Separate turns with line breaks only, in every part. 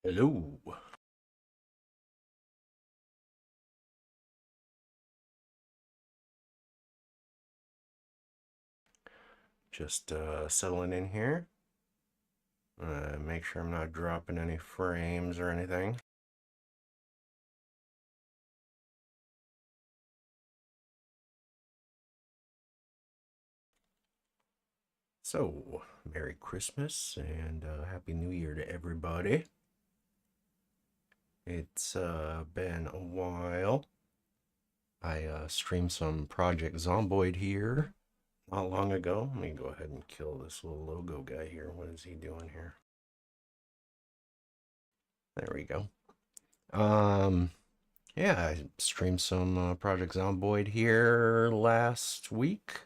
Hello. Just settling in here. Make sure I'm not dropping any frames or anything. So, Merry Christmas and Happy New Year to everybody. It's been a while. I streamed some Project Zomboid here not long ago. Let me go ahead and kill this little logo guy here. What is he doing here? There we go. Yeah, I streamed some Project Zomboid here last week,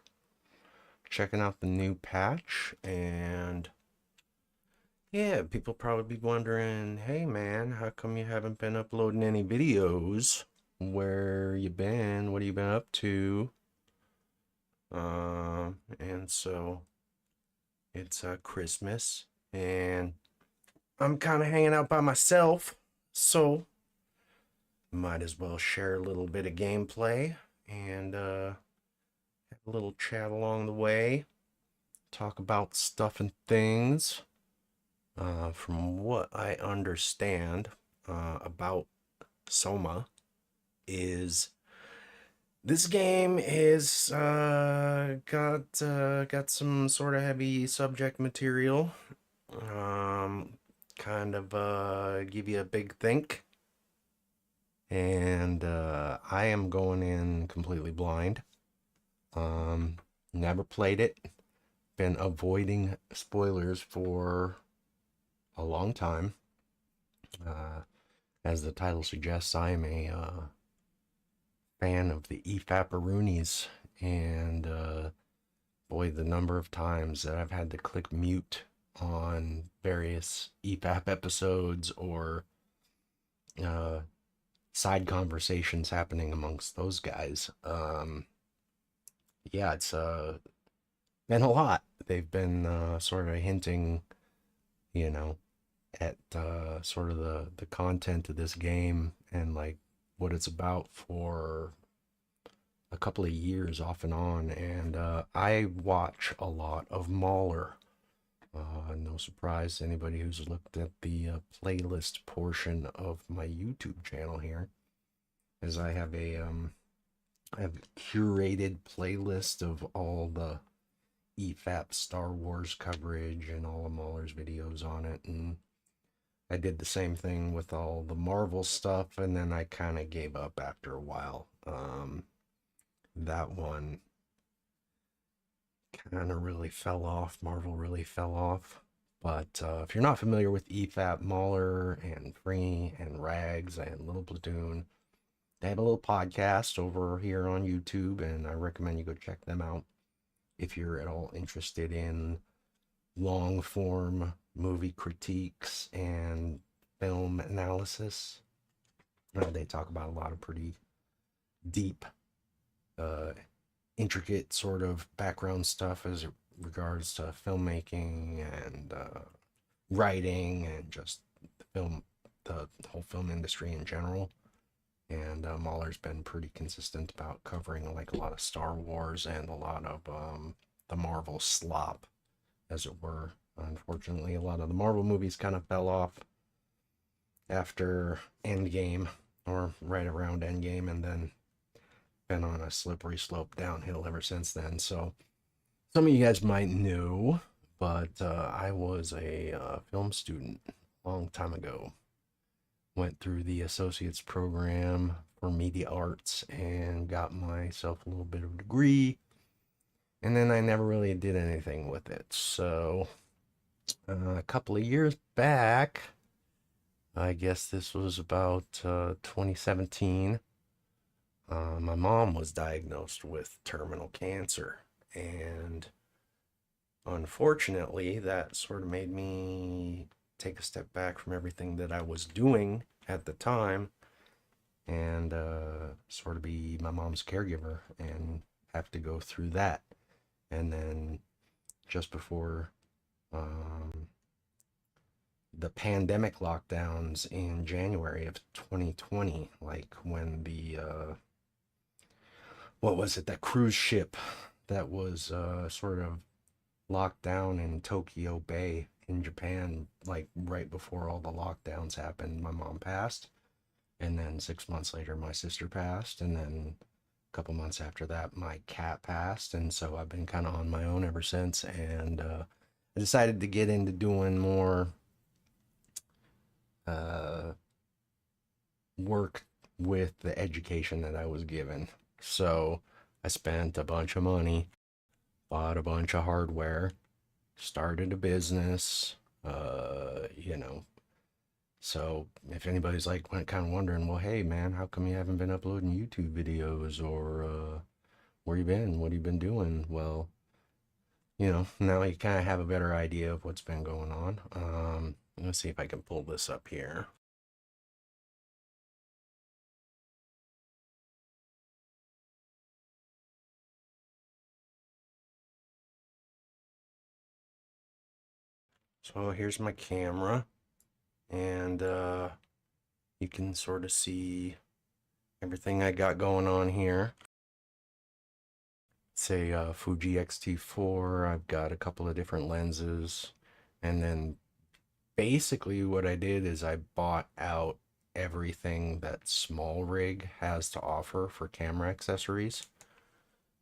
checking out the new patch, and yeah, people probably be wondering, hey man, how come you haven't been uploading any videos? Where you been? What have you been up to? And so it's Christmas, and I'm kind of hanging out by myself, so might as well share a little bit of gameplay and have a little chat along the way, talk about stuff and things. From what I understand about Soma, is this game is got some sort of heavy subject material. Um, kind of give you a big think, and I am going in completely blind. Never played it. Been avoiding spoilers for a long time. Uh, as the title suggests, I am a fan of the EFAP and boy, the number of times that I've had to click mute on various EFAP episodes or uh, side conversations happening amongst those guys. Yeah, it's been a lot. They've been sort of hinting, you know, at sort of the content of this game and like what it's about for a couple of years off and on. And I watch a lot of MauLer. No surprise to anybody who's looked at the playlist portion of my YouTube channel here, as I have a curated playlist of all the EFAP Star Wars coverage and all of MauLer's videos on it. And I did the same thing with all the Marvel stuff, and then I kind of gave up after a while. That one kind of really fell off. Marvel really fell off. But if you're not familiar with EFAP, MauLer and Free and Rags and Little Platoon, they have a little podcast over here on YouTube, and I recommend you go check them out if you're at all interested in long form movie critiques and film analysis. They talk about a lot of pretty deep, uh, intricate sort of background stuff as it regards to filmmaking and writing and just the whole film industry in general. And MauLer's been pretty consistent about covering like a lot of Star Wars and a lot of the Marvel slop, as it were. Unfortunately, a lot of the Marvel movies kind of fell off after Endgame or right around Endgame, and then been on a slippery slope downhill ever since then. So some of you guys might know, but I was a film student a long time ago. Went through the associate's program for media arts and got myself a little bit of a degree. And then I never really did anything with it. So a couple of years back, I guess this was about 2017, my mom was diagnosed with terminal cancer. And unfortunately, that sort of made me take a step back from everything that I was doing at the time and sort of be my mom's caregiver and have to go through that. And then just before, um, the pandemic lockdowns in January of 2020, like when the what was it, that cruise ship that was sort of locked down in Tokyo Bay in Japan, like right before all the lockdowns happened. My mom passed, and then 6 months later my sister passed, and then a couple months after that my cat passed. And so I've been kind of on my own ever since. And I decided to get into doing more uh, work with the education that I was given. So I spent a bunch of money, bought a bunch of hardware, started a business, you know. So if anybody's like kind of wondering, well, hey man, how come you haven't been uploading YouTube videos, or where you been? What have you been doing? Well, you know, now you kind of have a better idea of what's been going on. Let's see if I can pull this up here. So here's my camera, and you can sort of see everything I got going on here. It's a Fuji X-T4. I've got a couple of different lenses, and then basically what I did is I bought out everything that SmallRig has to offer for camera accessories.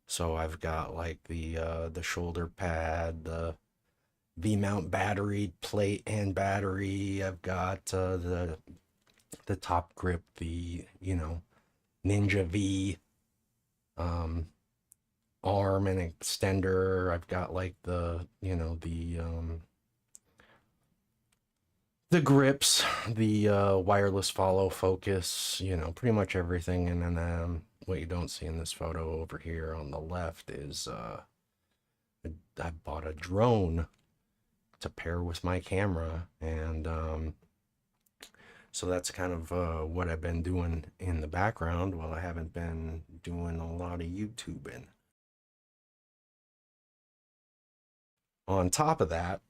So I've got like the shoulder pad, the V-mount battery plate and battery. I've got the top grip, the, you know, Ninja V arm and extender. I've got like the, you know, the grips, the wireless follow focus, you know, pretty much everything. And then what you don't see in this photo over here on the left is I bought a drone to pair with my camera. And so that's kind of what I've been doing in the background while I haven't been doing a lot of YouTubing. On top of that,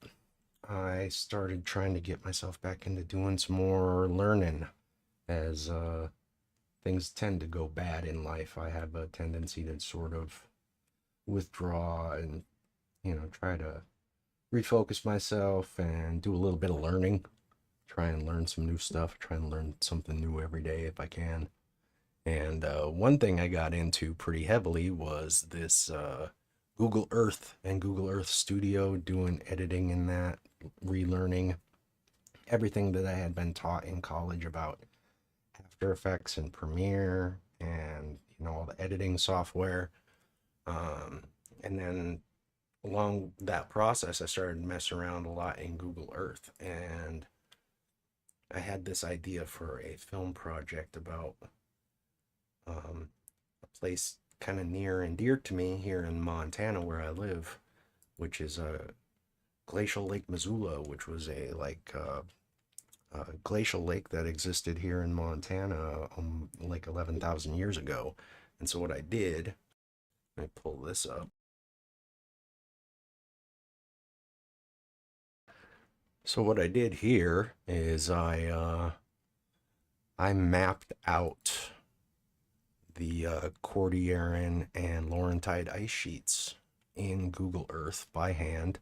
I started trying to get myself back into doing some more learning, as things tend to go bad in life. I have a tendency to sort of withdraw and, you know, try to refocus myself and do a little bit of learning, try and learn some new stuff, try and learn something new every day if I can. And one thing I got into pretty heavily was this Google Earth and Google Earth Studio, doing editing in that, relearning everything that I had been taught in college about After Effects and Premiere and, you know, all the editing software. And then along that process, I started messing around a lot in Google Earth, and I had this idea for a film project about a place kind of near and dear to me here in Montana where I live, which is Glacial Lake Missoula, which was a glacial lake that existed here in Montana like 11,000 years ago. And so what I did, let me pull this up. So what I did here is I mapped out the Cordilleran and Laurentide ice sheets in Google Earth by hand.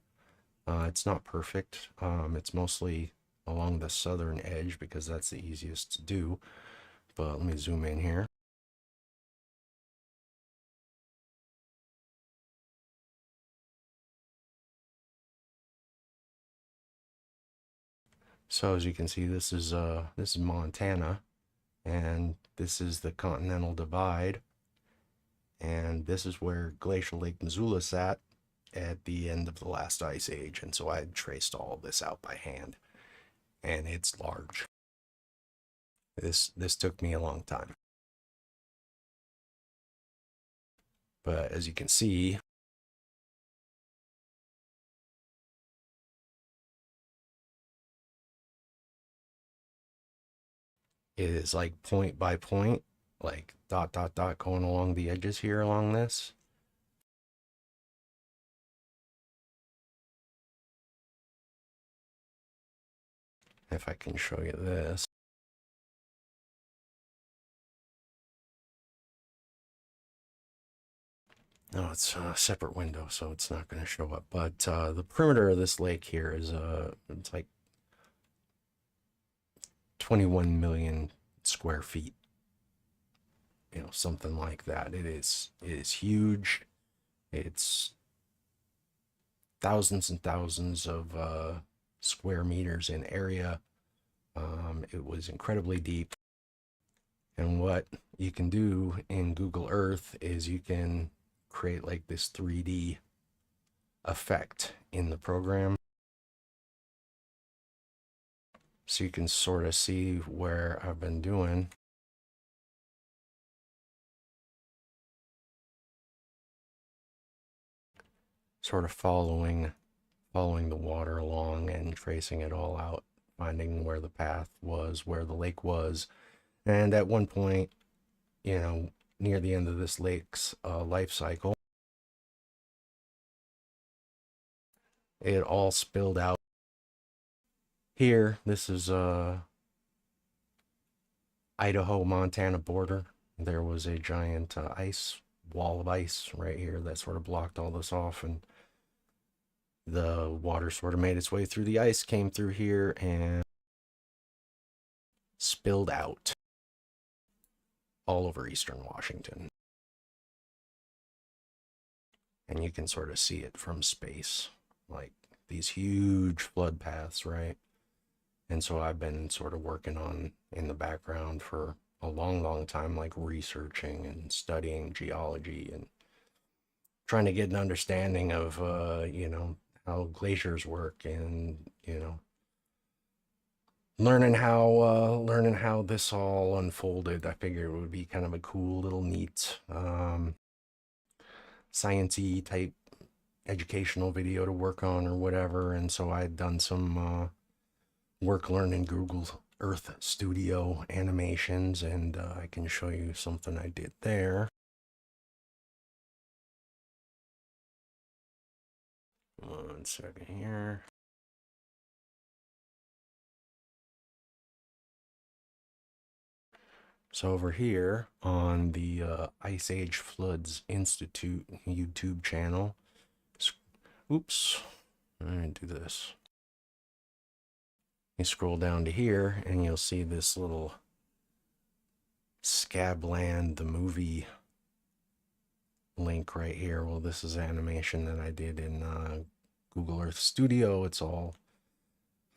It's not perfect. It's mostly along the southern edge because that's the easiest to do. But let me zoom in here. So as you can see, this is Montana, and this is the Continental Divide, and this is where Glacial Lake Missoula sat at the end of the last ice age. And so I traced all this out by hand, and it's large. This took me a long time, but as you can see, it is like point by point, like dot dot dot going along the edges here along this. if I can show you this. No, it's a separate window, so it's not going to show up. But the perimeter of this lake here is it's like 21 million square feet. You know, something like that. It is huge. It's thousands and thousands of square meters in area. It was incredibly deep. And what you can do in Google Earth is you can create like this 3D effect in the program. So you can sort of see where I've been doing. Sort of following the water along and tracing it all out, finding where the path was, where the lake was. And at one point, you know, near the end of this lake's life cycle, it all spilled out. Here, this is Idaho, Montana border. There was a giant wall of ice right here that sort of blocked all this off, and the water sort of made its way through the ice, came through here, and spilled out all over eastern Washington. And you can sort of see it from space, like these huge flood paths, right? And so I've been sort of working on in the background for a long time, like researching and studying geology and trying to get an understanding of, you know, how glaciers work, and, you know, learning how this all unfolded. I figured it would be kind of a cool little neat science-y type educational video to work on or whatever. And so I'd done some work learning Google Earth Studio animations, and I can show you something I did there. One second here. So over here on the Ice Age Floods Institute YouTube channel, oops, I'm gonna do this. You scroll down to here and you'll see this little Scabland the movie link right here. Well, this is animation that I did in Google Earth Studio. It's all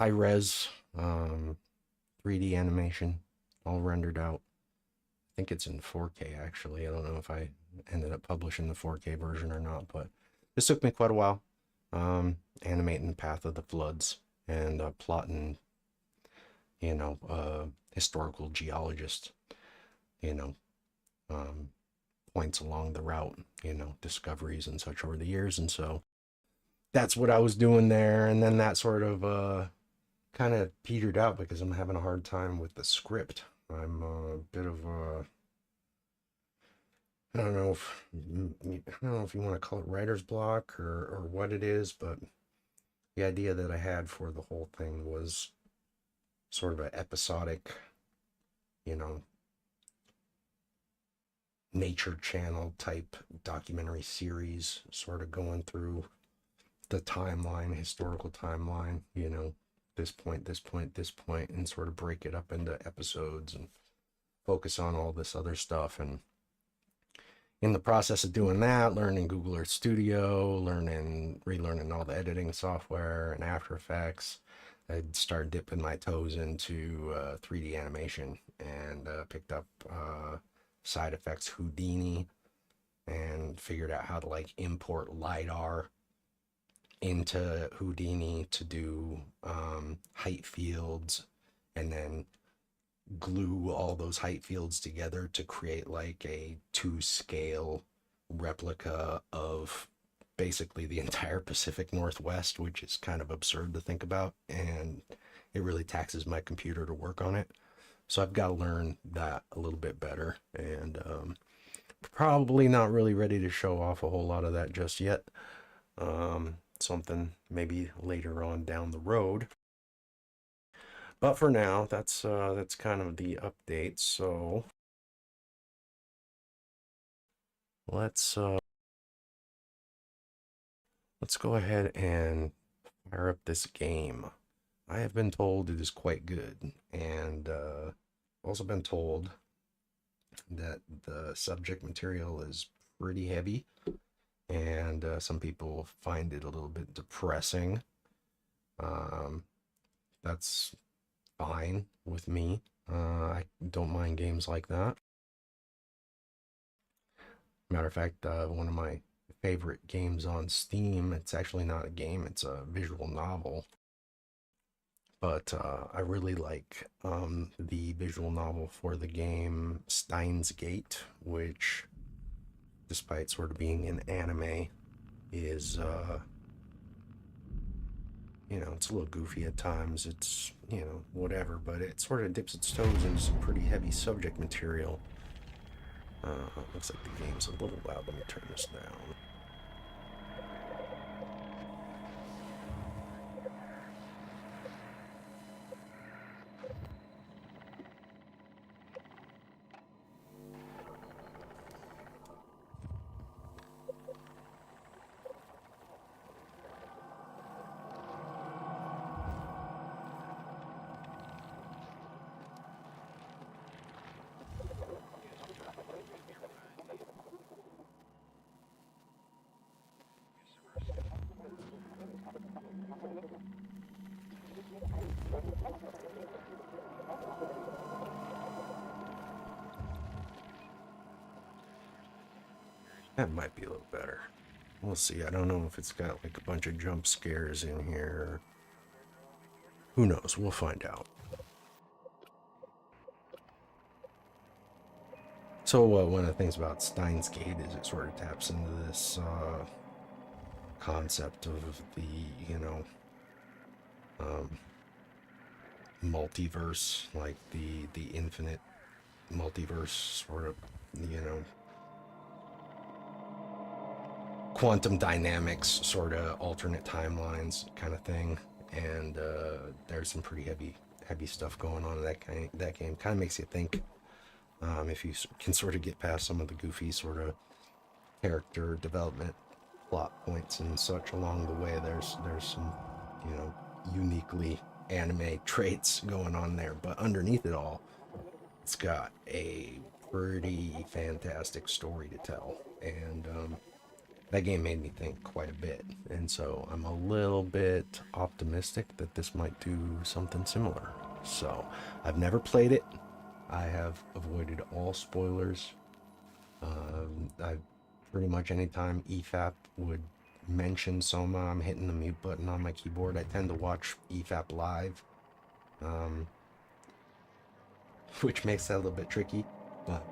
high res 3D animation, all rendered out. I think it's in 4K actually. I don't know if I ended up publishing the 4K version or not, but this took me quite a while. Animating the path of the floods and plotting, you know, historical geologist, you know, points along the route, you know, discoveries and such over the years. And so that's what I was doing there. And then that sort of kind of petered out because I'm having a hard time with the script. I'm a bit of a, I don't know if you want to call it writer's block or what it is, but the idea that I had for the whole thing was sort of an episodic, you know, nature channel type documentary series, sort of going through the timeline, historical timeline, you know, this point, and sort of break it up into episodes and focus on all this other stuff. And in the process of doing that, learning Google Earth Studio, relearning all the editing software and After Effects, I'd start dipping my toes into 3D animation, and picked up Side Effects Houdini and figured out how to like import LiDAR into Houdini to do height fields, and then glue all those height fields together to create like a 2-scale replica of basically the entire Pacific Northwest, which is kind of absurd to think about, and it really taxes my computer to work on it. So I've got to learn that a little bit better, and probably not really ready to show off a whole lot of that just yet. Something maybe later on down the road. But for now, that's kind of the update. So let's let's go ahead and fire up this game. I have been told it is quite good, and also been told that the subject material is pretty heavy, and some people find it a little bit depressing. Um, that's fine with me. I don't mind games like that. Matter of fact, one of my favorite games on Steam, it's actually not a game, it's a visual novel. But I really like the visual novel for the game Steins Gate, which, despite sort of being an anime, is, you know, it's a little goofy at times. It's, you know, whatever, but it sort of dips its toes into some pretty heavy subject material. Looks like the game's a little loud. Let me turn this down. That might be a little better. We'll see. I don't know if it's got like a bunch of jump scares in here. Who knows? We'll find out. So one of the things about Steins Gate is it sort of taps into this concept of the, you know, um, multiverse, like the infinite multiverse, sort of, you know, quantum dynamics, sort of alternate timelines kind of thing. And there's some pretty heavy stuff going on in that game. Kind of makes you think. If you can sort of get past some of the goofy sort of character development plot points and such along the way, there's some, you know, uniquely anime traits going on there. But underneath it all, it's got a pretty fantastic story to tell, and that game made me think quite a bit. And so I'm a little bit optimistic that this might do something similar. So I've never played it. I have avoided all spoilers. I pretty much anytime EFAP would mention Soma, I'm hitting the mute button on my keyboard. I tend to watch EFAP live, um, which makes that a little bit tricky, but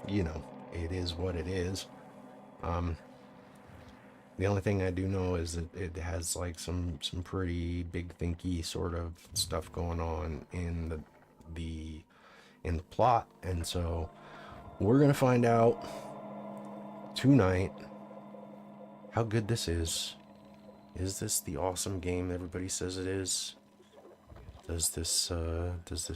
you know, it is what it is. The only thing I do know is that it has like some pretty big thinky sort of stuff going on in the in the plot, and so we're gonna find out tonight how good this is. Is this the awesome game everybody says it is? Does this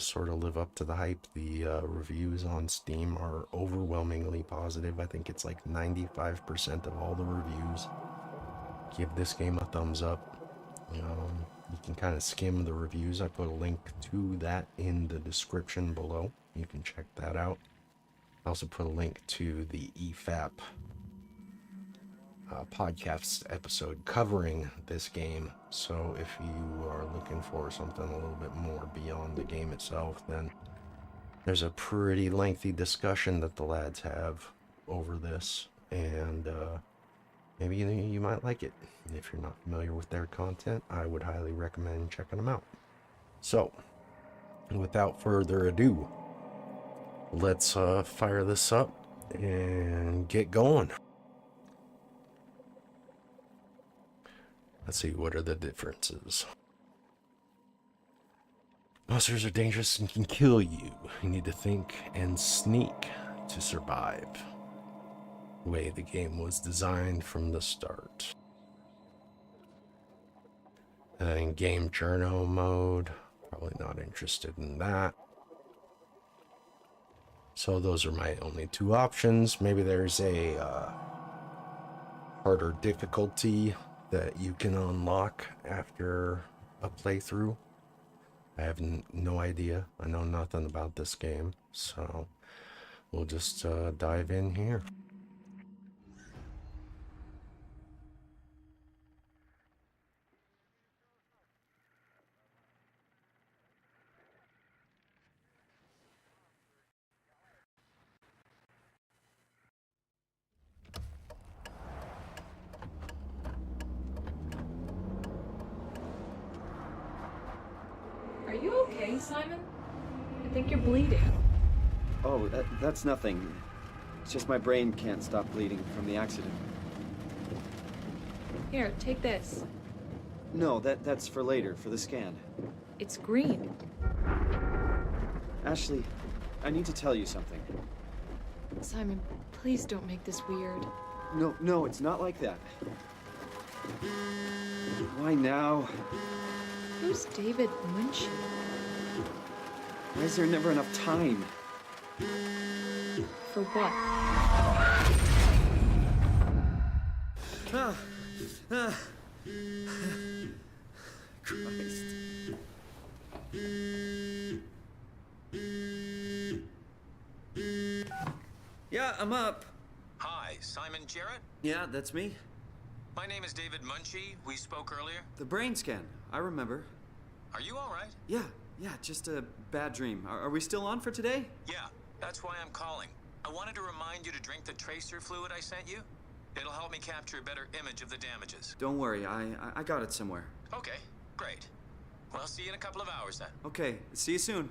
sort of live up to the hype? The reviews on Steam are overwhelmingly positive. I think it's like 95% of all the reviews give this game a thumbs up. You can kind of skim the reviews. I put a link to that in the description below. You can check that out. I also put a link to the EFAP podcast episode covering this game. So if you are looking for something a little bit more beyond the game itself, then there's a pretty lengthy discussion that the lads have over this, and maybe you might like it. If you're not familiar with their content, I would highly recommend checking them out. So, without further ado, let's fire this up and get going. Let's see, what are the differences? Monsters are dangerous and can kill you. You need to think and sneak to survive. The way the game was designed from the start. In game journal mode, Probably not interested in that. So those are my only two options. Maybe there's a harder difficulty that you can unlock after a playthrough. I have no idea. I know nothing about this game, so we'll just dive in here.
Are you okay, Simon? I think you're bleeding.
Oh, that's nothing. It's just my brain can't stop bleeding from the accident.
Here, take this.
No, that's for later, for the scan.
It's green.
Ashley, I need to tell you something.
Simon, please don't make this weird.
No, it's not like that. Why now?
Who's David Munchie?
Why is there never enough time?
For what?
Christ. Yeah, I'm up.
Hi, Simon Jarrett?
Yeah, that's me.
My name is David Munchie. We spoke earlier.
The brain scan. I remember.
Are you all right?
Yeah, just a bad dream. Are we still on for today?
Yeah, that's why I'm calling. I wanted to remind you to drink the tracer fluid I sent you. It'll help me capture a better image of the damages.
Don't worry, I got it somewhere.
Okay, great. Well, I'll see you in a couple of hours then.
Okay, see you soon.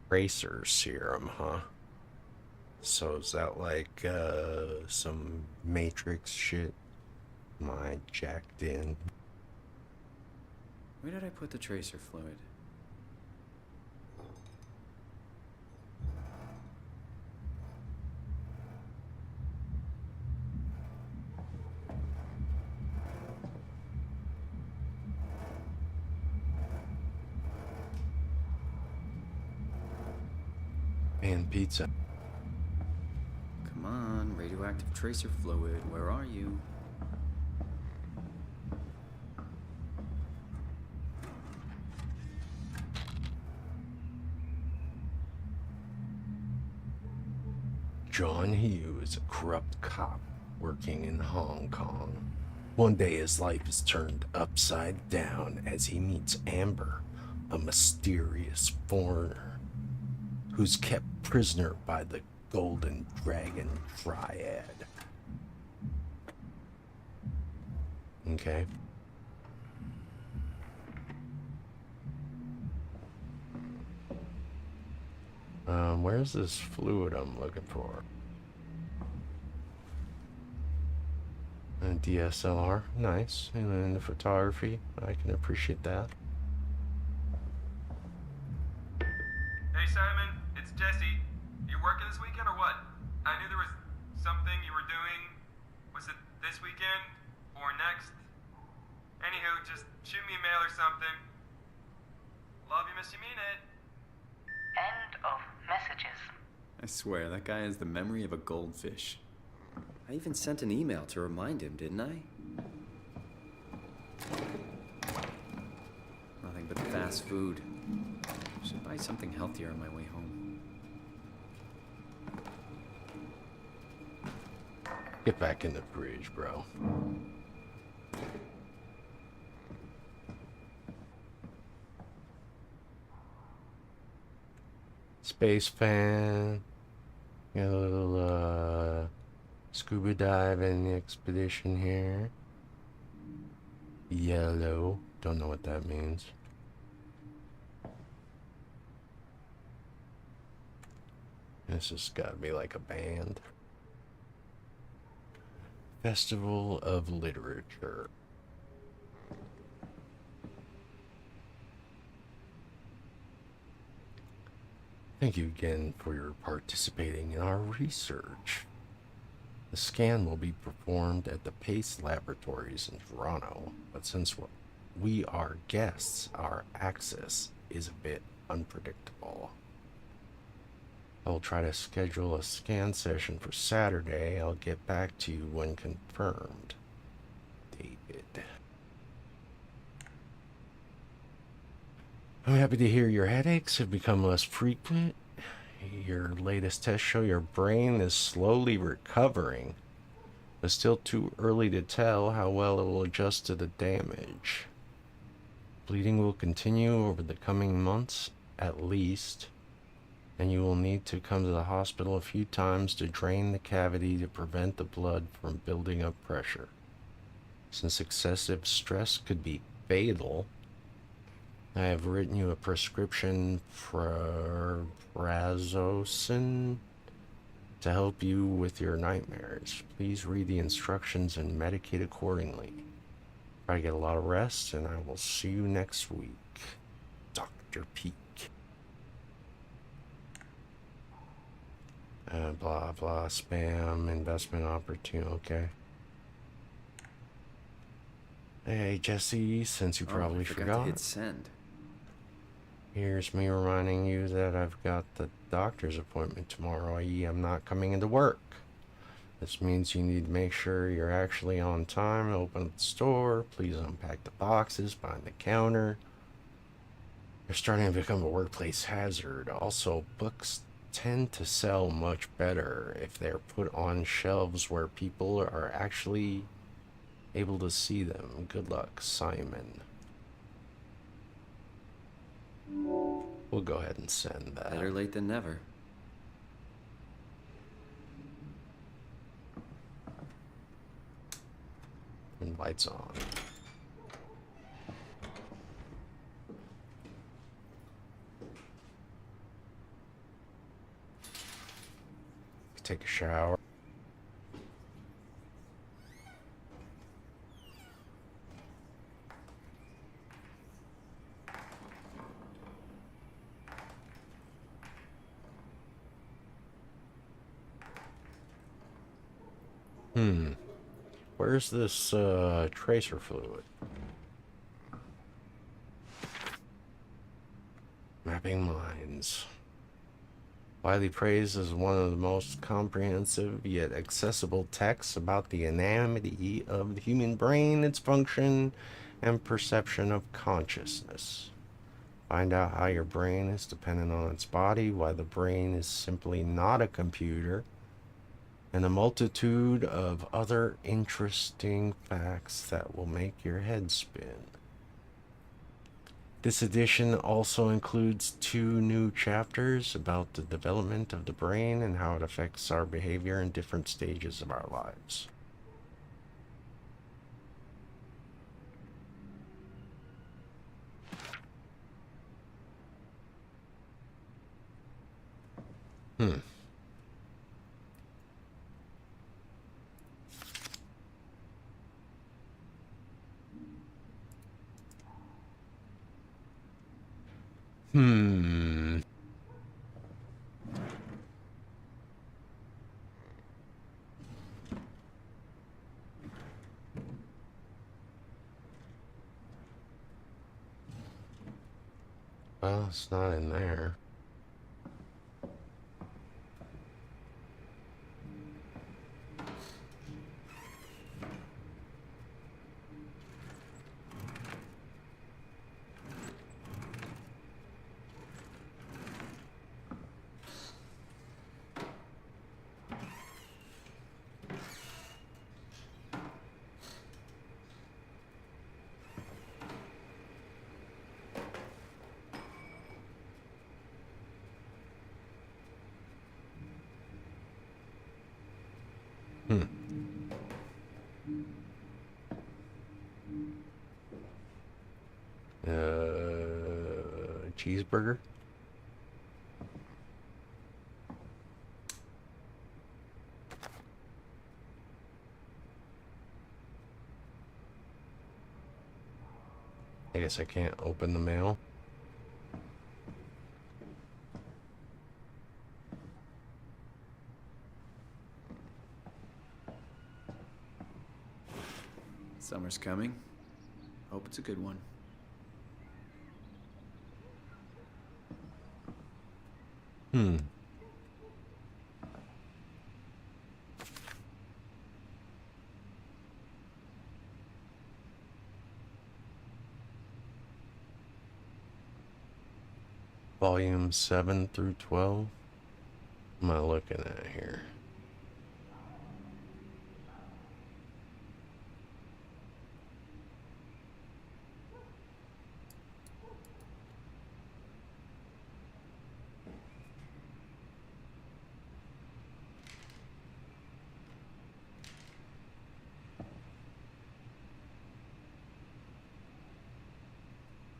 Tracer serum, huh? So is that like some Matrix shit? Am I jacked in?
Where did I put the tracer fluid?
And pizza.
Come on, radioactive tracer fluid, where are you?
John Hugh is a corrupt cop working in Hong Kong. One day his life is turned upside down as he meets Amber, a mysterious foreigner who's kept prisoner by the Golden Dragon Triad. Okay. Where's this fluid I'm looking for? A DSLR, nice. And in the photography, I can appreciate that.
Hey Simon, it's Jesse. You working this weekend or what? I knew there was something you were doing. Was it this weekend or next? Anywho, just shoot me a mail or something. Love you, miss you, mean it.
End of messages.
I swear, that guy has the memory of a goldfish. I even sent an email to remind him, didn't I? Nothing but fast food. Should buy something healthier on my way home.
Get back in the fridge, bro. Space fan. Got a little scuba diving expedition here. Yellow. Don't know what that means. This has got to be like a band. Festival of Literature. Thank you again for your participating in our research. The scan will be performed at the Pace Laboratories in Toronto, but since we are guests, our access is a bit unpredictable. I will try to schedule a scan session for Saturday. I'll get back to you when confirmed. David. I'm happy to hear your headaches have become less frequent. Your latest tests show your brain is slowly recovering, but still too early to tell how well it will adjust to the damage. Bleeding will continue over the coming months, at least, and you will need to come to the hospital a few times to drain the cavity to prevent the blood from building up pressure. Since excessive stress could be fatal, I have written you a prescription for prazosin to help you with your nightmares. Please read the instructions and medicate accordingly. Try to get a lot of rest, and I will see you next week. Dr. Peak. Blah, blah, spam, investment opportunity, okay. Hey, Jesse, since you probably
I forgot to
forgot.
hit send.
Here's me reminding you that I've got the doctor's appointment tomorrow, i.e. I'm not coming into work. This means you need to make sure you're actually on time to open the store. Please unpack the boxes behind the counter. They're starting to become a workplace hazard. Also, books tend to sell much better if they're put on shelves where people are actually able to see them. Good luck, Simon. We'll go ahead and send that.
Better late than never.
And lights on. Take a shower. Where's this tracer fluid? Mapping minds. Widely praised as one of the most comprehensive yet accessible texts about the anatomy of the human brain, its function, and perception of consciousness. Find out how your brain is dependent on its body, why the brain is simply not a computer, and a multitude of other interesting facts that will make your head spin. This edition also includes 2 new chapters about the development of the brain and how it affects our behavior in different stages of our lives. Well, it's not in there. Cheeseburger? I guess I can't open the mail.
Summer's coming. Hope it's a good one.
Volume 7 through 12. What am I looking at here?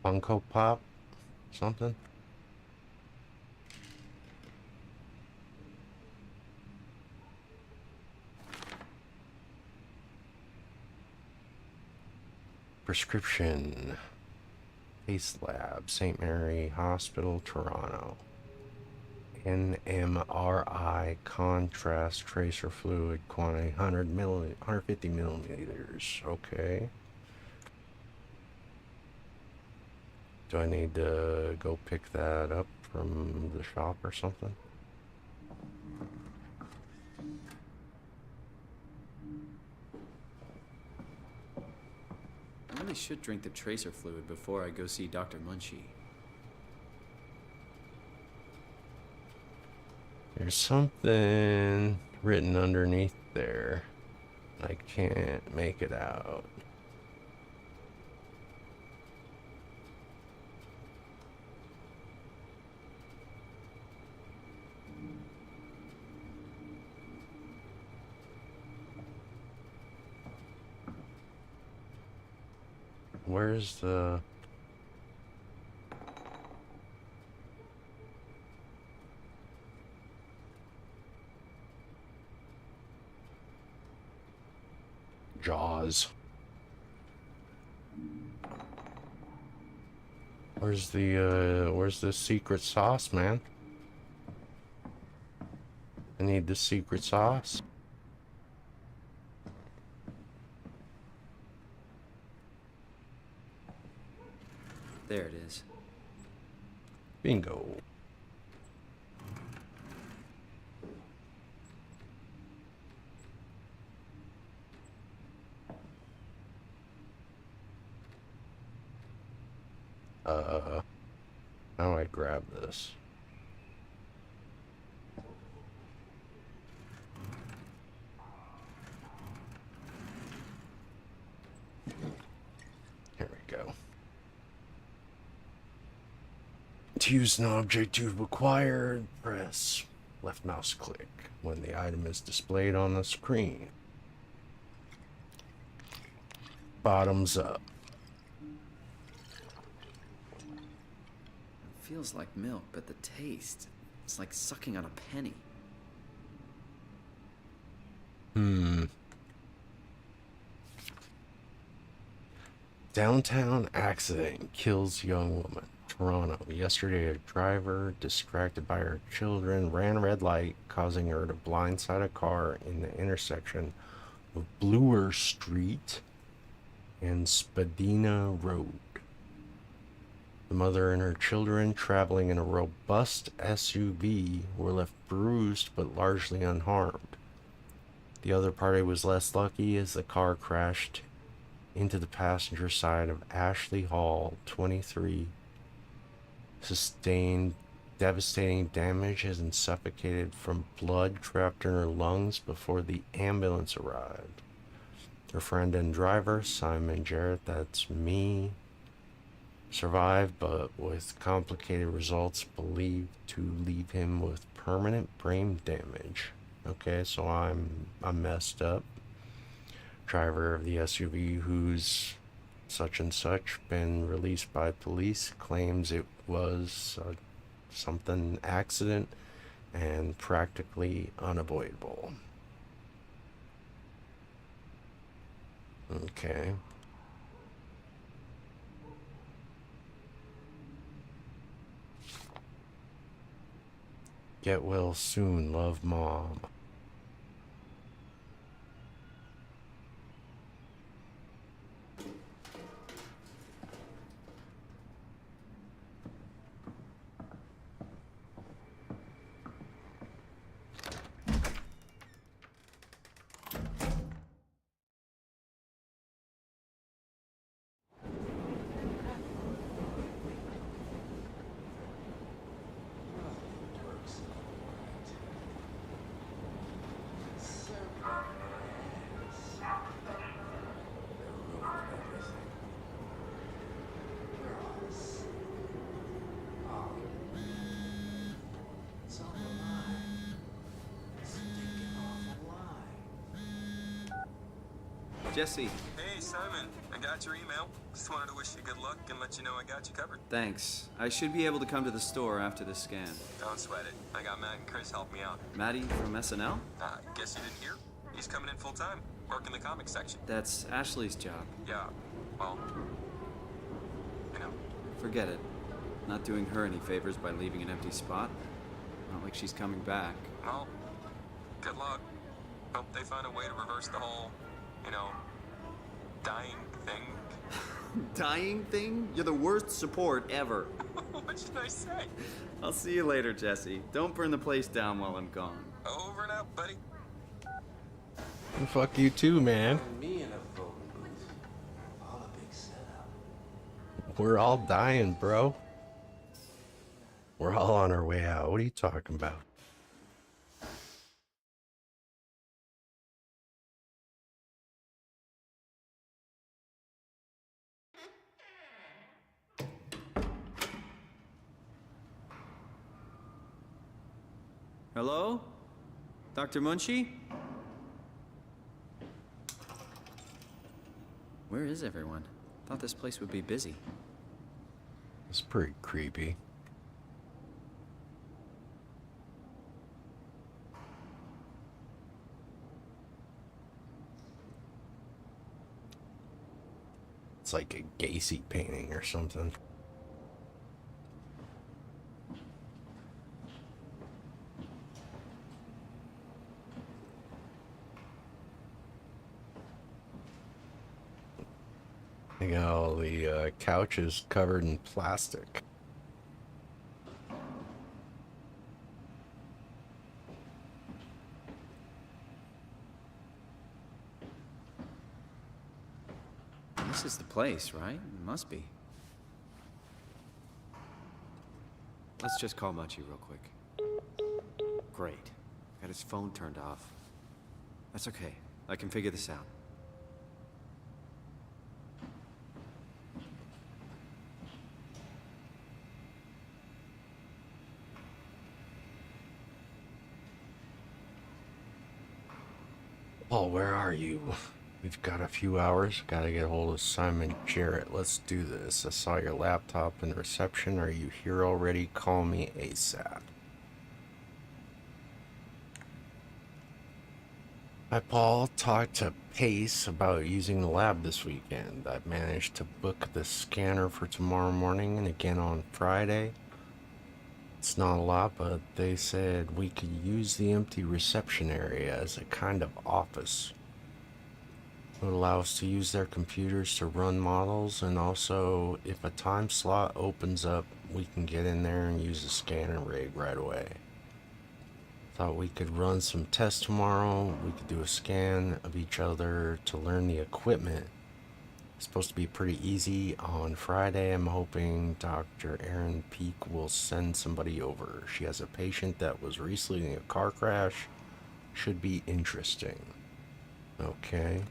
Funko Pop? Something? Prescription. Face Lab, St. Mary Hospital, Toronto. NMRI contrast tracer fluid quantity 150 milliliters. Okay. Do I need to go pick that up from the shop or something?
I really should drink the tracer fluid before I go see Dr. Munchie.
There's something written underneath there. I can't make it out. Where's the... Jaws. Where's the secret sauce, man? I need the secret sauce.
There it is.
Bingo. How do I grab this? Here we go. To use an object to acquire, press left mouse click when the item is displayed on the screen. Bottoms up.
It feels like milk, but the taste, it's like sucking on a penny.
Downtown accident kills young woman. Toronto. Yesterday, a driver, distracted by her children, ran a red light, causing her to blindside a car in the intersection of Bloor Street and Spadina Road. The mother and her children, traveling in a robust SUV, were left bruised but largely unharmed. The other party was less lucky as the car crashed into the passenger side of Ashley Hall, 23, sustained devastating damage and suffocated from blood trapped in her lungs before the ambulance arrived. Her friend and driver, Simon Jarrett, that's me, survived, but with complicated results believed to leave him with permanent brain damage. Okay, so I'm messed up. Driver of the SUV, who's such and such been released by police, claims it was something accident and practically unavoidable. Okay. Get well soon, love, Mom.
Jesse.
Hey, Simon. I got your email. Just wanted to wish you good luck and let you know I got you covered.
Thanks. I should be able to come to the store after the scan.
Don't sweat it. I got Matt and Chris help me out.
Maddie from SNL?
Guess you didn't hear? He's coming in full time, working the comics section.
That's Ashley's job.
Yeah, well, you know.
Forget it. Not doing her any favors by leaving an empty spot. Not like she's coming back.
Well, good luck. Hope they find a way to reverse the whole, dying thing.
Dying thing? You're the worst support ever.
What should I say?
I'll see you later, Jesse. Don't burn the place down while I'm gone.
Over and out, buddy.
And fuck you too, man.
Me in a voting booth. All a big setup.
We're all dying, bro. We're all on our way out. What are you talking about?
Hello? Dr. Munchie? Where is everyone? Thought this place would be busy.
It's pretty creepy. It's like a Gacy painting or something. They got all the couches covered in plastic.
This is the place, right? It must be. Let's just call Munchie real quick. Great. Got his phone turned off. That's okay. I can figure this out.
Paul, where are you? We've got a few hours. Gotta get a hold of Simon Jarrett. Let's do this. I saw your laptop in the reception. Are you here already? Call me ASAP. Hi, Paul. Talked to Pace about using the lab this weekend. I've managed to book the scanner for tomorrow morning and again on Friday. It's not a lot, but they said we could use the empty reception area as a kind of office. It would allow us to use their computers to run models, and also if a time slot opens up, we can get in there and use the scanner rig right away. Thought we could run some tests tomorrow. We could do a scan of each other to learn the equipment. It's supposed to be pretty easy. On Friday, I'm hoping Dr. Erin Peak will send somebody over. She has a patient that was recently in a car crash. Should be interesting. Okay.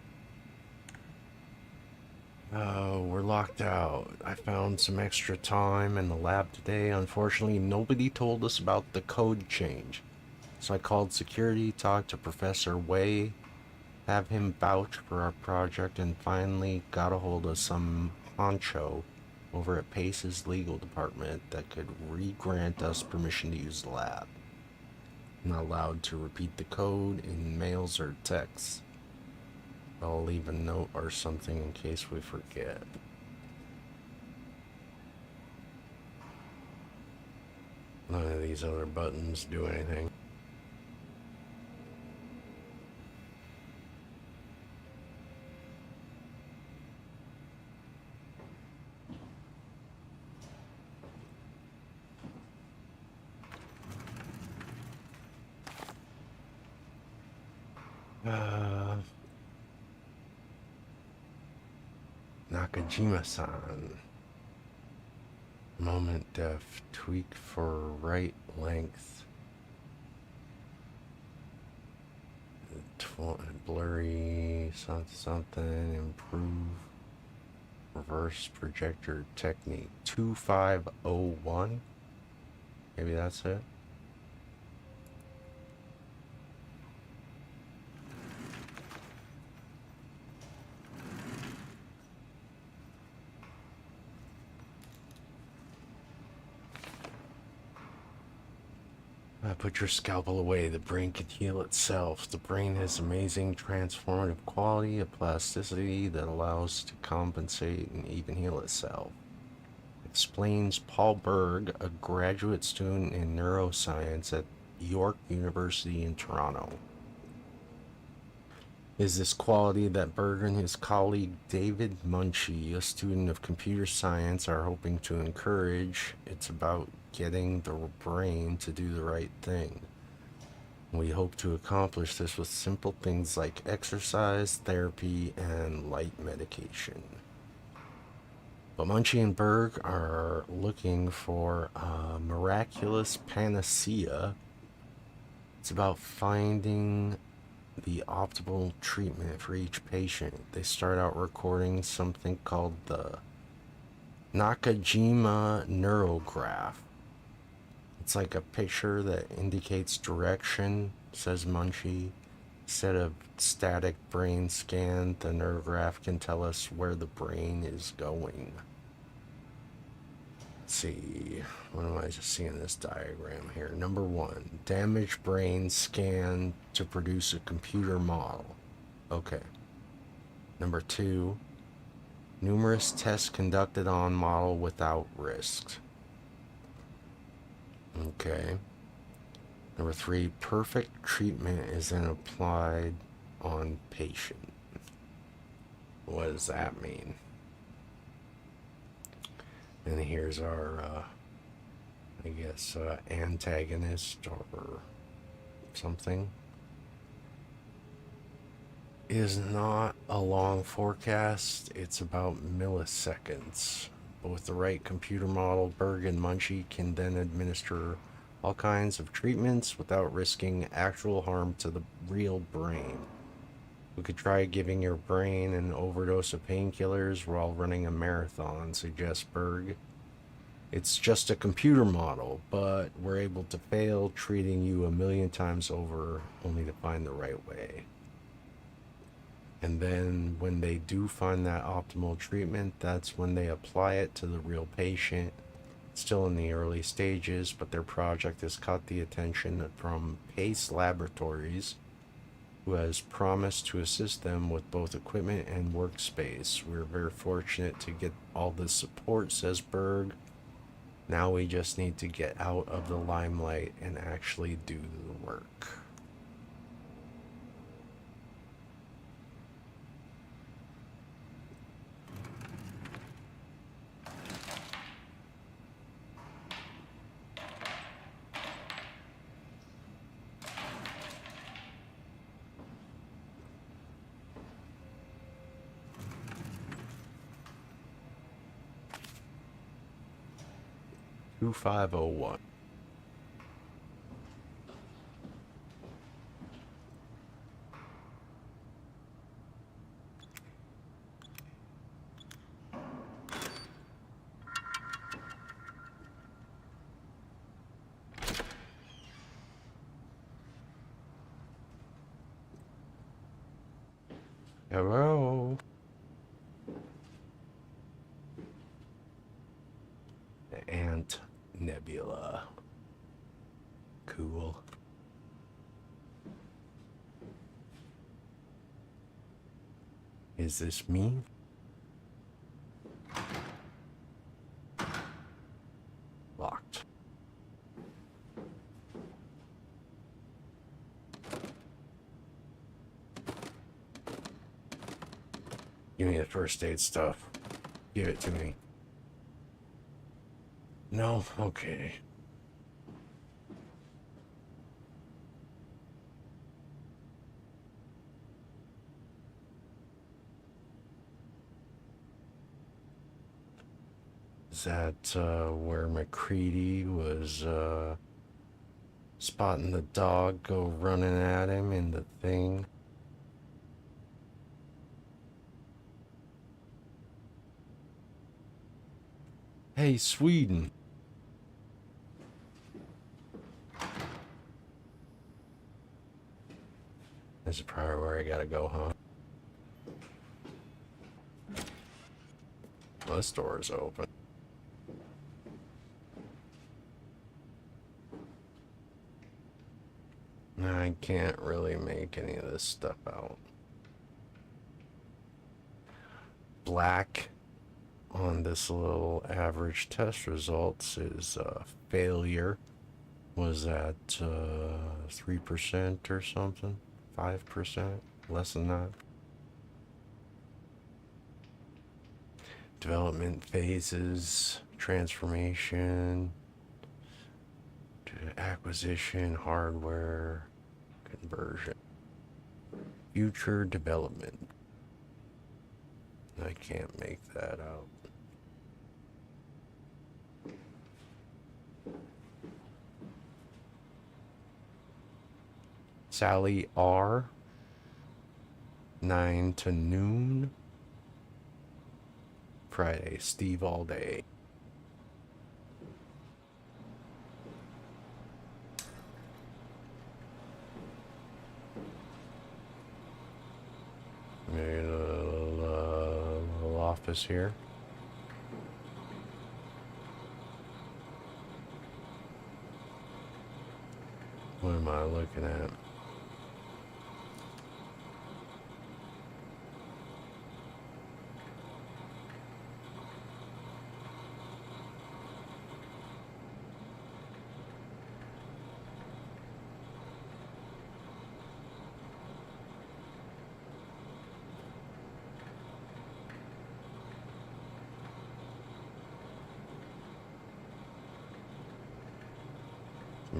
Oh, we're locked out. I found some extra time in the lab today. Unfortunately, nobody told us about the code change. So I called security, talked to Professor Wei, have him vouch for our project, and finally got a hold of some honcho over at Pace's legal department that could re-grant us permission to use the lab. I'm not allowed to repeat the code in mails or texts. I'll leave a note or something in case we forget. None of these other buttons do anything. Nakajima-san. Moment def. Tweak for right length. Blurry something. Improve. Reverse projector technique. 2501. Maybe that's it. Put your scalpel away. The brain can heal itself. The brain has amazing transformative quality, a plasticity that allows to compensate and even heal itself. Explains Paul Berg, a graduate student in neuroscience at York University in Toronto. Is this quality that Berg and his colleague David Munchie, a student of computer science, are hoping to encourage. It's about getting the brain to do the right thing. We hope to accomplish this with simple things like exercise, therapy, and light medication. But Munchie and Berg are looking for a miraculous panacea. It's about finding the optimal treatment for each patient. They start out recording something called the Nakajima neurograph. It's like a picture that indicates direction, says Munchie. Instead of static brain scan, the neurograph can tell us where the brain is going. Let's see, what am I just seeing this diagram here? Number 1, damaged brain scan to produce a computer model. Okay. Number 2, numerous tests conducted on model without risks. Okay. Number 3, perfect treatment is then applied on patient. What does that mean? And here's our, I guess, antagonist or something. Is not a long forecast. It's about milliseconds. But with the right computer model, Berg and Munchie can then administer all kinds of treatments without risking actual harm to the real brain. We could try giving your brain an overdose of painkillers while running a marathon, suggests Berg. It's just a computer model, but we're able to fail, treating you 1,000,000 times over, only to find the right way. And then when they do find that optimal treatment, that's when they apply it to the real patient. Still in the early stages, but their project has caught the attention from Pace Laboratories, who has promised to assist them with both equipment and workspace. We're very fortunate to get all this support, says Berg. Now we just need to get out of the limelight and actually do the work. Two 501. Hello. The Ant Nebula. Cool. Is this me? Locked. Give me the first aid stuff. Give it to me. No? Okay. Is that where McCready was spotting the dog go running at him in the thing? Hey, Sweden. This is probably where I gotta go, huh? Well, this door is open. I can't really make any of this stuff out. Black on this little average test results is failure. Was that 3% or something? 5%? Less than that? Development phases, transformation, to acquisition, hardware, conversion, future development. I can't make that out. Sally R. 9 to noon. Friday, Steve all day. Made a little office here. What am I looking at?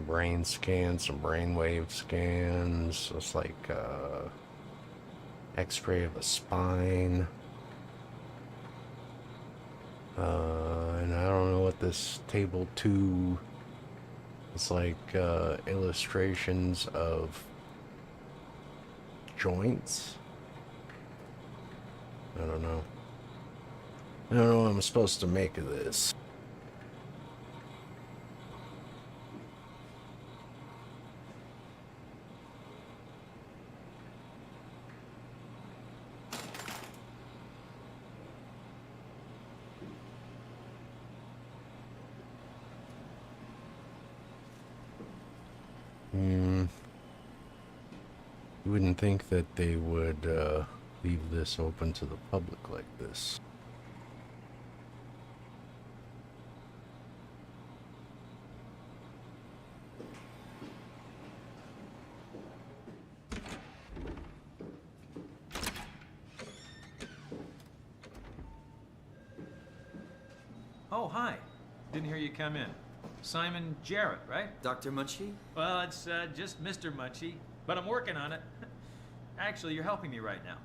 Brain scans, some brainwave scans. It's like X-ray of a spine. And I don't know what this table 2. It's like illustrations of joints. I don't know. I don't know what I'm supposed to make of this. You wouldn't think that they would leave this open to the public like this.
Oh, hi. Didn't hear you come in. Simon Jarrett, right?
Dr. Munchie?
Well, it's just Mr. Munchie, but I'm working on it. Actually, you're helping me right now.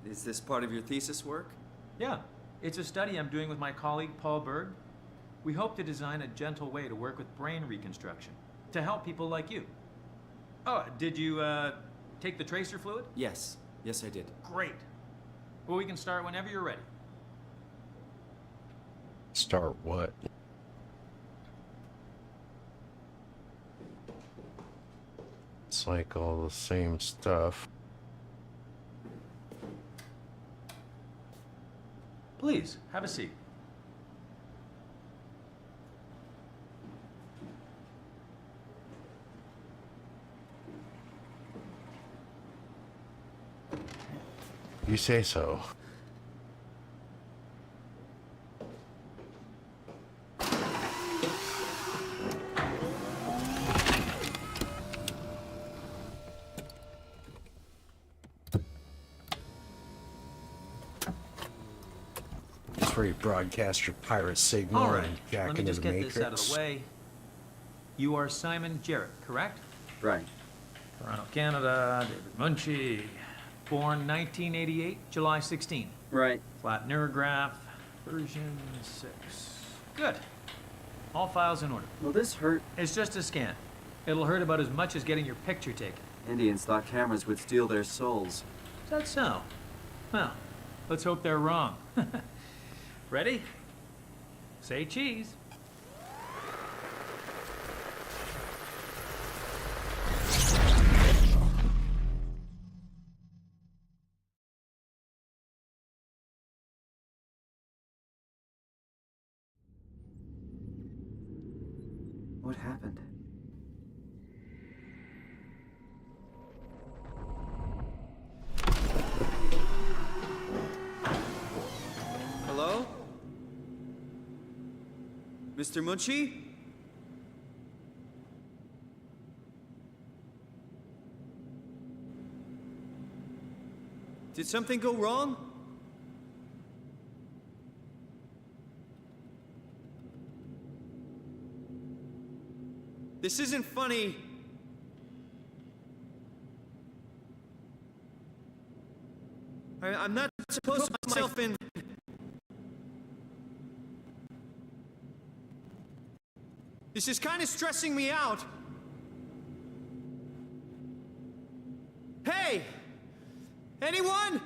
Is this part of your thesis work?
Yeah, it's a study I'm doing with my colleague Paul Berg. We hope to design a gentle way to work with brain reconstruction to help people like you. Oh, did you take the tracer fluid?
Yes. Yes, I did.
Great. Well, we can start whenever you're ready.
Start what? It's like all the same stuff.
Please, have a seat.
You say so. That's where you broadcast your pirate signal
All right,
and jack
let me
into
just
the
get
Matrix.
this out of the way. You are Simon Jarrett, correct?
Right.
Toronto, Canada, David Munchie. Born 1988, July 16.
Right.
Flat neurograph, version 6. Good. All files in order.
Will this hurt?
It's just a scan. It'll hurt about as much as getting your picture taken.
Indians thought cameras would steal their souls.
Is that so? Well, let's hope they're wrong. Ready? Say cheese.
What happened? Mr. Munchie? Did something go wrong? This isn't funny. I'm not supposed to put myself in. This is kind of stressing me out. Hey! Anyone?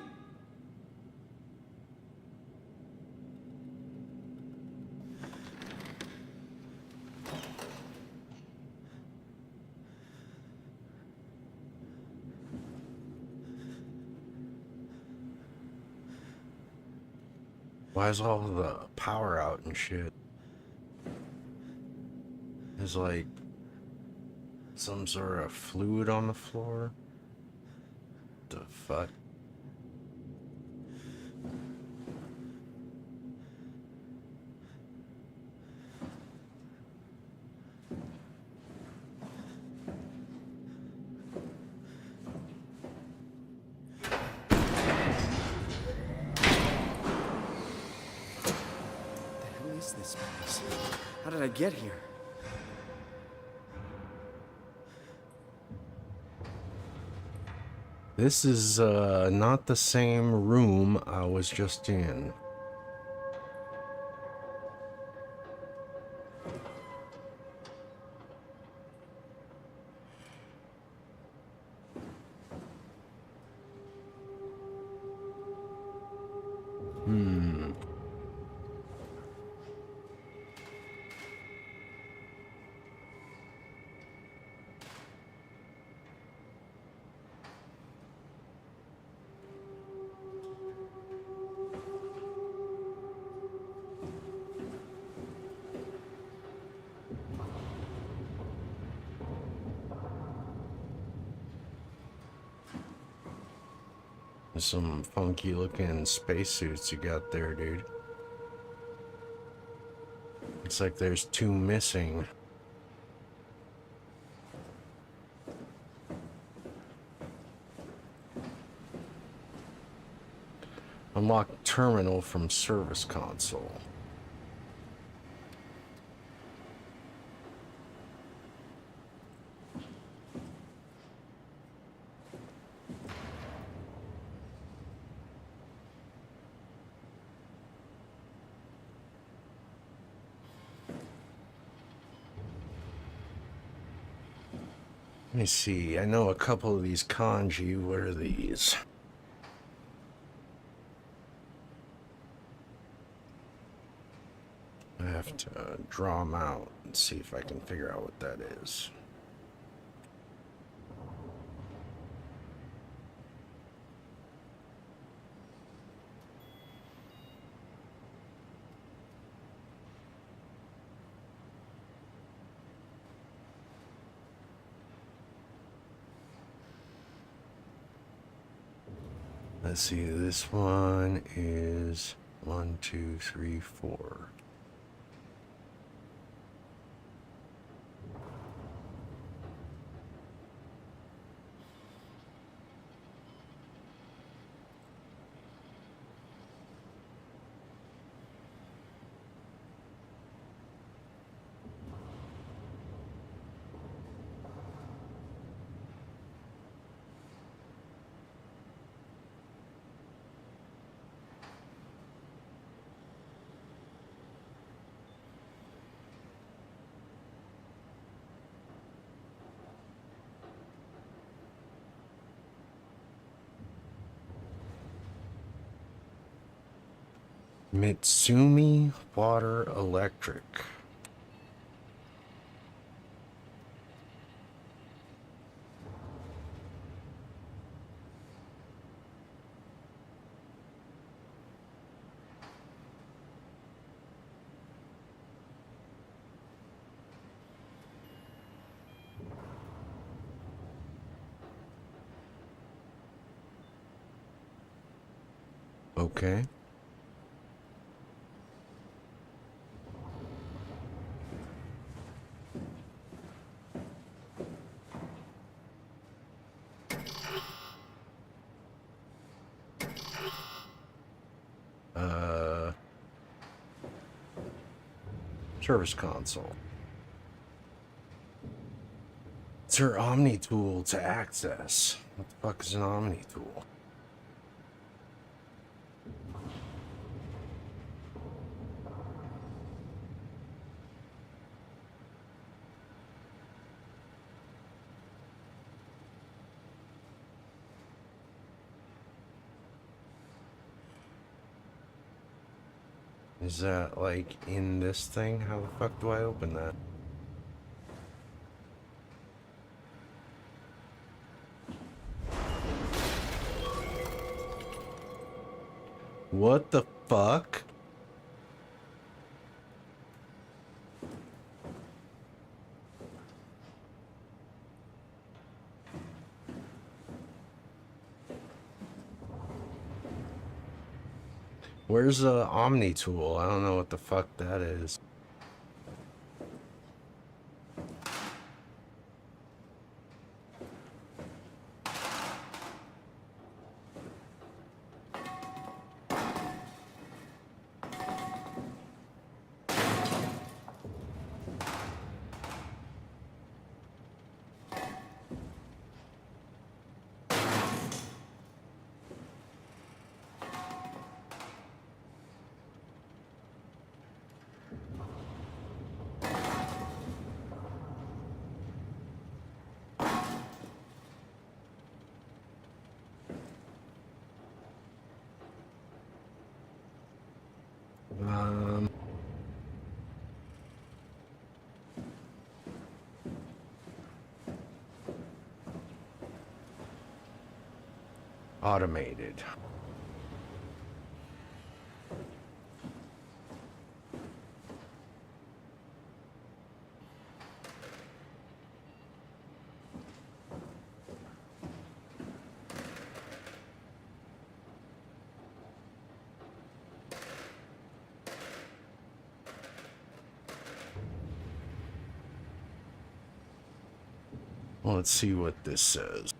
Why is all the power out and shit? There's like some sort of fluid on the floor. The fuck?
What is this place? How did I get here?
This is not the same room I was just in. Some funky looking spacesuits you got there, dude. Looks like there's two missing. Unlock terminal from service console. Let me see. I know a couple of these kanji. What are these? I have to draw them out and see if I can figure out what that is. Let's see, this one is 1, 2, 3, 4. Mitsumi Water Electric. Okay. Service console. It's her Omni tool to access. What the fuck is an Omni tool? Is that like in this thing? How the fuck do I open that? What the fuck? Where's the Omni tool? I don't know what the fuck that is. Automated. Well, let's see what this says.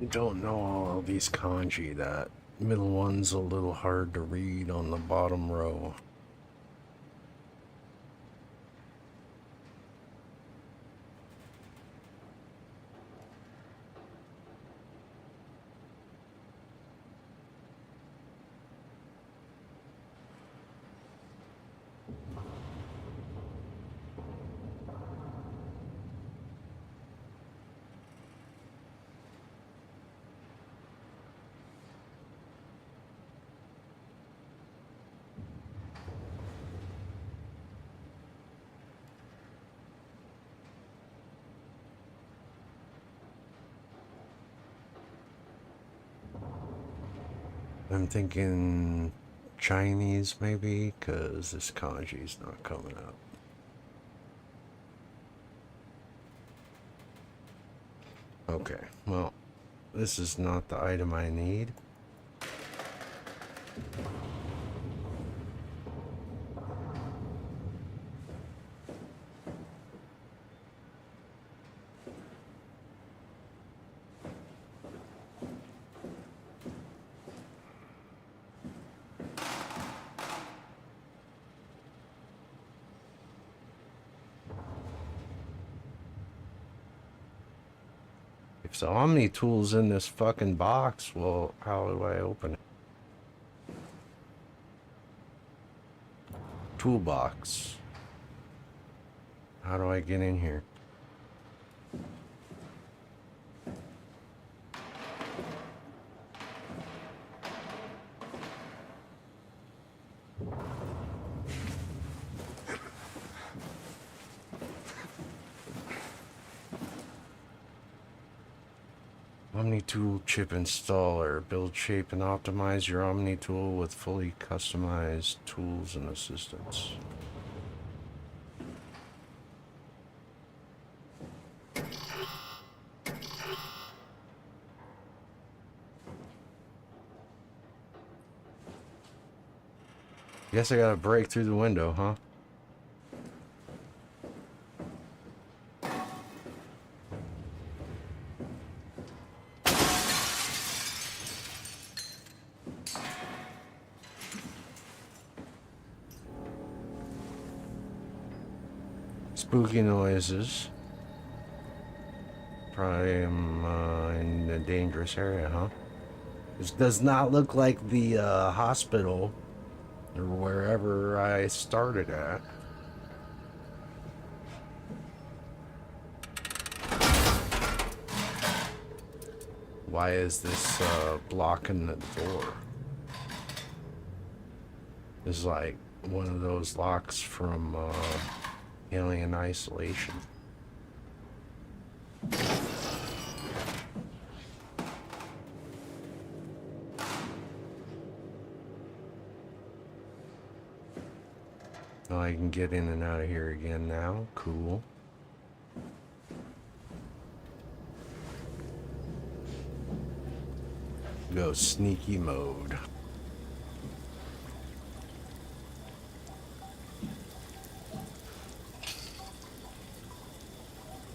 I don't know all of these kanji. That middle one's a little hard to read on the bottom row. I'm thinking Chinese maybe, because this kanji's not coming up. Okay, well, this is not the item I need. If the Omni tool's in this fucking box, well, how do I open it? Toolbox. How do I get in here? OmniTool chip installer. Build, shape, and optimize your OmniTool with fully customized tools and assistance. Guess I gotta break through the window, huh? Spooky noises. Probably am in a dangerous area, huh? This does not look like the hospital or wherever I started at. Why is this blocking the door? This is like one of those locks from Alien Isolation. Oh, I can get in and out of here again now. Cool. Go sneaky mode.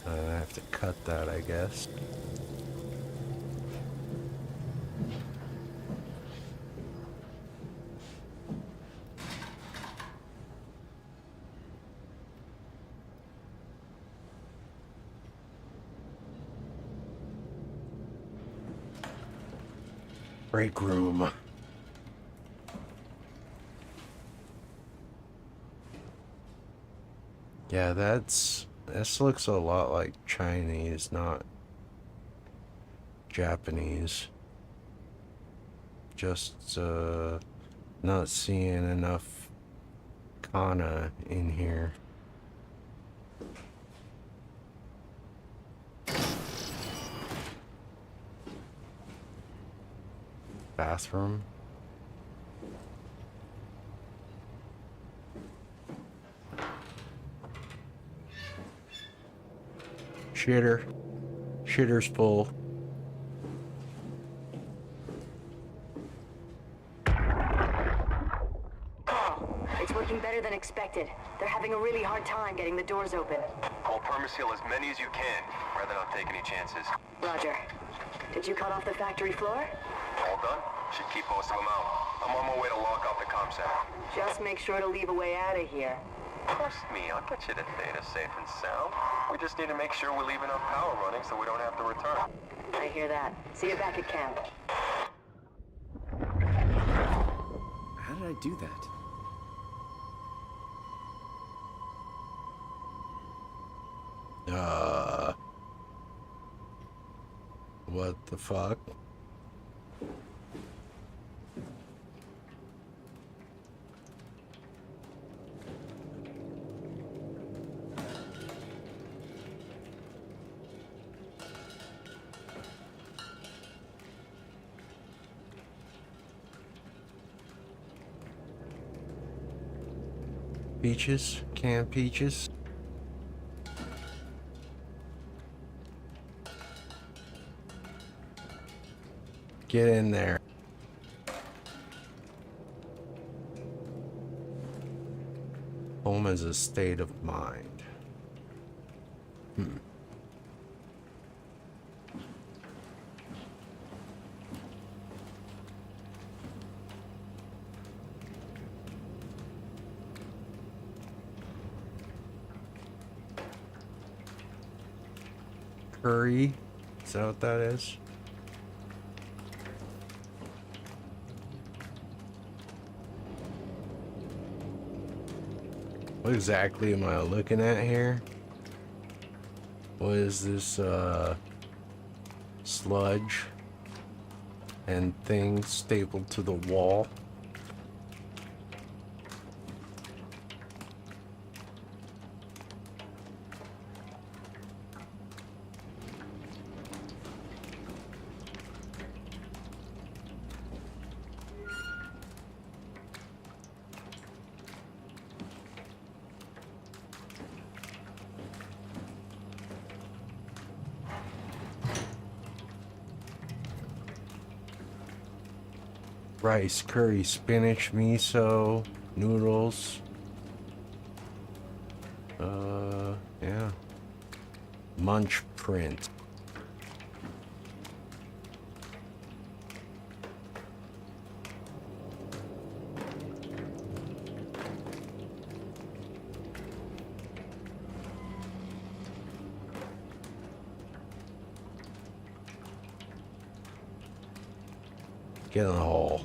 I have to cut that, I guess. Break room. Yeah, this looks a lot like Chinese, not Japanese. Just not seeing enough kana in here. Bathroom. Shitter. Shitter's full.
Carl, it's working better than expected. They're having a really hard time getting the doors open.
I'll permaseal as many as you can, rather than not take any chances.
Roger. Did you cut off the factory floor?
All done? Should keep most of them out. I'm on my way to lock off the comm center.
Just make sure to leave a way out of here.
Trust me, I'll get you the data safe and sound. We just need to make sure we leave enough power running so we don't have to return.
I hear that. See you back at camp.
How did I do that?
What the fuck? Peaches? Canned peaches? Get in there. Home is a state of mind. Curry? Is that what that is? What exactly am I looking at here? What is this, sludge and thing stapled to the wall? Rice, curry, spinach, miso, noodles. Yeah. Munch print. Get in the hole.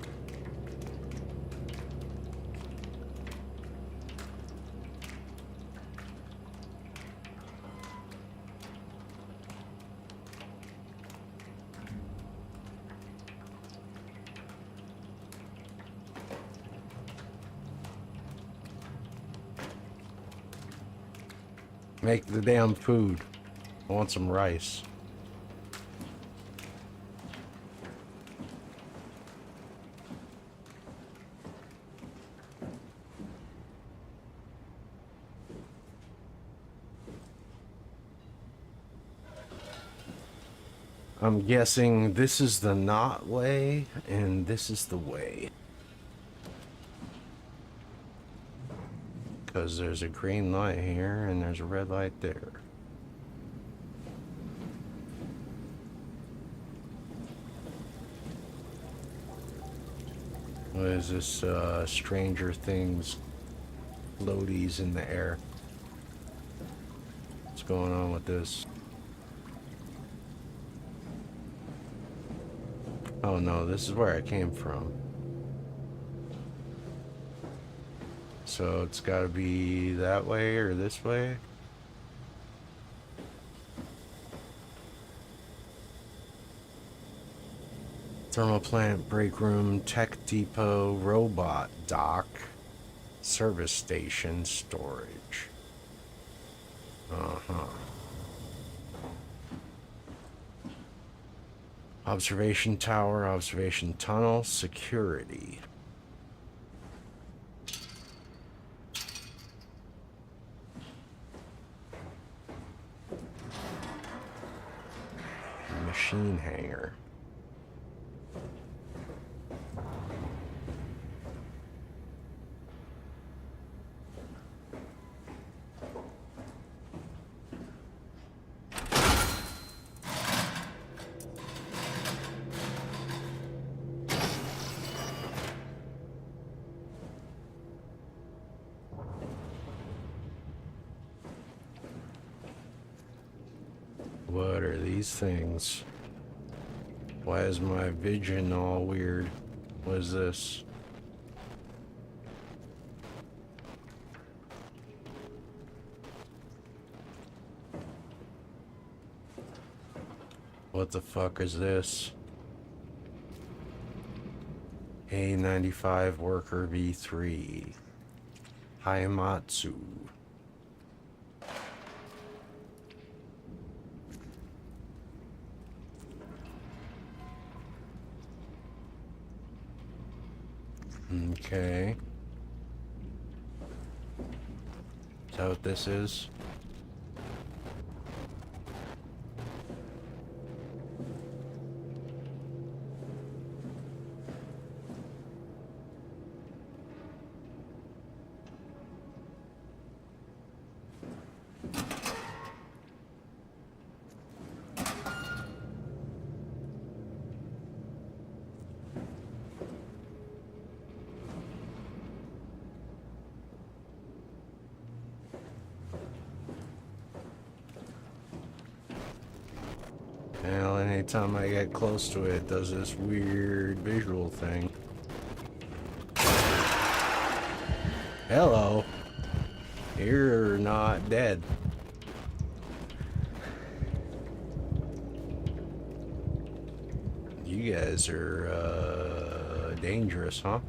Make the damn food. I want some rice. I'm guessing this is the not way, and this is the way. Because there's a green light here, and there's a red light there. What is this, Stranger Things floaties in the air? What's going on with this? Oh no, this is where I came from. So it's gotta be that way or this way? Thermal plant, break room, tech depot, robot dock, service station, storage. Uh-huh. Observation tower, observation tunnel, security. Machine hangar. What are these things? Why is my vision all weird? What is this? What the fuck is this? A95 worker V3. Haimatsu. Okay. Is that what this is? Well, anytime I get close to it, it does this weird visual thing. Hello. You're not dead. You guys are, dangerous, huh?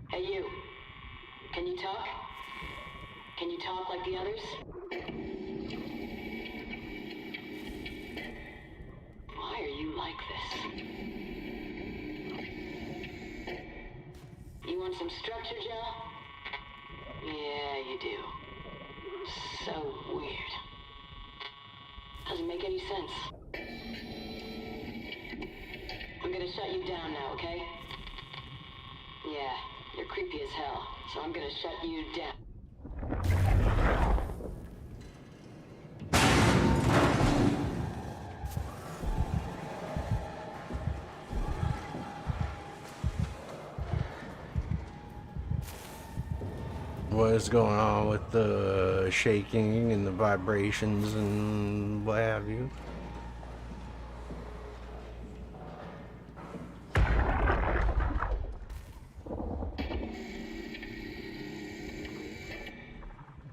Hey, you.
talk? Can you talk like the others? Why are you like this? You want some structure, Joe? Yeah, you do. So weird. Doesn't make any sense. I'm gonna shut you down now, okay? Yeah, you're creepy as hell, so I'm gonna shut you down.
What is going on with the shaking and the vibrations and what have you?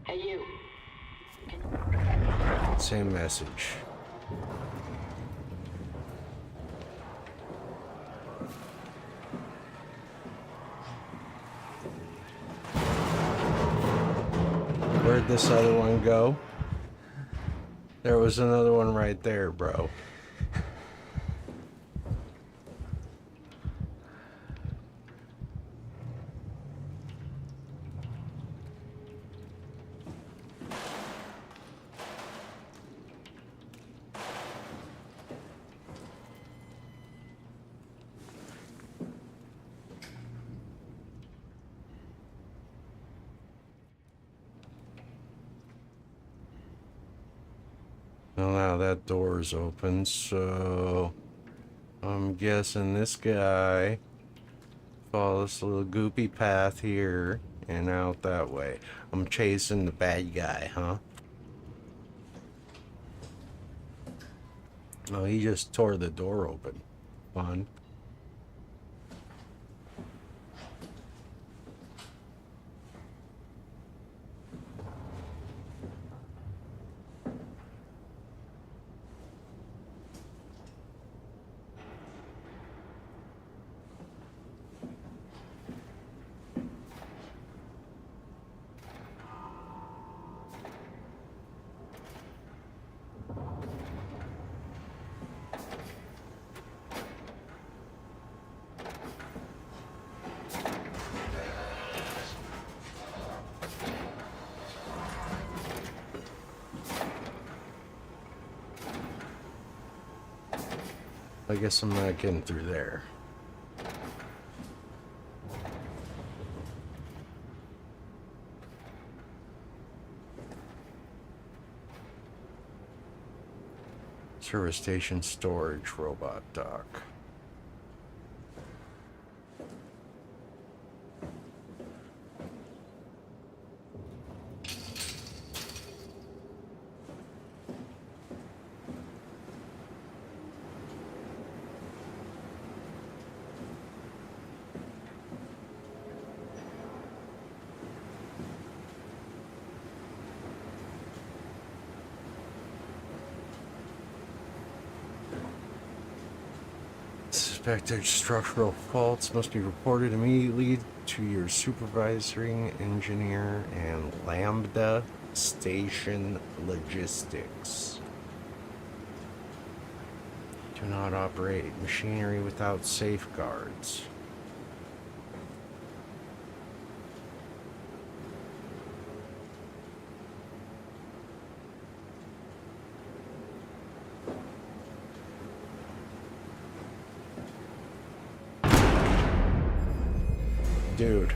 Hey, you.
Same message. Where'd this other one go? There was another one right there, bro. Well, now that door's open, so I'm guessing this guy follows this little goopy path here and out that way. I'm chasing the bad guy, huh? Oh, he just tore the door open. Fun. I guess I'm not getting through there. Service station storage robot dock. Suspected structural faults must be reported immediately to your supervising engineer and Lambda Station Logistics. Do not operate machinery without safeguards. Dude.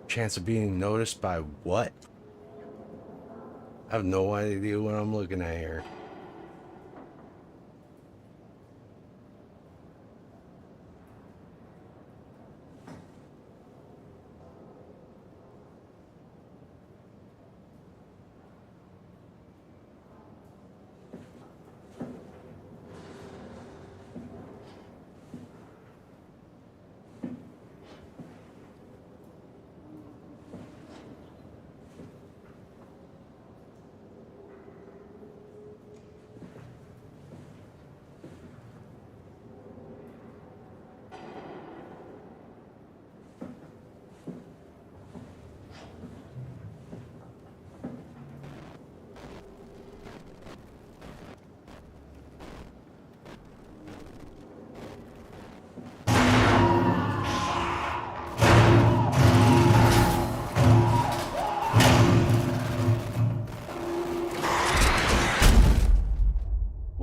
Chance of being noticed by what? I have no idea what I'm looking at here.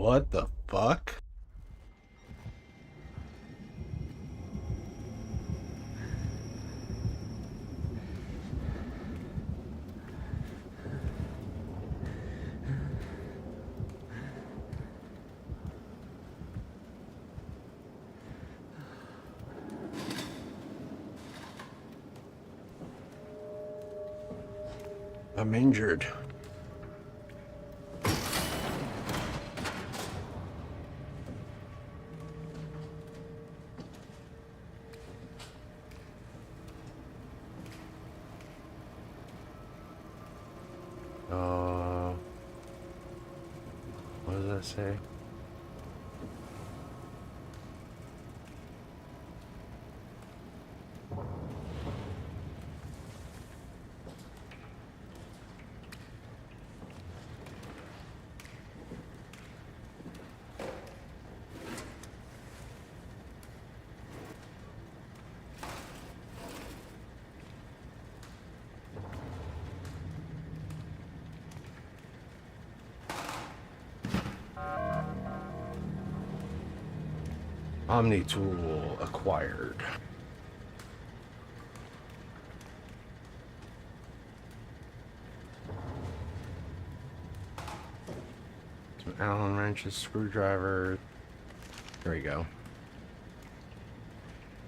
What the fuck? I'm injured. What does that say? Omni tool acquired. Some Allen wrenches, screwdriver. There we go.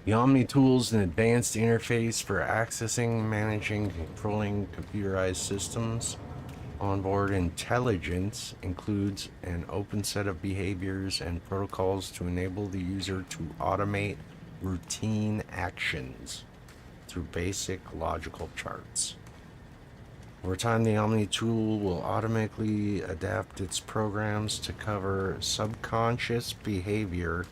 The Omni tool is an advanced interface for accessing, managing, controlling computerized systems. Onboard intelligence includes an open set of behaviors and protocols to enable the user to automate routine actions through basic logical charts. Over time, the Omni tool will automatically adapt its programs to cover subconscious behavior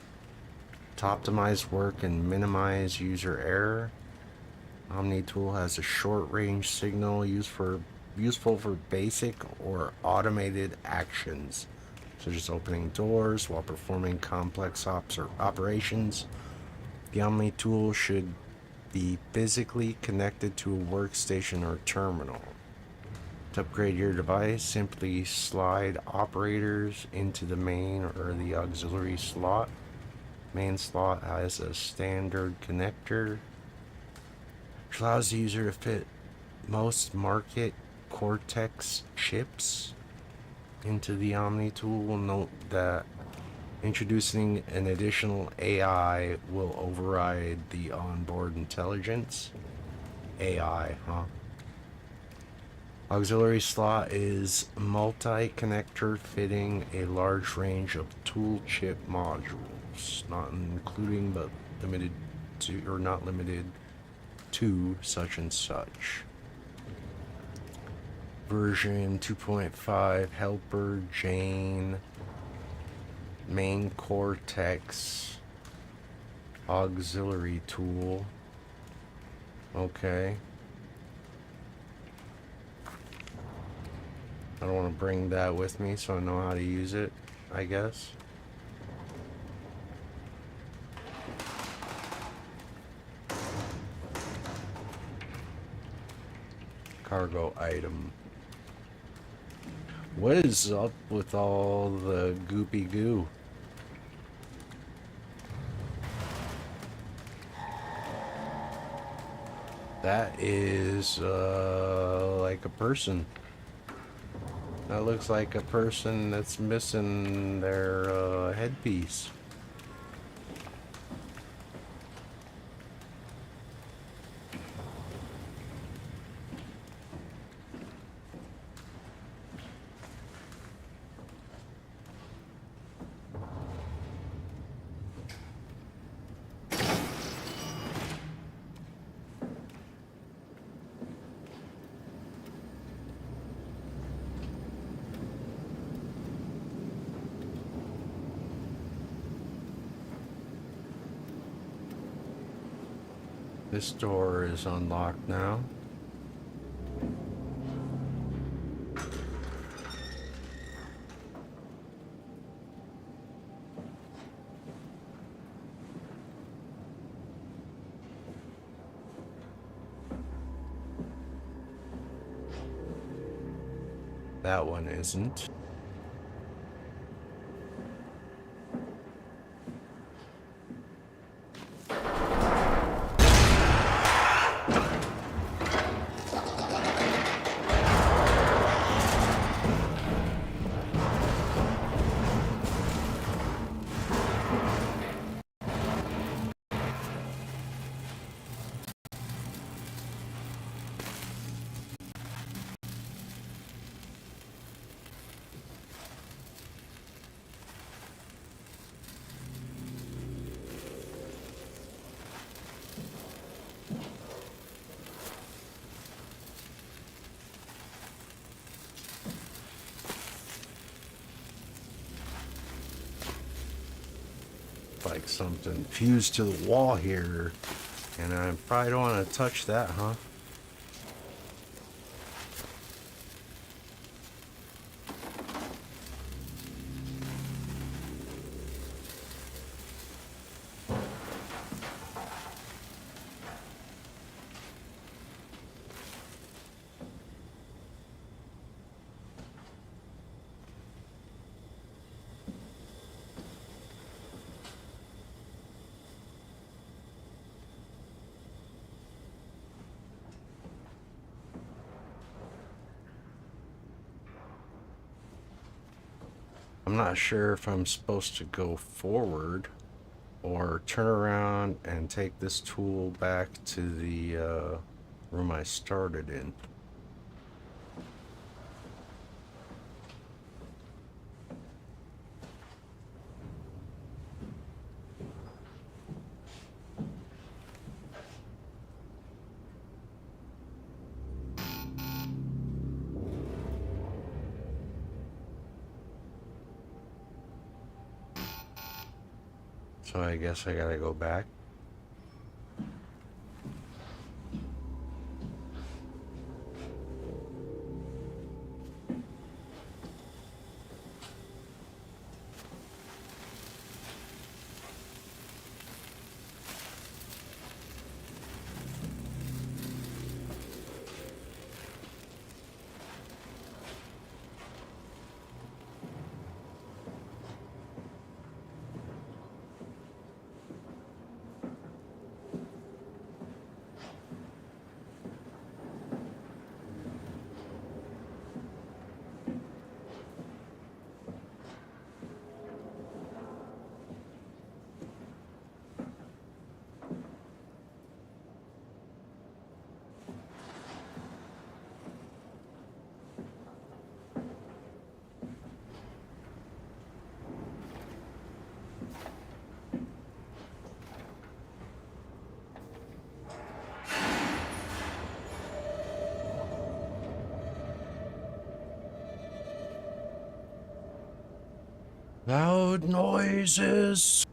to optimize work and minimize user error. Omni tool has a short-range signal useful for basic or automated actions, such as opening doors while performing complex operations. The Omni tool should be physically connected to a workstation or terminal. To upgrade your device, simply slide operators into the main or the auxiliary slot. Main slot has a standard connector, which allows the user to fit most market Cortex chips into the Omni tool. Will note that introducing an additional AI will override the onboard intelligence. AI, huh? Auxiliary slot is multi-connector fitting a large range of tool chip modules, not including but limited to, or not limited to, such and such. Version 2.5 helper Jane main Cortex auxiliary tool. Okay. I don't want to bring that with me, so I know how to use it, I guess. Cargo item. What is up with all the goopy goo? That is like a person. That looks like a person that's missing their headpiece. This door is unlocked now. That one isn't. like something fused to the wall here, and I probably don't want to touch that, huh? I'm not sure if I'm supposed to go forward or turn around and take this tool back to the room I started in. So I guess I gotta go back. Loud noises.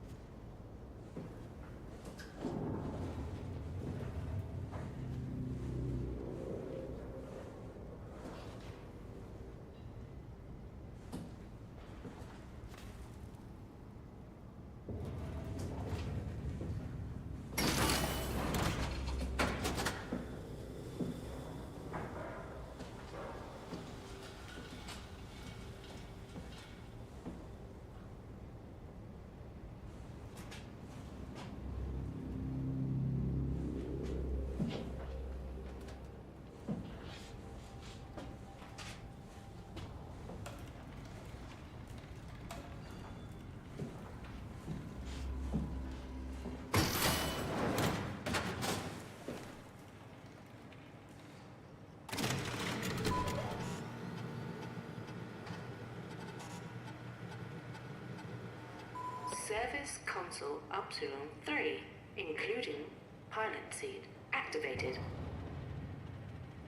Service console Upsilon 3, including pilot seat, activated.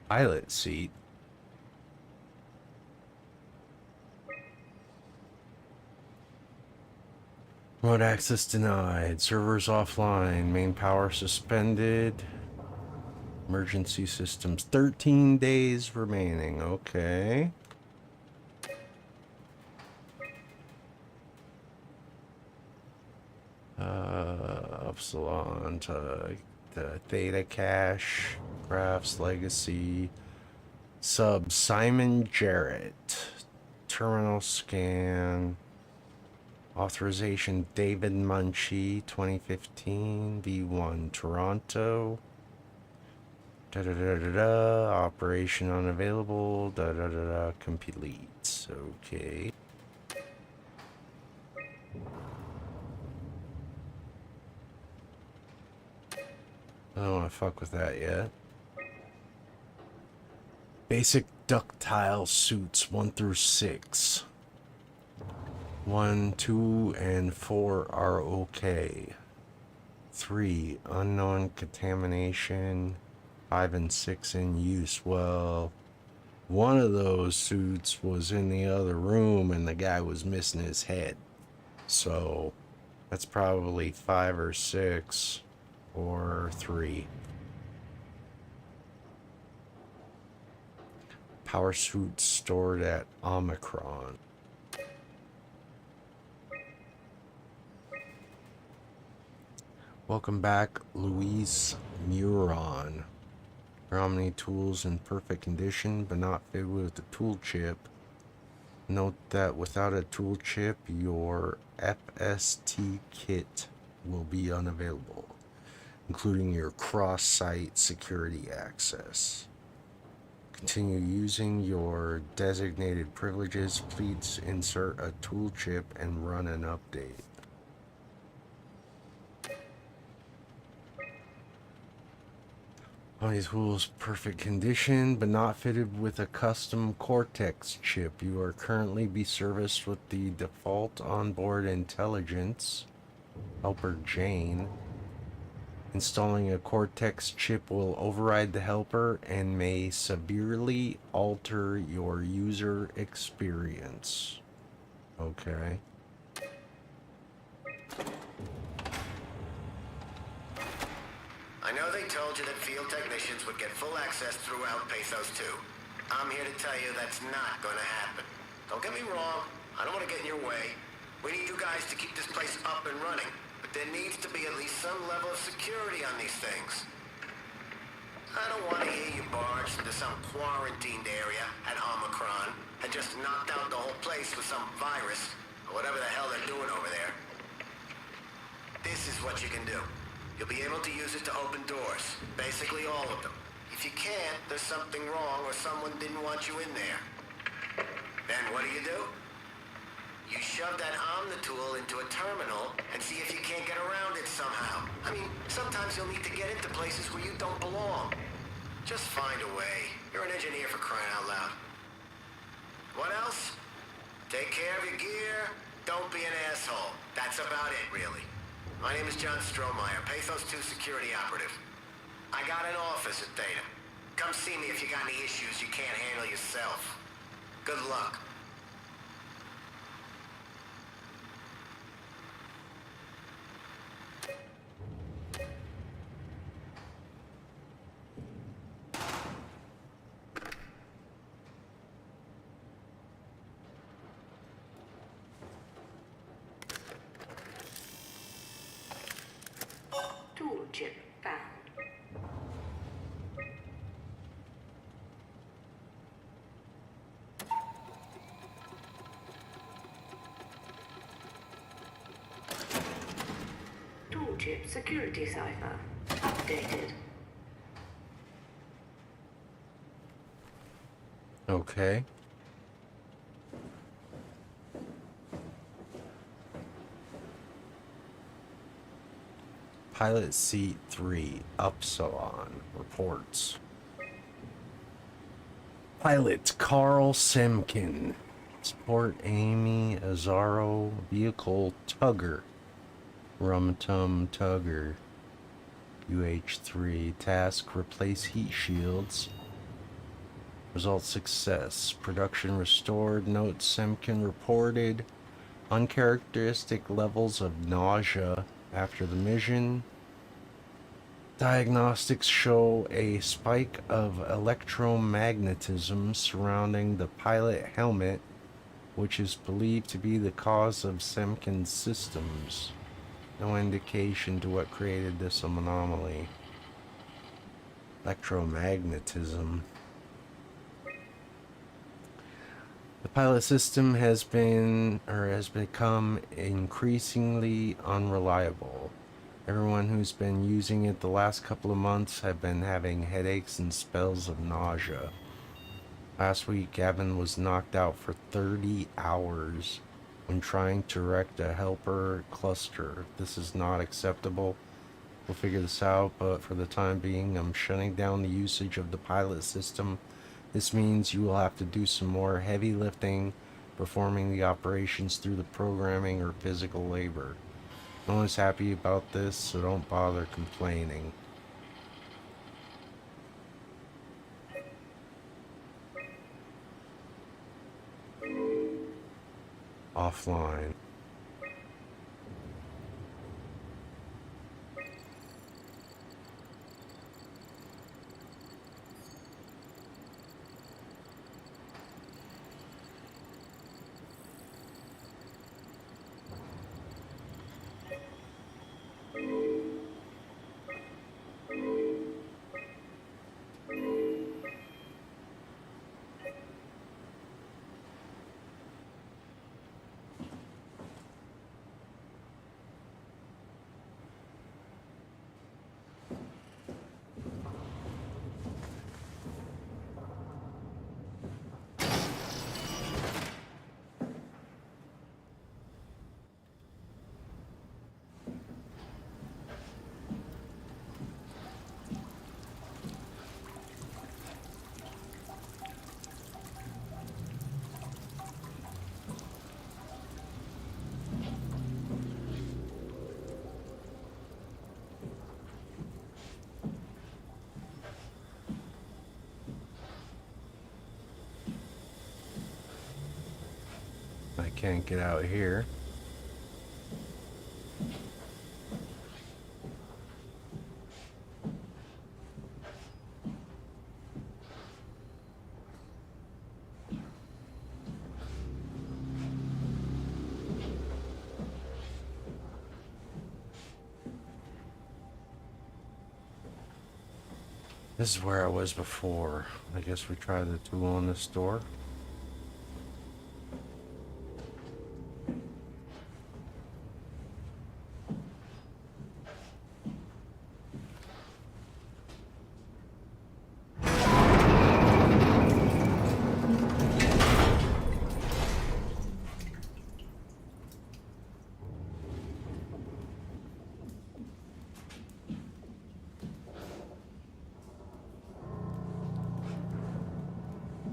Pilot seat. Remote access denied. Servers offline. Main power suspended. Emergency systems. 13 days remaining. Okay. Upsilon to the Theta Cache. Crafts Legacy. Sub Simon Jarrett. Terminal scan. Authorization David Munchie, 2015, V1 Toronto. Da da da da da. Operation unavailable. Da da da da. Complete. Okay. I don't want to fuck with that yet. Basic ductile suits 1 through 6. 1, 2, and 4 are okay. 3, unknown contamination. 5 and 6 in use. Well, one of those suits was in the other room and the guy was missing his head. So, That's probably 5 or 6 or 3. Power suit stored at Omicron. Welcome back, Luis Muron. Your Omni tools in perfect condition, but not fitted with a tool chip. Note that without a tool chip, your FST kit will be unavailable, including your cross-site security access. Continue using your designated privileges. Please insert a tool chip and run an update. All these tools perfect condition, but not fitted with a custom Cortex chip. You are currently be serviced with the default onboard intelligence, Helper Jane. Installing a Cortex chip will override the helper and may severely alter your user experience. Okay.
I know they told you that field technicians would get full access throughout Pathos 2. I'm here to tell you that's not gonna happen. Don't get me wrong, I don't want to get in your way. We need you guys to keep this place up and running, but there needs to be at least some level of security on these things. I don't want to hear you barged into some quarantined area at Omicron and just knocked out the whole place with some virus, or whatever the hell they're doing over there. This is what you can do. You'll be able to use it to open doors. Basically all of them. If you can't, there's something wrong or someone didn't want you in there. Then what do? You shove that Omnitool into a terminal and see if you can't get around it somehow. I mean, sometimes you'll need to get into places where you don't belong. Just find a way. You're an engineer for crying out loud. What else? Take care of your gear. Don't be an asshole. That's about it, really. My name is John Strohmeyer, Pathos 2 security operative. I got an office at Theta. Come see me if you got any issues you can't handle yourself. Good luck.
Tool chip found. Tool chip security cipher updated.
Okay. Pilot Seat 3, Upsilon, reports. Pilot Carl Semkin. Support Amy Azaro, vehicle Tugger. Rumtum Tugger. UH3, task replace heat shields. Result success. Production restored. Note Semkin reported uncharacteristic levels of nausea after the mission. Diagnostics show a spike of electromagnetism surrounding the pilot helmet, which is believed to be the cause of Semkin's systems. No indication to what created this anomaly. Electromagnetism. The pilot system has become increasingly unreliable. Everyone who's been using it the last couple of months have been having headaches and spells of nausea. Last week, Gavin was knocked out for 30 hours when trying to erect a helper cluster. This is not acceptable. We'll figure this out, but for the time being, I'm shutting down the usage of the pilot system. This means you will have to do some more heavy lifting, performing the operations through the programming or physical labor. No one's happy about this, so don't bother complaining. Offline. I can't get out here. This is where I was before. I guess we try the tool in this door.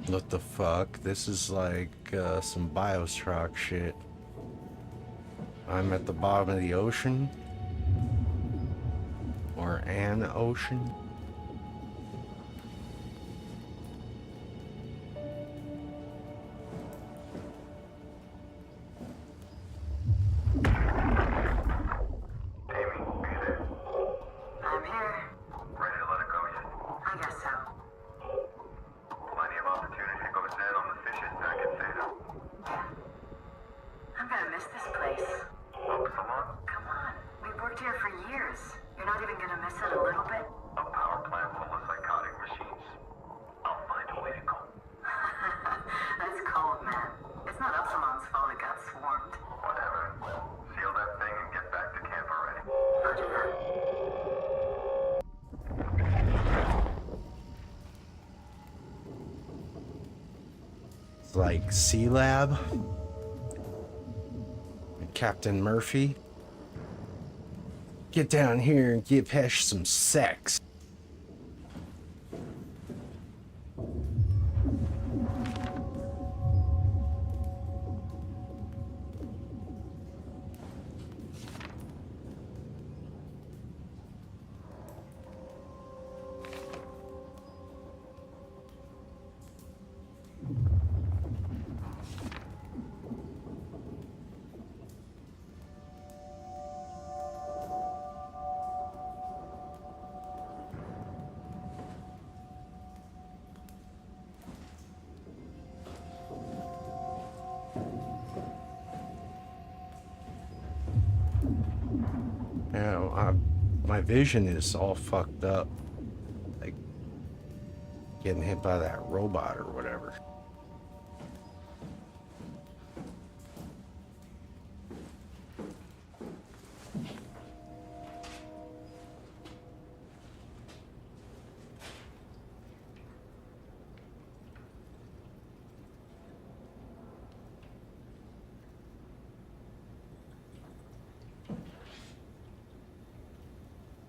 What the fuck? This is like some Bioshock shit. I'm at the bottom of the ocean. Or an ocean. Like C-Lab and Captain Murphy. Get down here and give Hesh some sex. My vision is all fucked up. Like getting hit by that robot or whatever.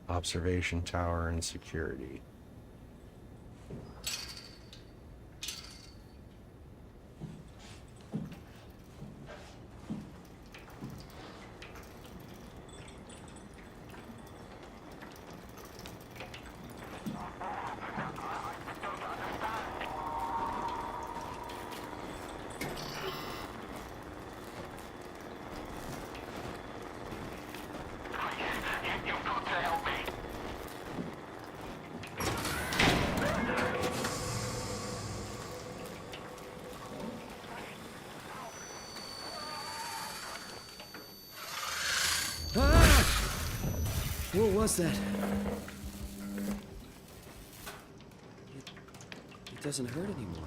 Observation tower and security.
What was that? It doesn't hurt anymore.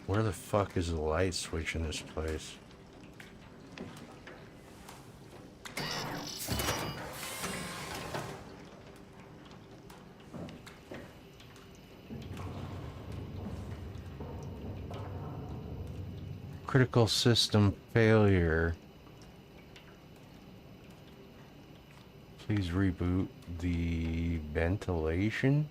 Where the fuck is the light switch in this place? Critical system failure. Please reboot the ventilation.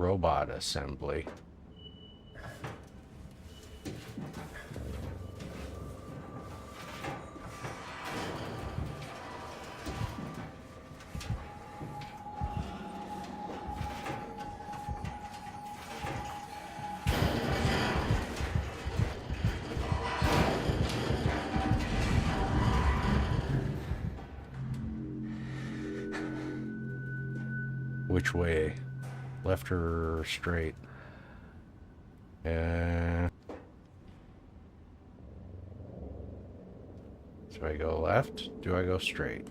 robot assembly. Which way? Left or straight? Do I go left? Do I go straight?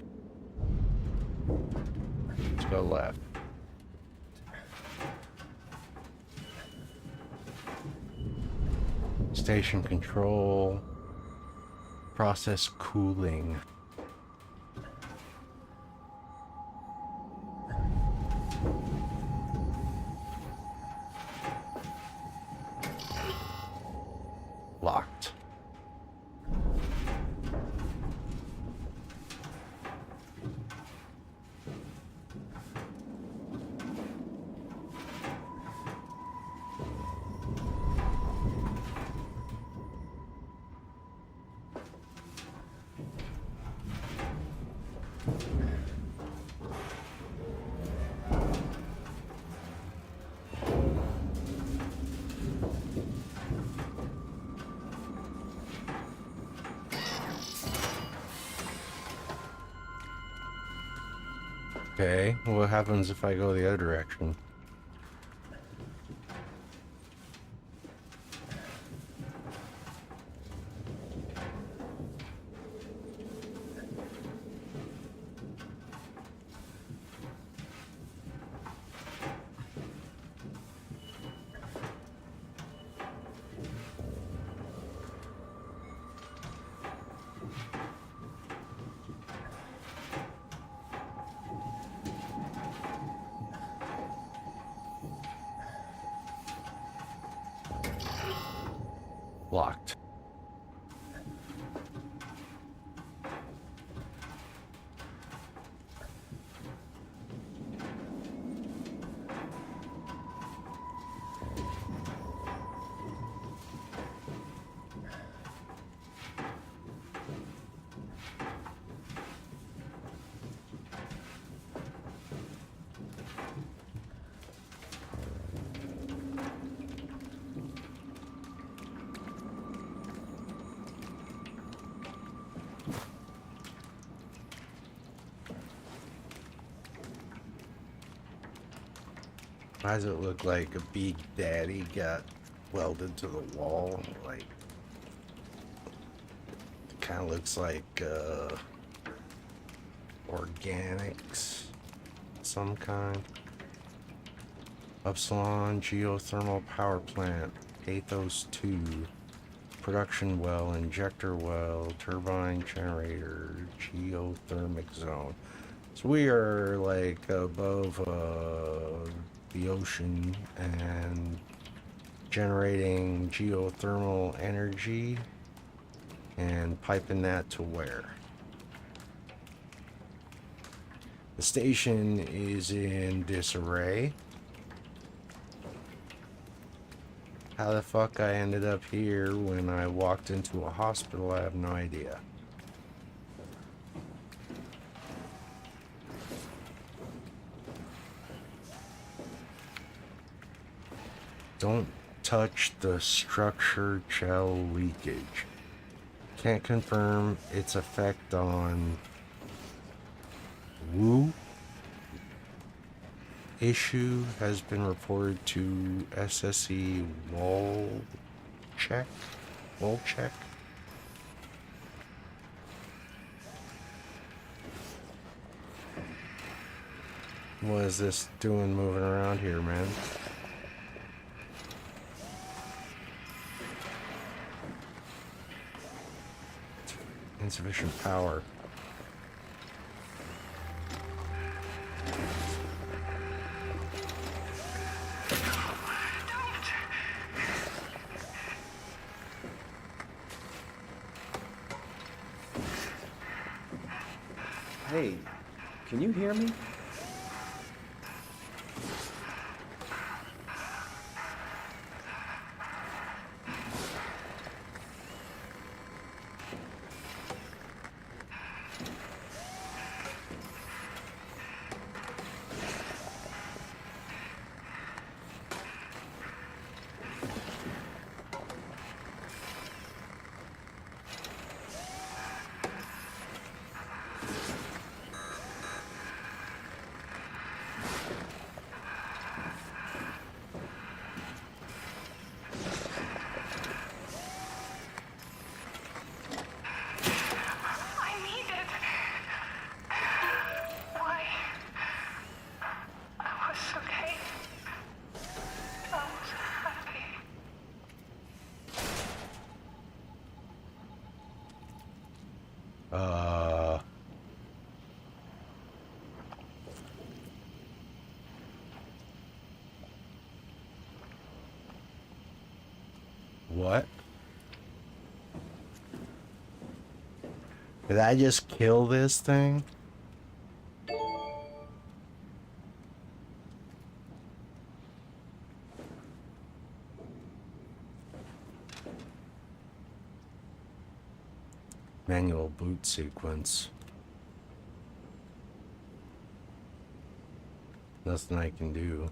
Let's go left. Station control. Process cooling. Locked. Okay, what happens if I go the other direction? Locked. Why does it look like a Big Daddy got welded to the wall? Like, it kind of looks like organics, some kind. Upsilon geothermal power plant, Athos 2, production well, injector well, turbine generator, geothermic zone. So we are like above the ocean and generating geothermal energy and piping that to where? The station is in disarray. How the fuck I ended up here when I walked into a hospital, I have no idea. Don't touch the structure shell leakage. Can't confirm its effect on Wu. Issue has been reported to SSE Wolcheck. What is this doing moving around here, man? Insufficient power.
Hey, can you hear me?
What? Did I just kill this thing? Manual boot sequence. Nothing I can do.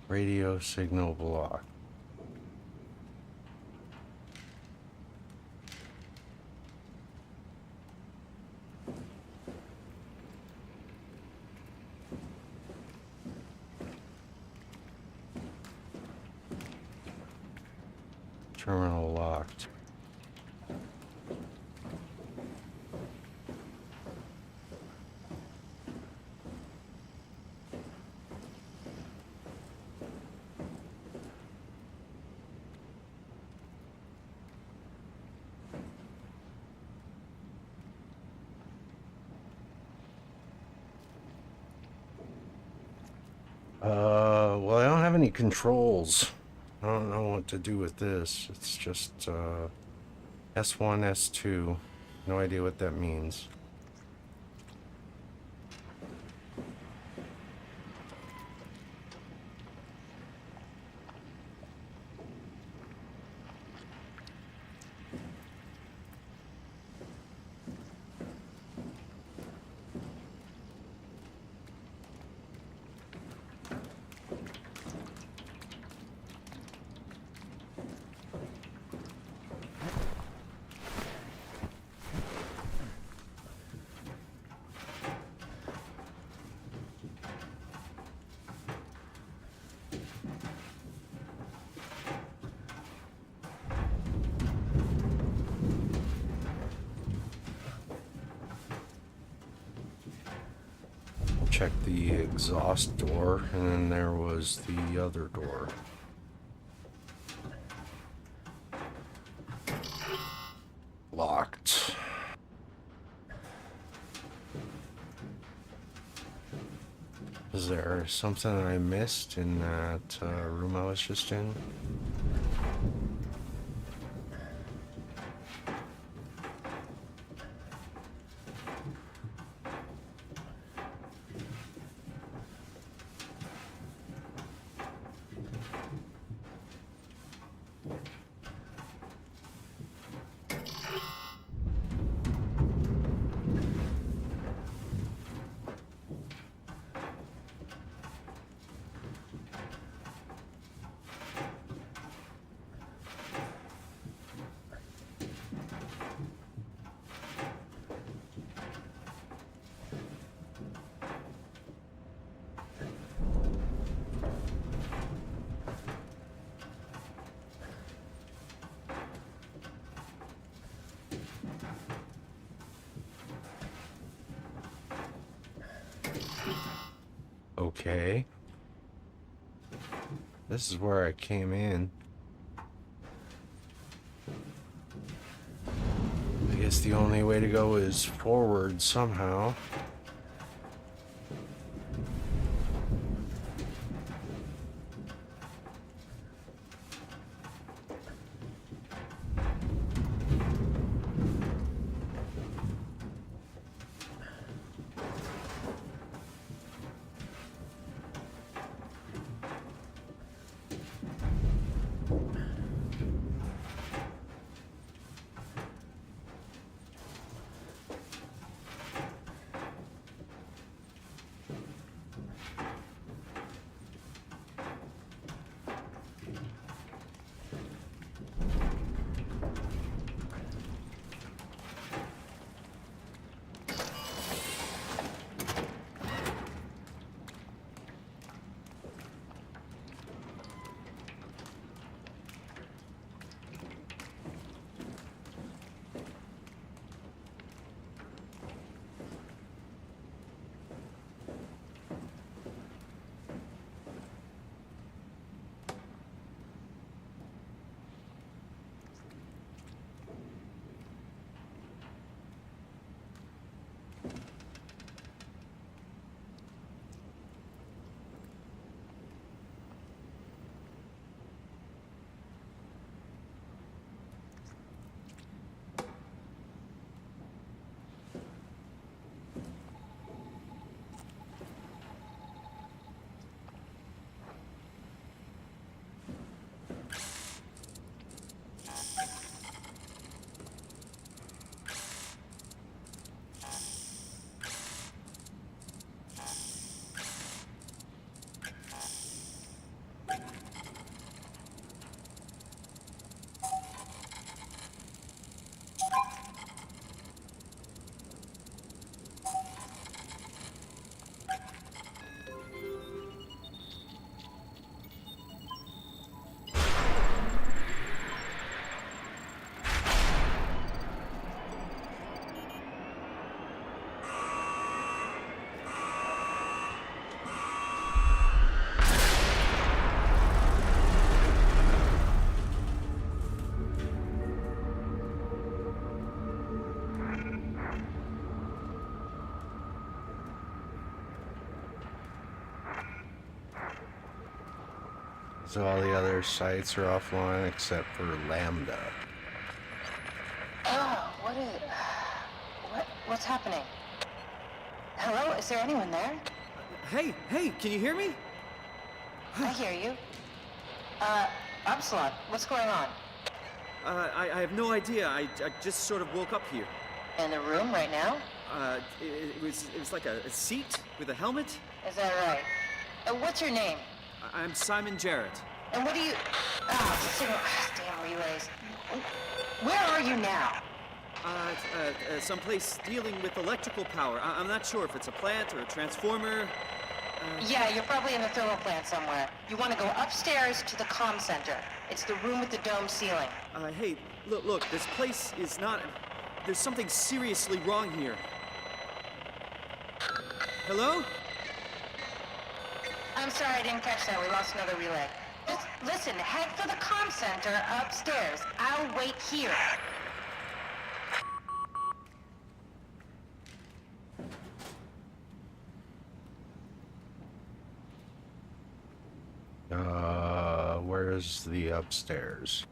Radio signal block. Terminal locked. Well, I don't have any controls. I don't know what to do with this. It's just, S1, S2. No idea what that means. Check the exhaust door, and then there was the other door. Locked. Is there something I missed in that room I was just in? Okay. This is where I came in. I guess the only way to go is forward somehow. So all the other sites are offline except for Lambda.
Oh, what's happening? Hello, is there anyone there?
Hey, can you hear me?
I hear you. Upsilon, what's going on?
I have no idea. I just sort of woke up here.
In the room right now?
It was like a seat with a helmet.
Is that right? What's your name?
I'm Simon Jarrett.
And what do you... damn relays. Where are you now?
Someplace dealing with electrical power. I'm not sure if it's a plant or a transformer.
Yeah, you're probably in the thermal plant somewhere. You want to go upstairs to the comm center. It's the room with the dome ceiling.
Hey, look, this place is not... There's something seriously wrong here. Hello?
I'm sorry, I didn't catch that. We lost another relay. Just listen, head for the comm center upstairs. I'll wait here.
Where's the upstairs?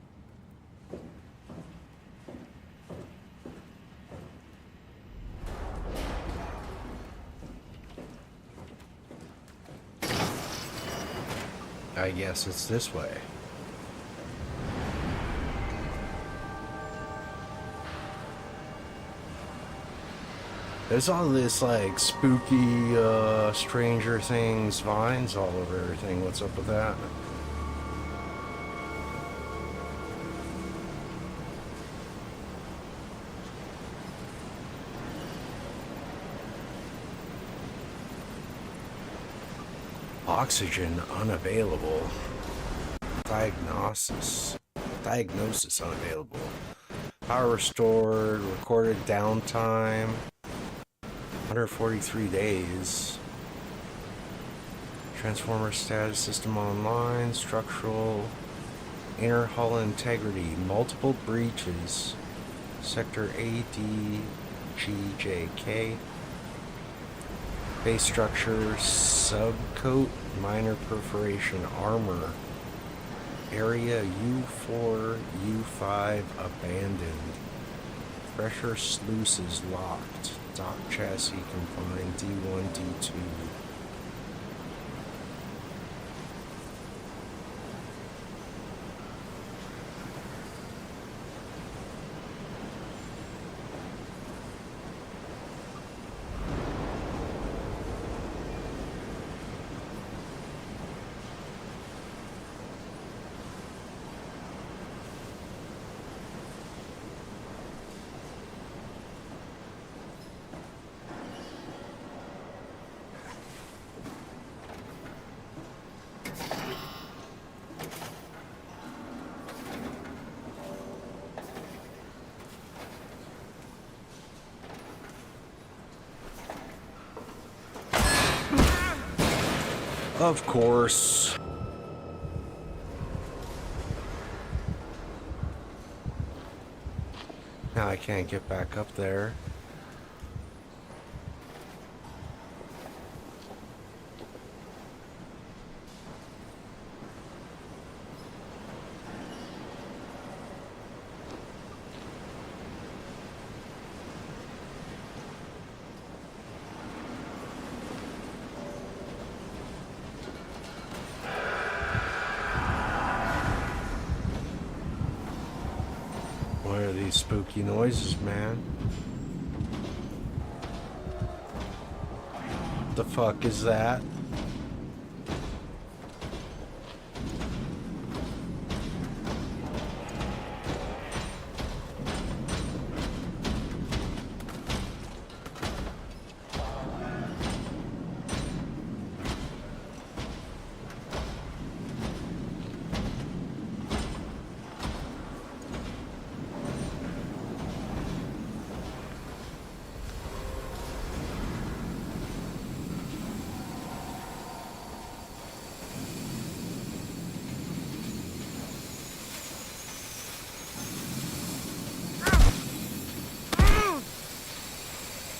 I guess it's this way. There's all this like spooky Stranger Things vines all over everything. What's up with that? Oxygen unavailable. Diagnosis unavailable. Power restored. Recorded downtime 143 days. Transformer status system online. Structural inner hull integrity. Multiple breaches. Sector ADGJK. Base structure, subcoat, minor perforation, armor. Area U4, U5 abandoned. Pressure sluices locked. Dock chassis confined, D1, D2. Of course. Now I can't get back up there. What are these spooky noises, man? What the fuck is that?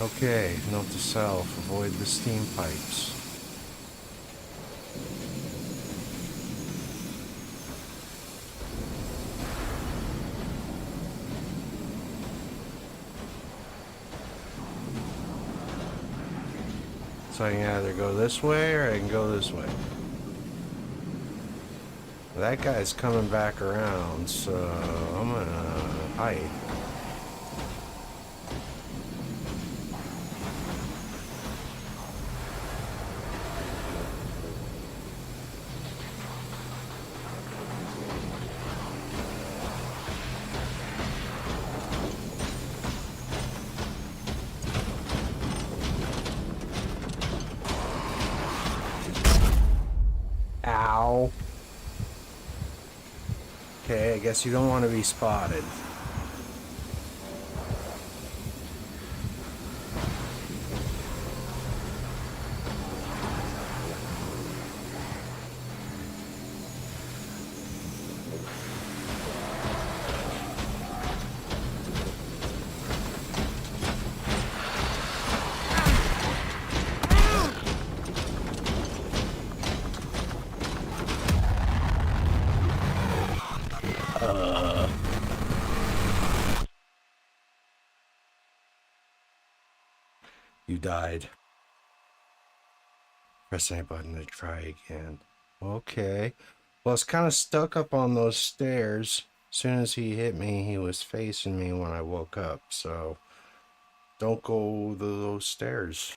Okay, note to self, avoid the steam pipes. So I can either go this way or I can go this way. That guy's coming back around, so I'm gonna hide. Ow. Okay, I guess you don't want to be spotted. You died. Press A button to try again. Okay. Well, it's kind of stuck up on those stairs. As soon as he hit me, he was facing me when I woke up. So don't go to those stairs.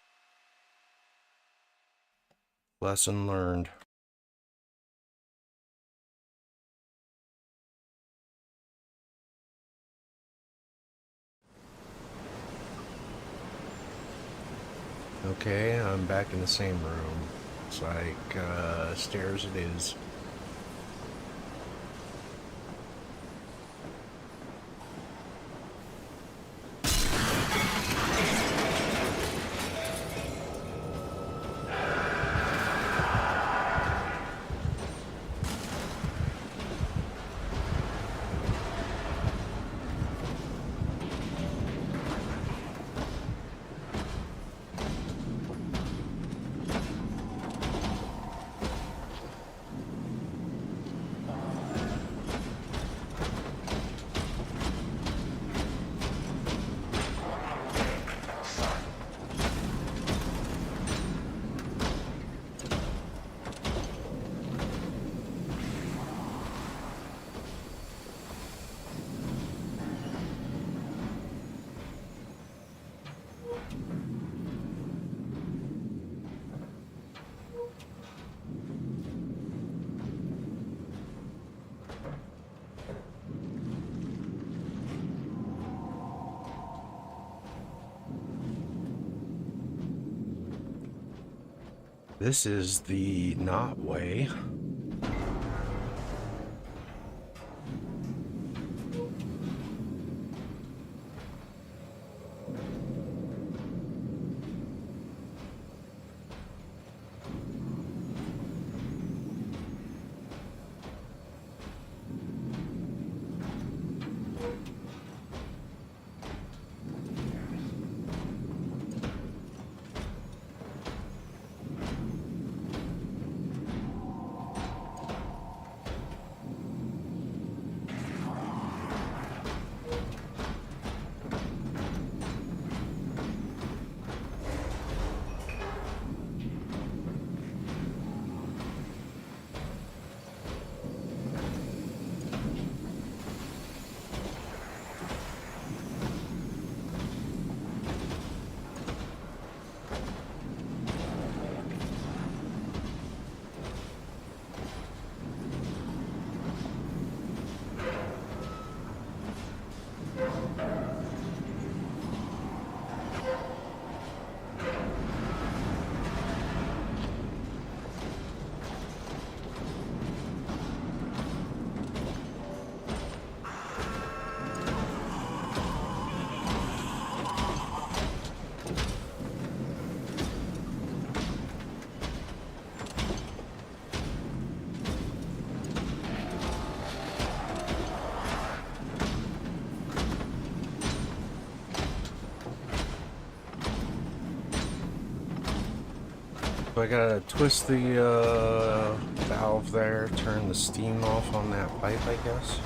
Lesson learned. Okay, I'm back in the same room. It's like, stairs it is. This is the not way. So I gotta twist the valve there, turn the steam off on that pipe, I guess.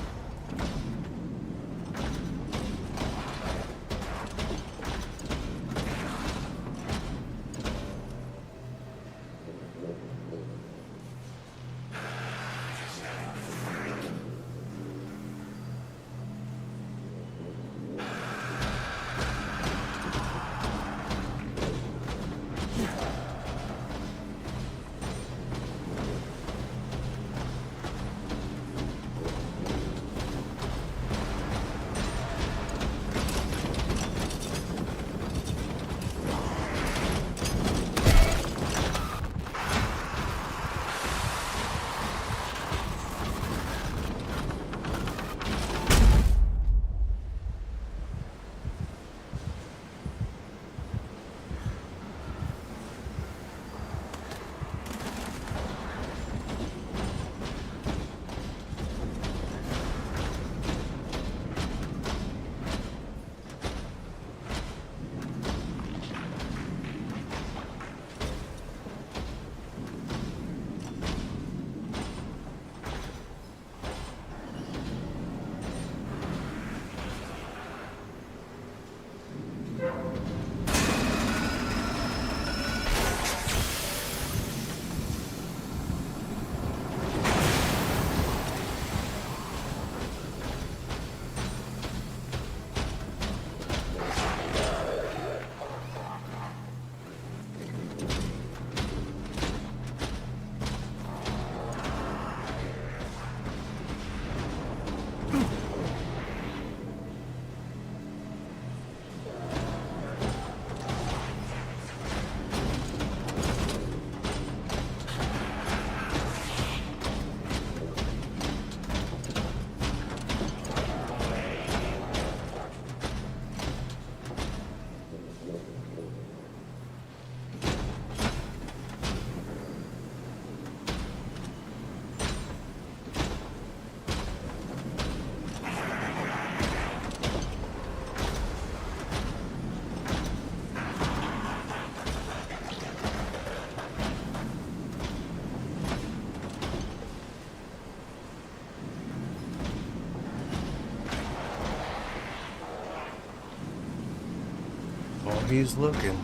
he's looking.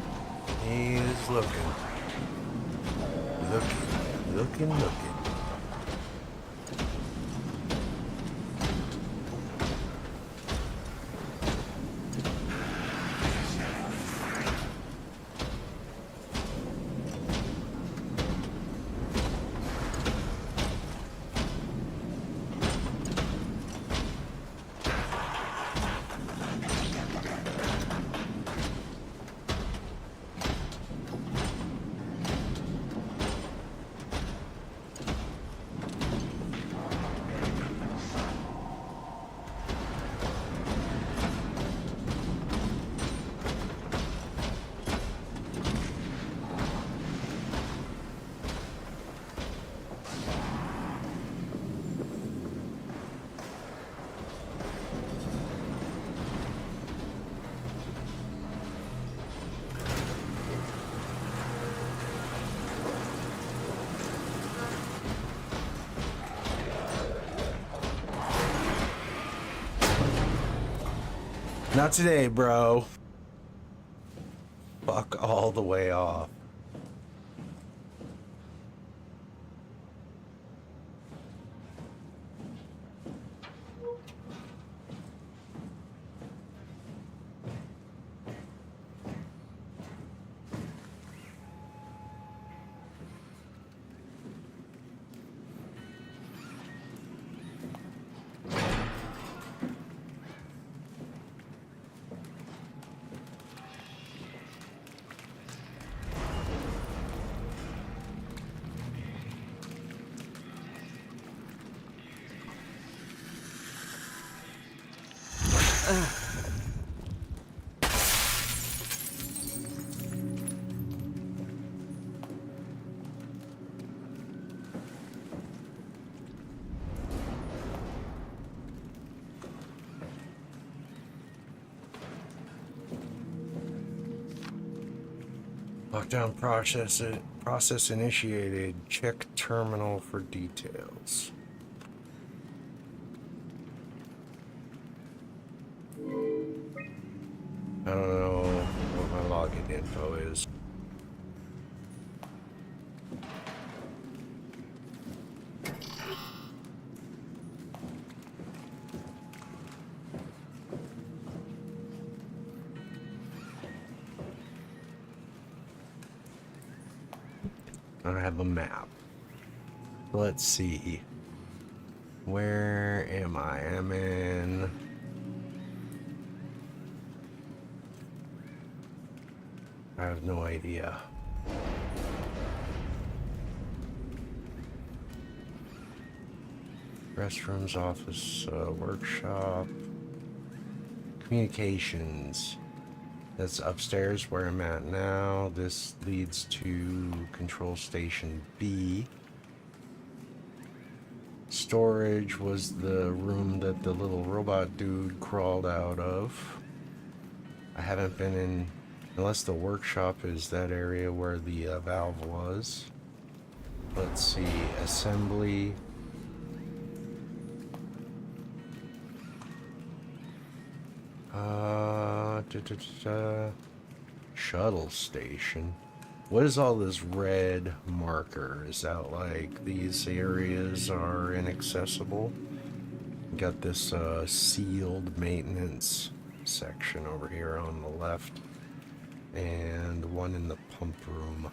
He's looking. Looking. Not today, bro. Fuck all the way off. Lockdown process initiated. Check terminal for details. I don't know what my login info is. I don't have a map. Let's see. Where am I? I'm in... I have no idea. Restrooms, office, workshop, communications. That's upstairs where I'm at now. This leads to control station B. Storage was the room that the little robot dude crawled out of. I haven't been in, unless the workshop is that area where the valve was. Let's see, assembly. Shuttle station. What is all this red marker? Is that like these areas are inaccessible? Got this sealed maintenance section over here on the left, and one in the pump room.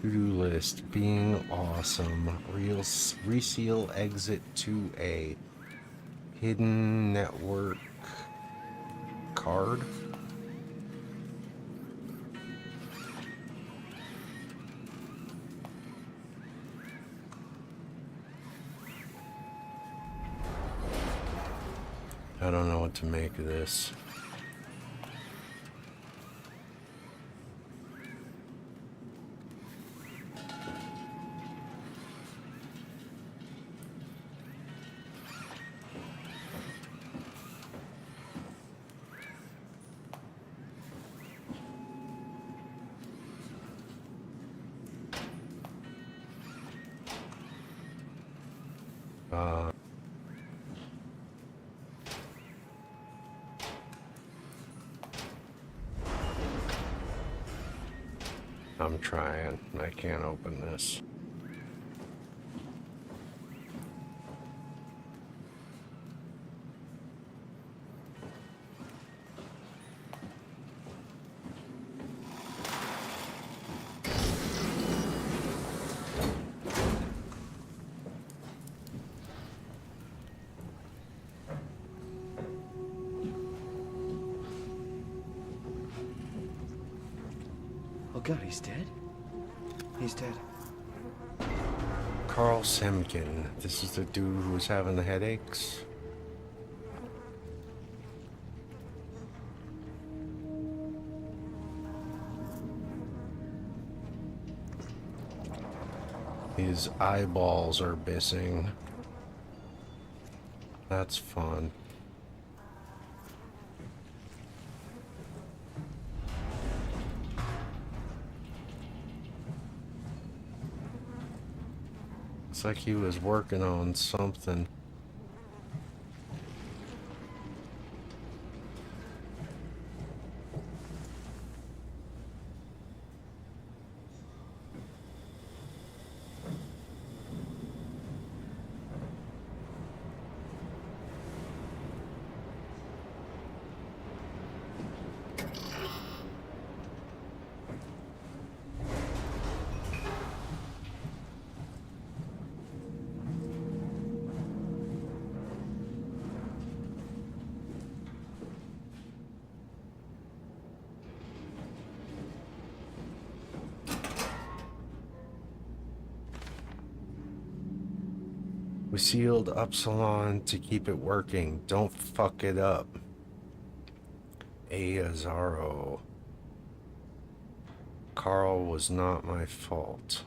To-do list, being awesome. Reseal exit 2A. Hidden network card. I don't know what to make of this. I'm trying. I can't open this.
Oh god, he's dead? He's dead.
Carl Semkin. This is the dude who was having the headaches. His eyeballs are missing. That's fun. Looks like he was working on something. We sealed Upsilon to keep it working. Don't fuck it up. Azaro. Carl was not my fault.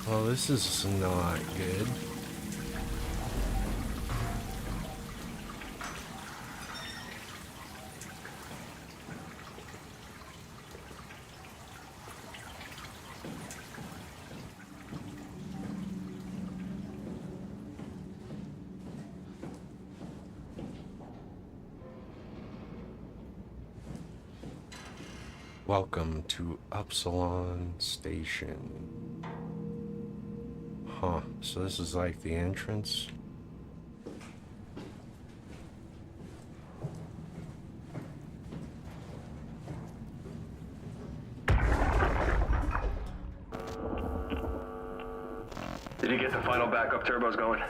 Well, this is not good. Welcome to Upsilon Station. Huh, so this is like the entrance?
Did you get the final backup turbos going?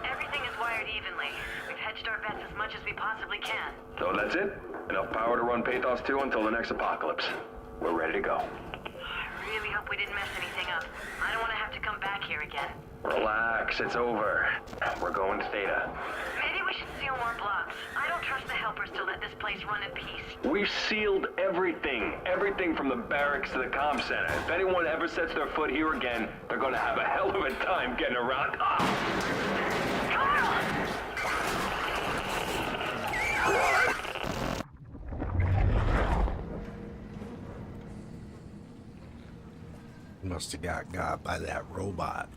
Everything is wired evenly. We've hedged our bets as much as we possibly can.
So that's it? Enough power to run Pathos 2 until the next apocalypse. We're ready to go.
I really hope we didn't mess anything up. I don't want to have to come back here again.
Relax, it's over. We're going to Theta.
Maybe we should seal more blocks. I don't trust the helpers to let this place run in peace.
We've sealed everything. Everything from the barracks to the comm center. If anyone ever sets their foot here again, they're gonna have a hell of a time getting around.
Must have got by that robot.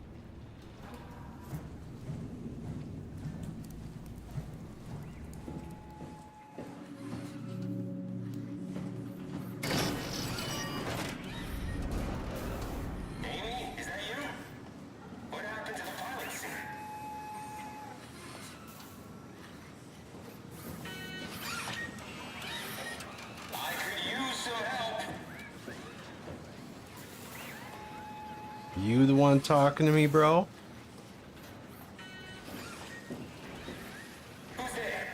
Amy, is that you? What happened to the pilot seat? I could use some help.
You the one talking to me, bro?
Who's there?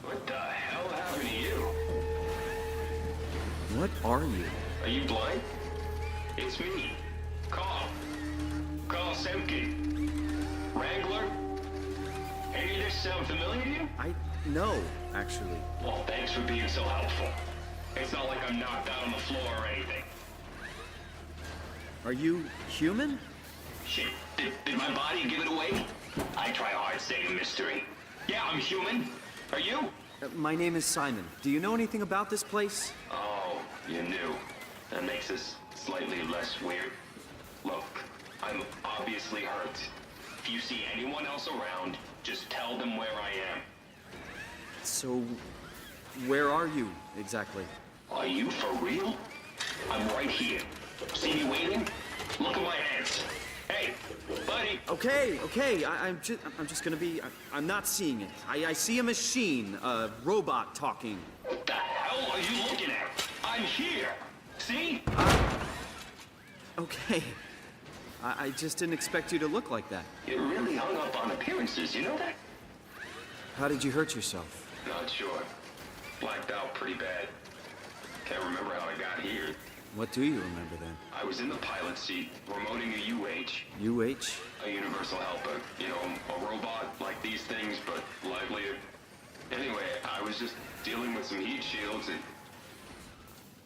What the hell happened to you?
What are you?
Are you blind? It's me. Carl. Carl Semke. Wrangler? Any of this sound familiar to you?
No, actually.
Well, thanks for being so helpful. It's not like I'm knocked out on the floor or anything.
Are you human?
Shit, did my body give it away? I try hard staying a mystery. Yeah, I'm human. Are you?
My name is Simon. Do you know anything about this place?
Oh, you knew. That makes this slightly less weird. Look, I'm obviously hurt. If you see anyone else around, just tell them where I am.
So, where are you, exactly?
Are you for real? I'm right here. See me waiting? Look at my hands. Hey, buddy.
Okay, I'm just gonna be... I'm not seeing it. I see a machine, a robot talking.
What the hell are you looking at? I'm here. See?
Okay. I just didn't expect you to look like that.
You're really hung up on appearances, you know that?
How did you hurt yourself?
Not sure. Blacked out pretty bad. Can't remember how I got here.
What do you remember then?
I was in the pilot seat, remoting a UH.
UH?
A universal helper. You know, a robot like these things, but livelier. Anyway, I was just dealing with some heat shields and...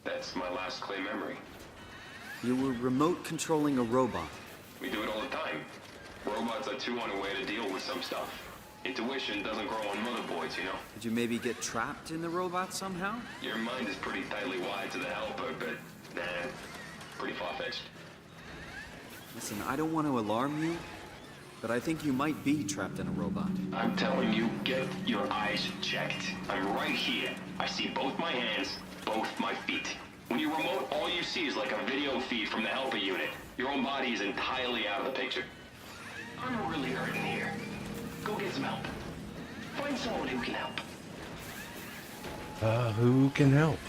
that's my last clear memory.
You were remote controlling a robot.
We do it all the time. Robots are too unaware to deal with some stuff. Intuition doesn't grow on motherboards, you know?
Did you maybe get trapped in the robot somehow?
Your mind is pretty tightly wired to the helper, but nah, pretty far-fetched.
Listen, I don't want to alarm you, but I think you might be trapped in a robot.
I'm telling you, get your eyes checked. I'm right here. I see both my hands, both my feet. When you remote, all you see is like a video feed from the helper unit. Your own body is entirely out of the picture. I'm really hurting here. Go get some help. Find someone who can help.
Who can help?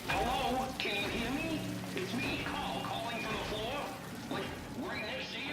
Hello? Can you hear me? It's me, Carl, calling from the floor. Like, right next to you.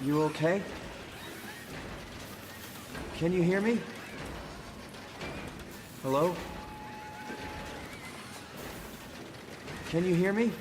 You okay? Can you hear me? Hello? Can you hear me?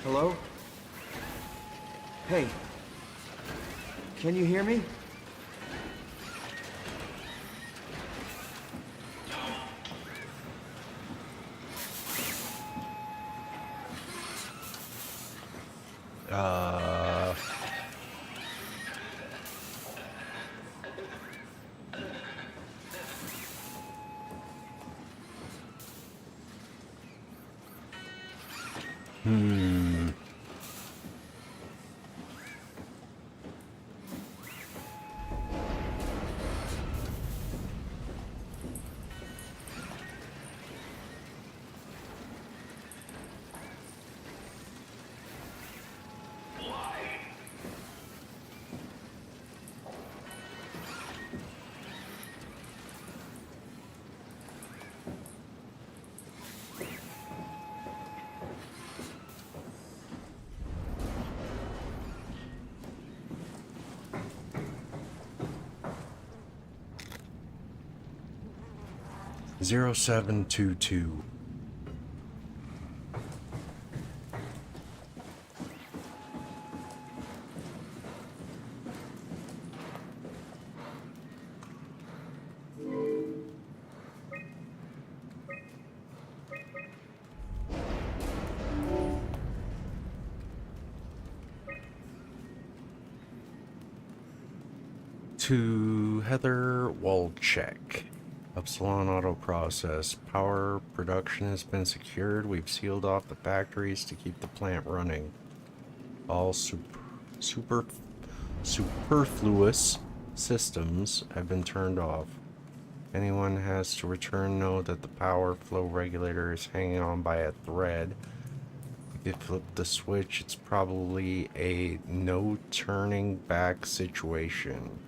Hello? Hey. Can you hear me?
Hmm. Zero 0722. To Heather Walcheck. Upsilon Auto Process. Power production has been secured. We've sealed off the factories to keep the plant running. All superfluous systems have been turned off. Anyone has to return know that the power flow regulator is hanging on by a thread. If you flip the switch, it's probably a no turning back situation.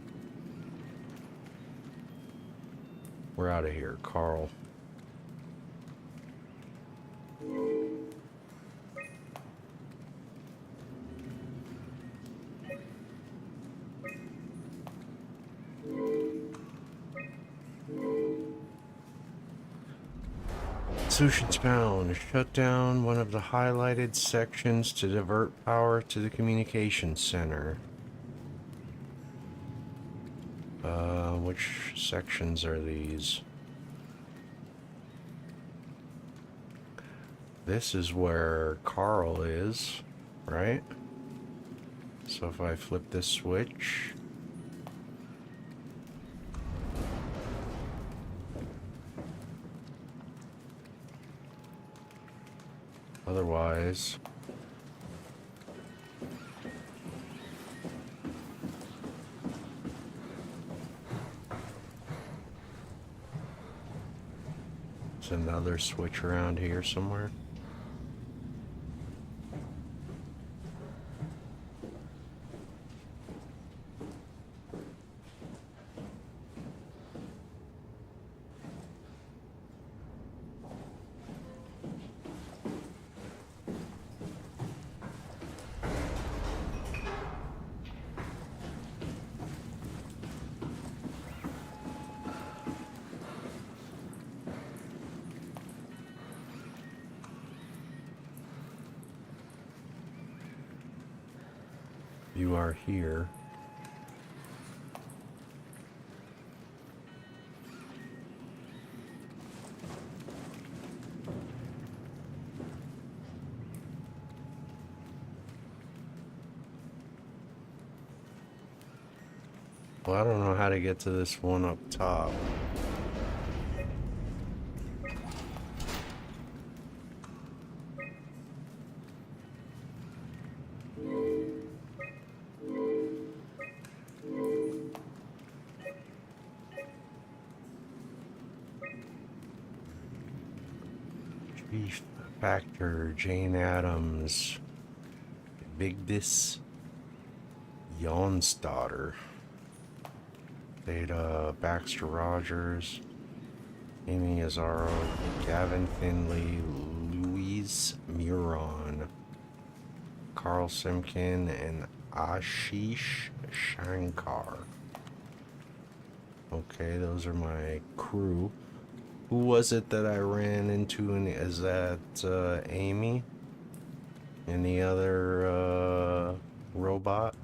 We're out of here, Carl. Solutions found. Shut down one of the highlighted sections to divert power to the communications center. Which sections are these? This is where Carl is, right? So if I flip this switch... Otherwise... there's another switch around here somewhere. You are here. Well, I don't know how to get to this one up top. Chief Factor, Jane Addams, Vigdis Jonsdottir, Theta, Baxter Rogers, Amy Azaro, Gavin Finley, Louise Muron, Carl Simkin, and Ashish Shankar. Okay, those are my crew. Who was it that I ran into? And is that Amy? Any other robot?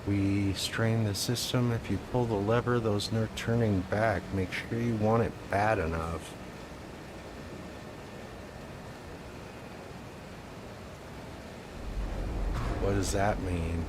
We strain the system. If you pull the lever, those nerve turning back. Make sure you want it bad enough. What does that mean?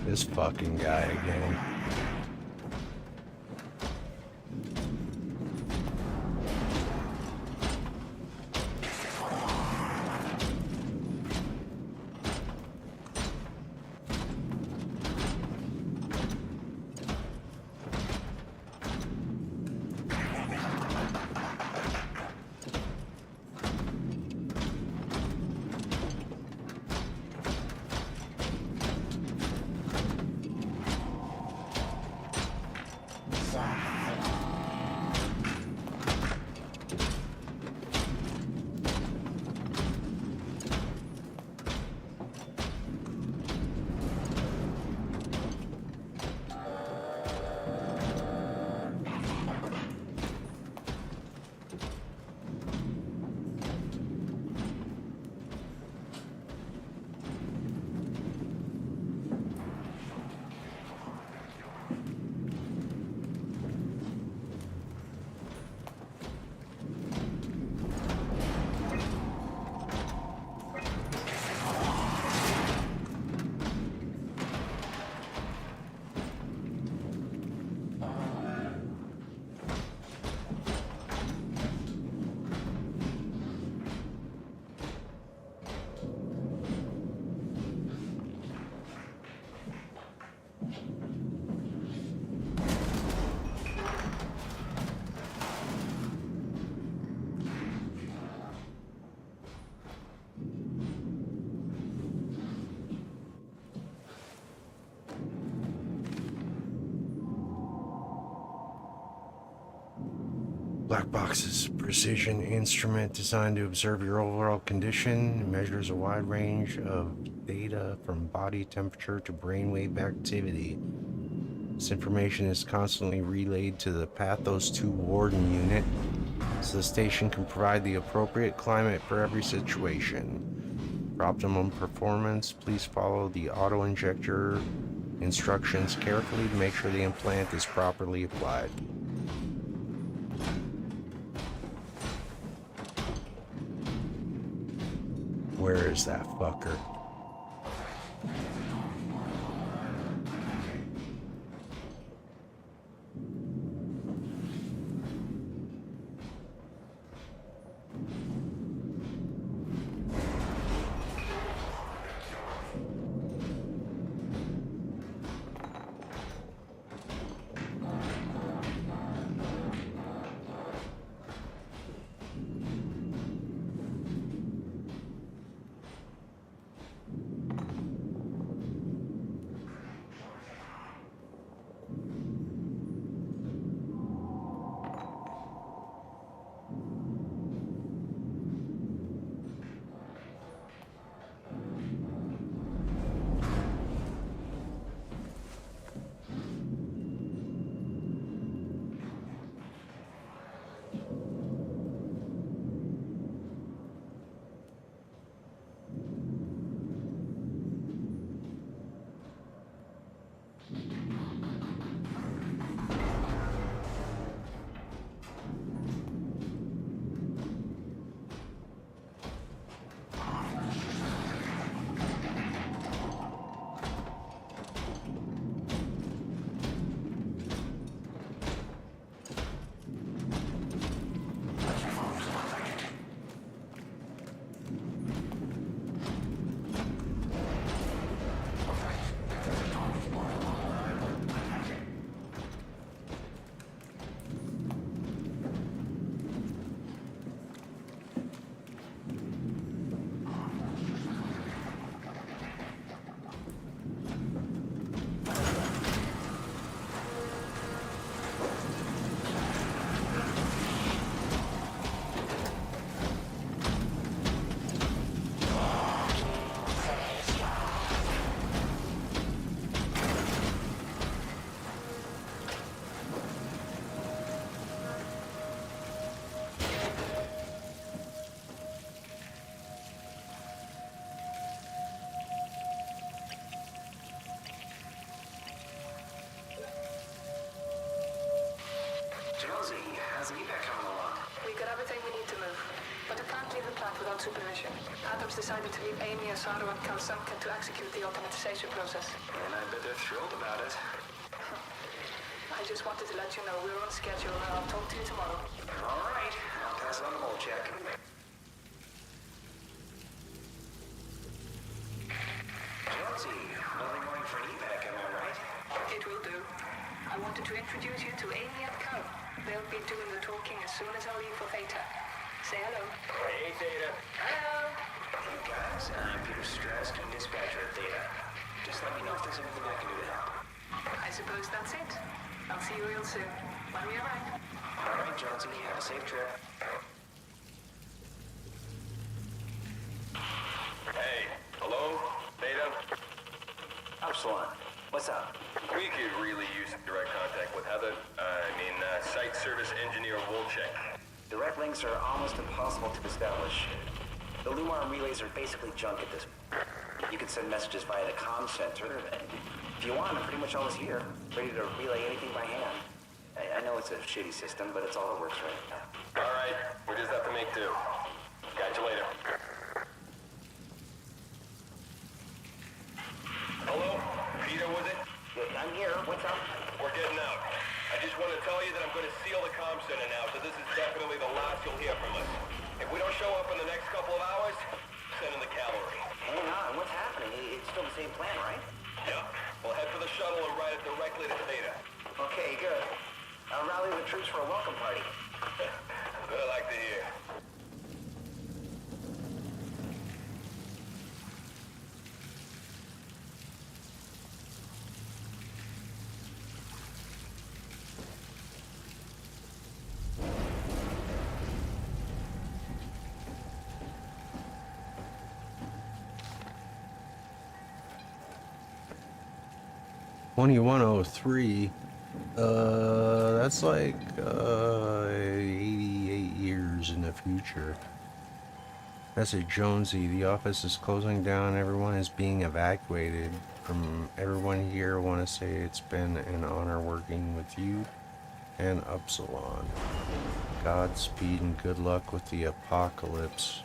This fucking guy again. Black box is a precision instrument designed to observe your overall condition. It measures a wide range of data from body temperature to brainwave activity. This information is constantly relayed to the Pathos 2 Warden unit, so the station can provide the appropriate climate for every situation. For optimum performance, please follow the auto-injector instructions carefully to make sure the implant is properly applied. Where is that fucker?
leave the plant without supervision. Adams decided to leave Amy, Asaro, and Kalsanka to execute the automatization process.
And I bet they're thrilled about it.
I just wanted to let you know we're on schedule, and I'll talk to you tomorrow.
All right. I'll pass it on to MauLer. Jonesy, early morning for an evac, am I right?
It will do. I wanted to introduce you to Amy and Cal. They'll be doing the talking as soon as I leave for Theta. Say hello.
Hey, Theta.
Hello.
Hey, guys. I'm Peter Straskin, dispatcher at Theta. Just let me know if there's anything I can do to help.
I suppose that's it. I'll see you real soon. When we arrive.
All right, Jonesy. Have a safe trip.
Hey, hello? Theta?
Upsilon. What's up?
We could really use direct contact with Heather. Site service engineer Wolchek.
Direct links are almost impossible to establish. The Lumar relays are basically junk at this point. You can send messages via the comm center, and if you want, I'm pretty much always here, ready to relay anything by hand. I know it's a shitty system, but it's all that works right now.
All right, we just have to make do. Catch you later. Hello? Peter, was it?
I'm here. What's up?
We're getting out. I just want to tell you that I'm going to seal the comm center now, so this is definitely the last you'll hear from us. If we don't show up in the next couple of hours, send in the cavalry.
Hang on. What's happening? It's still the same plan, right?
Yeah. We'll head for the shuttle and ride it directly to Theta.
Okay, good. I'll rally the troops for a welcome party.
What I like to hear.
$21.03. That's like 88 years in the future. Message Jonesy, the office is closing down. Everyone is being evacuated. From everyone here, I want to say it's been an honor working with you and Upsilon. Godspeed and good luck with the apocalypse.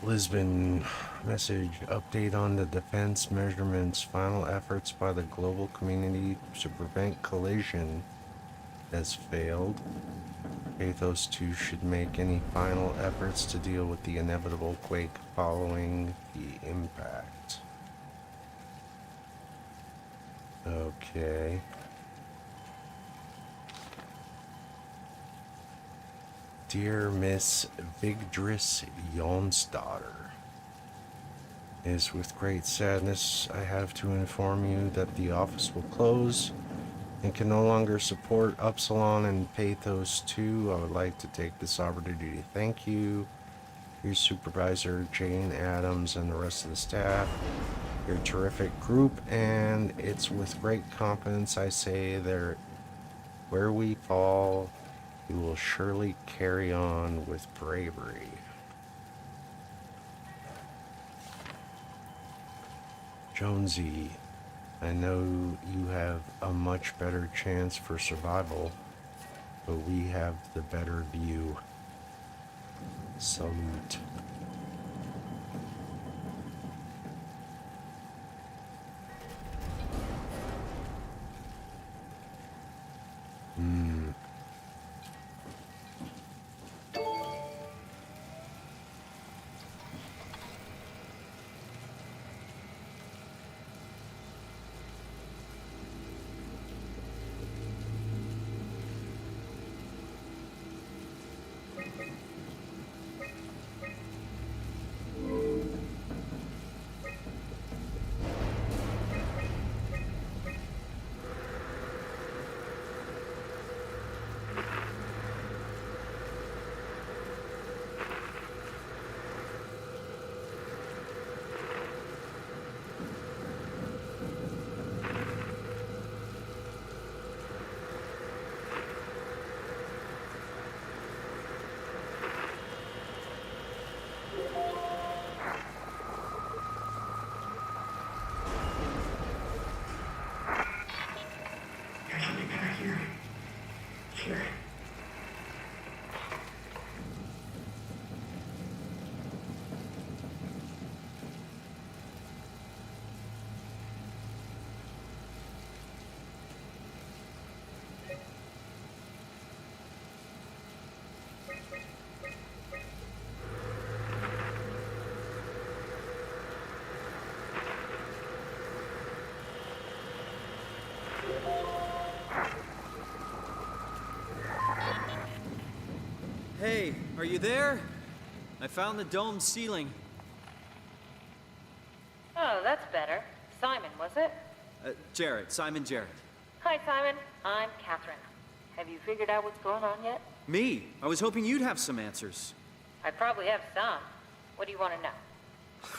Lisbon message update on the defense measurements. Final efforts by the global community to prevent collision has failed. Pathos 2 should make any final efforts to deal with the inevitable quake following the impact. Okay. Dear Miss Vigdris Jonsdottir, it is with great sadness I have to inform you that the office will close and can no longer support Upsilon and Pathos 2. I would like to take this opportunity to thank you, your supervisor Jane Adams, and the rest of the staff. You're a terrific group, and it's with great confidence I say that where we fall, you will surely carry on with bravery. Jonesy, I know you have a much better chance for survival, but we have the better view. Salute.
Hey, are you there? I found the dome ceiling.
Oh, that's better. Simon, was it?
Jarrett, Simon Jarrett.
Hi, Simon. I'm Catherine. Have you figured out what's going on yet?
Me? I was hoping you'd have some answers.
I probably have some. What do you want to know?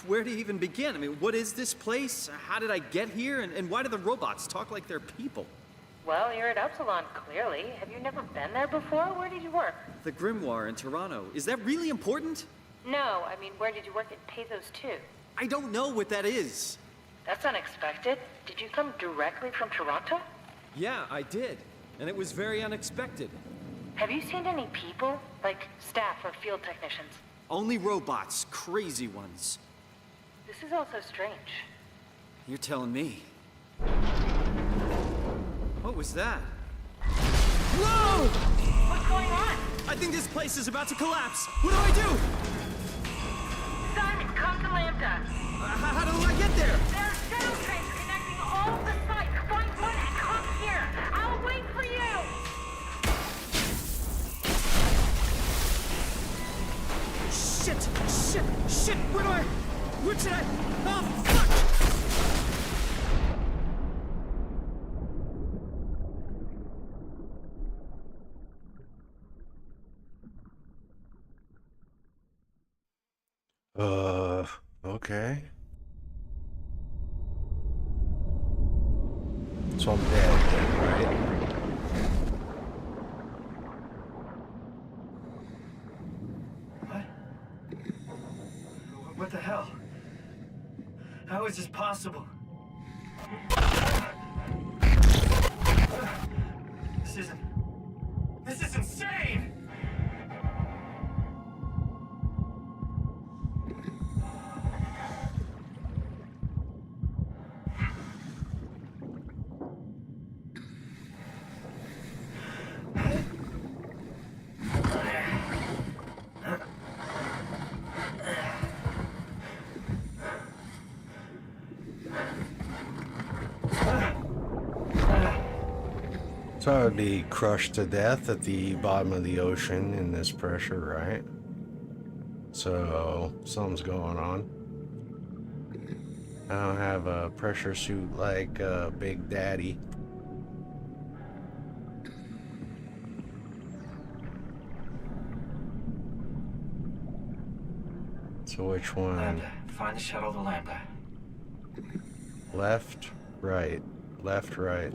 Where to even begin? I mean, what is this place? How did I get here? And why do the robots talk like they're people?
Well, you're at Upsilon, clearly. Have you never been there before? Where did you work?
The Grimoire in Toronto. Is that really important?
No, I mean, where did you work at Pathos 2?
I don't know what that is.
That's unexpected. Did you come directly from Toronto?
Yeah, I did. And it was very unexpected.
Have you seen any people? Like staff or field technicians?
Only robots. Crazy ones.
This is all so strange.
You're telling me. What was that? Whoa!
What's going on?
I think this place is about to collapse. What do I do?
Simon, come to Lambda.
How do I get there?
There are shuttle trains connecting all of the sites. Find one and come here. I'll wait for you.
Shit! Where should I? Oh, fuck!
Okay. So I'm dead then, right?
What the hell? How is this possible? This is insane!
So I would be crushed to death at the bottom of the ocean in this pressure, right? So something's going on. I don't have a pressure suit like Big Daddy. So which one?
Lambda. Find the shuttle to Lambda.
Left, right. Left, right.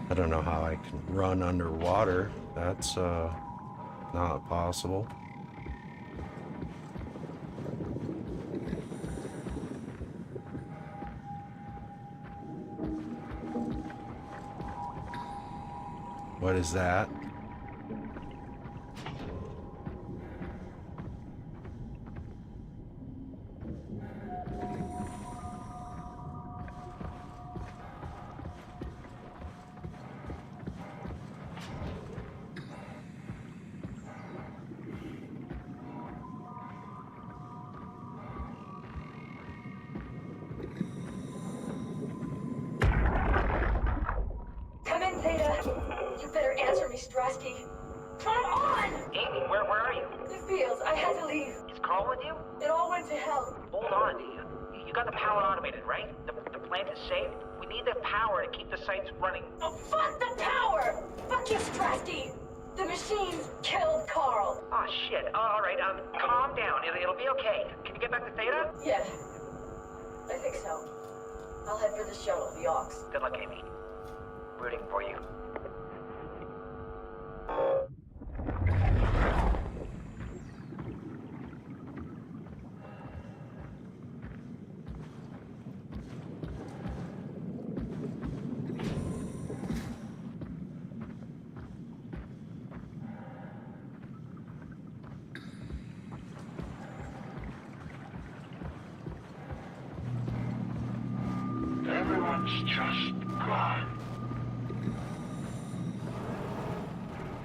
I don't know how I can run underwater. That's not possible. What is that?
Come in, Theta. You better answer me, Strasky. Come on!
Amy, where are you?
The fields. I had to leave.
Is Carl with you?
It all went to hell.
Hold on. You got the power automated, right? The plant is saved? We need the power to keep the sites running.
Oh, fuck the power! Fuck you, Strasky! The machines killed Carl.
Oh, shit. All right, calm down. It'll be okay. Can you get back to Theta?
Yeah. I think so. I'll head for the shuttle, the Ox.
Good luck, Amy. Rooting for you.
Everyone's just gone.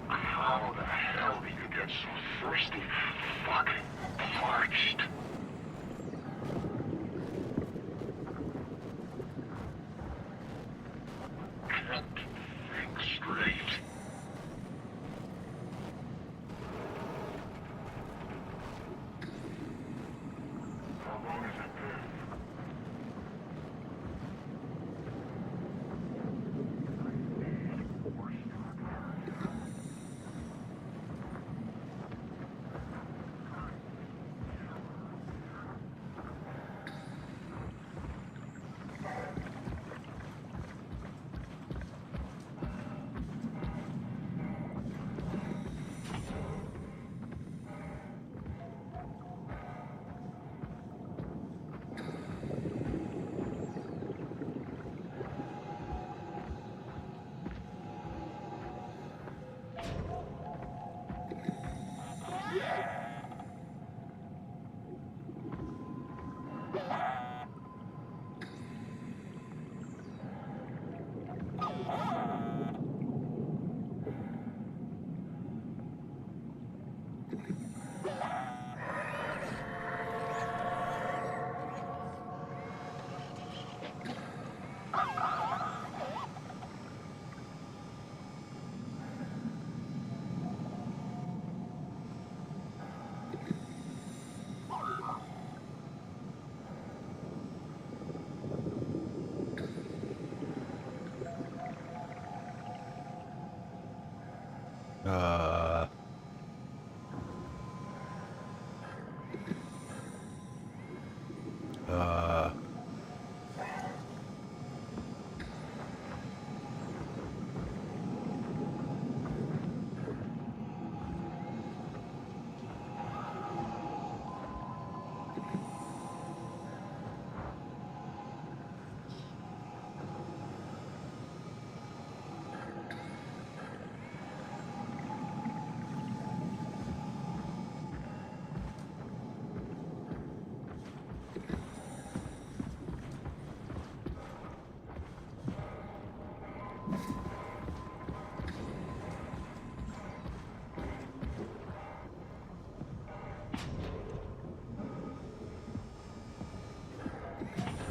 How the hell do you get so thirsty, fucking parched? Can't think straight. How long has it been?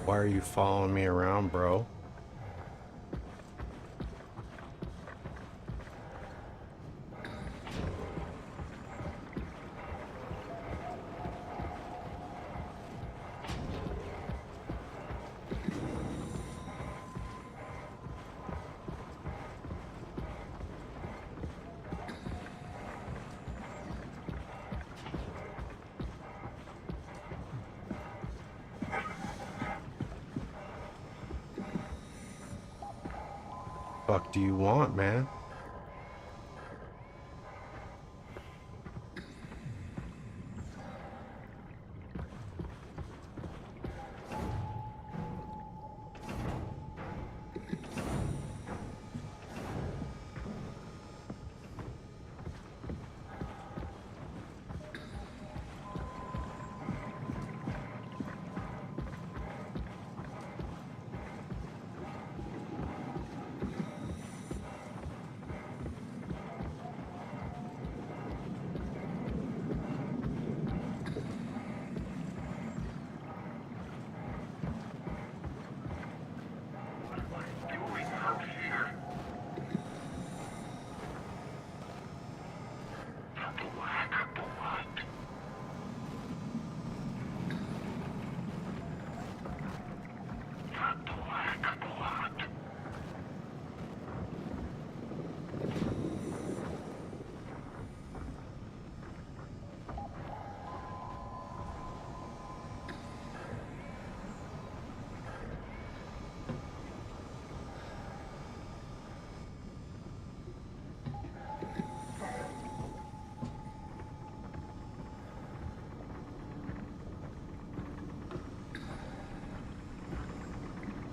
Why are you following me around, bro? Fuck do you want, man?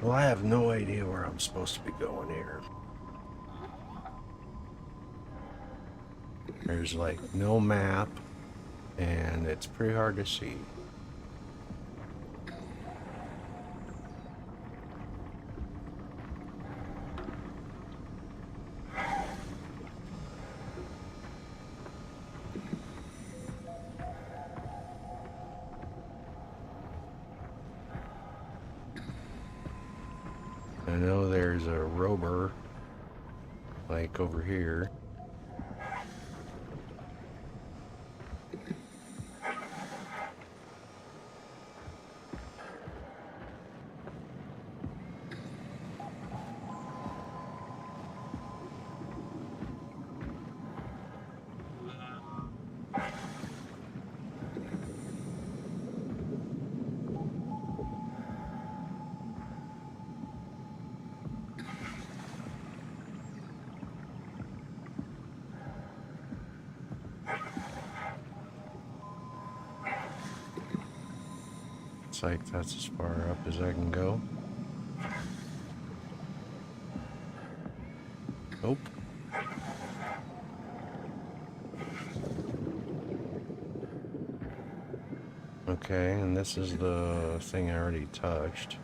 Well, I have no idea where I'm supposed to be going here. There's like no map, and it's pretty hard to see. I know there's a rover, like over here. Looks like that's as far up as I can go. Nope. Okay, and this is the thing I already touched.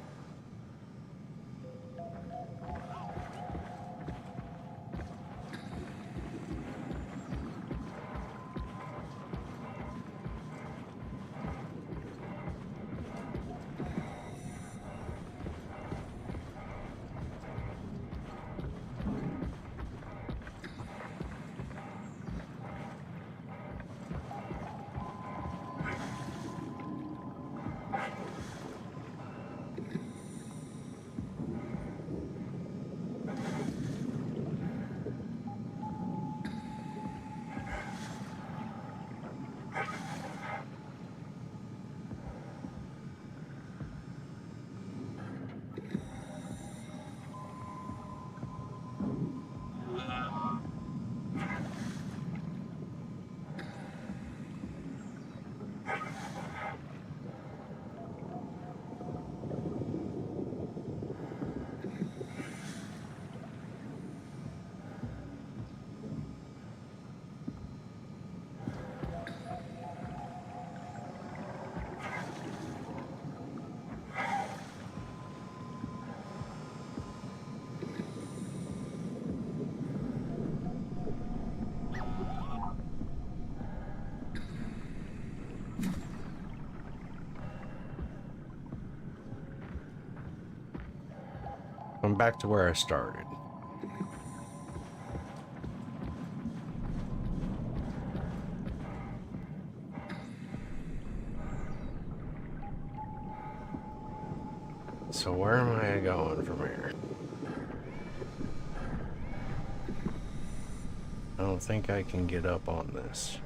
I'm back to where I started. So where am I going from here? I don't think I can get up on this.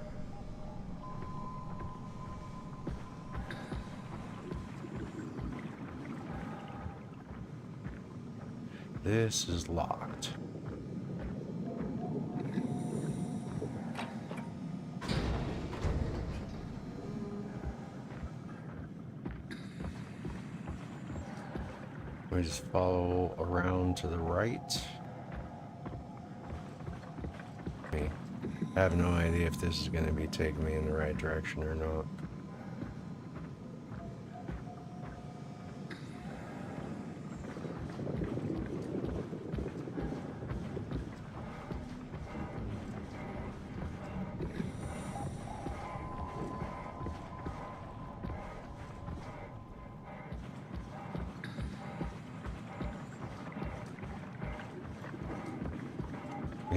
This is locked. We just follow around to the right. I have no idea if this is going to be taking me in the right direction or not.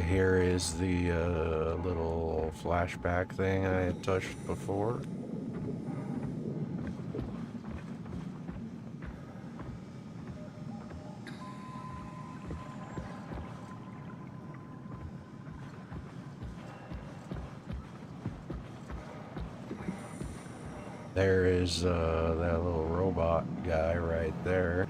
Here is the little flashback thing I had touched before. There is that little robot guy right there.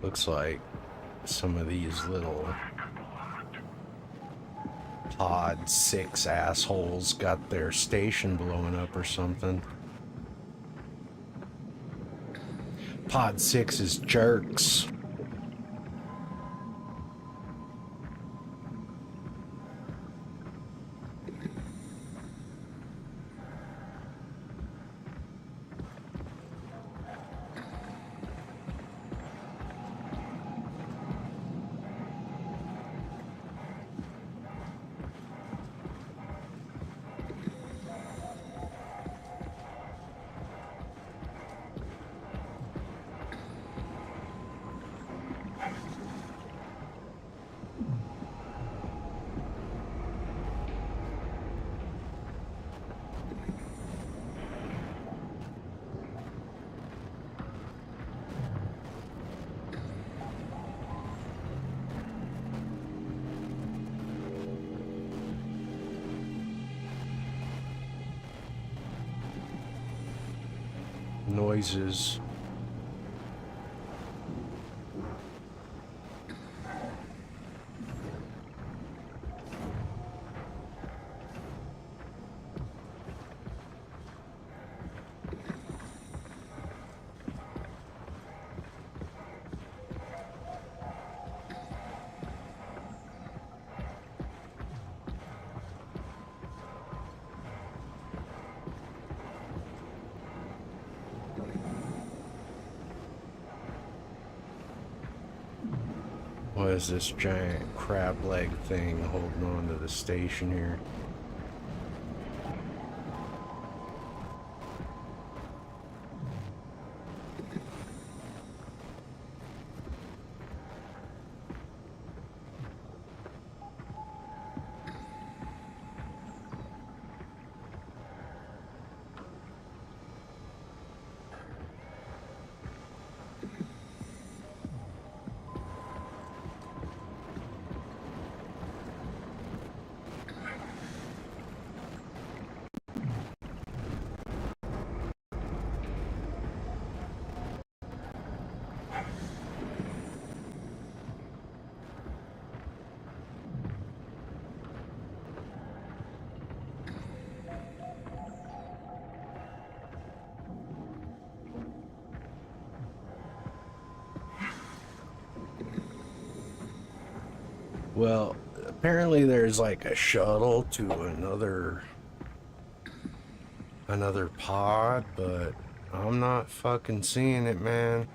Looks like some of these little Pod 6 assholes got their station blowing up or something. Pod 6 is jerks. Noises. What is this giant crab leg thing holding on to the station here? Well, apparently there's like a shuttle to another pod, but I'm not fucking seeing it, man.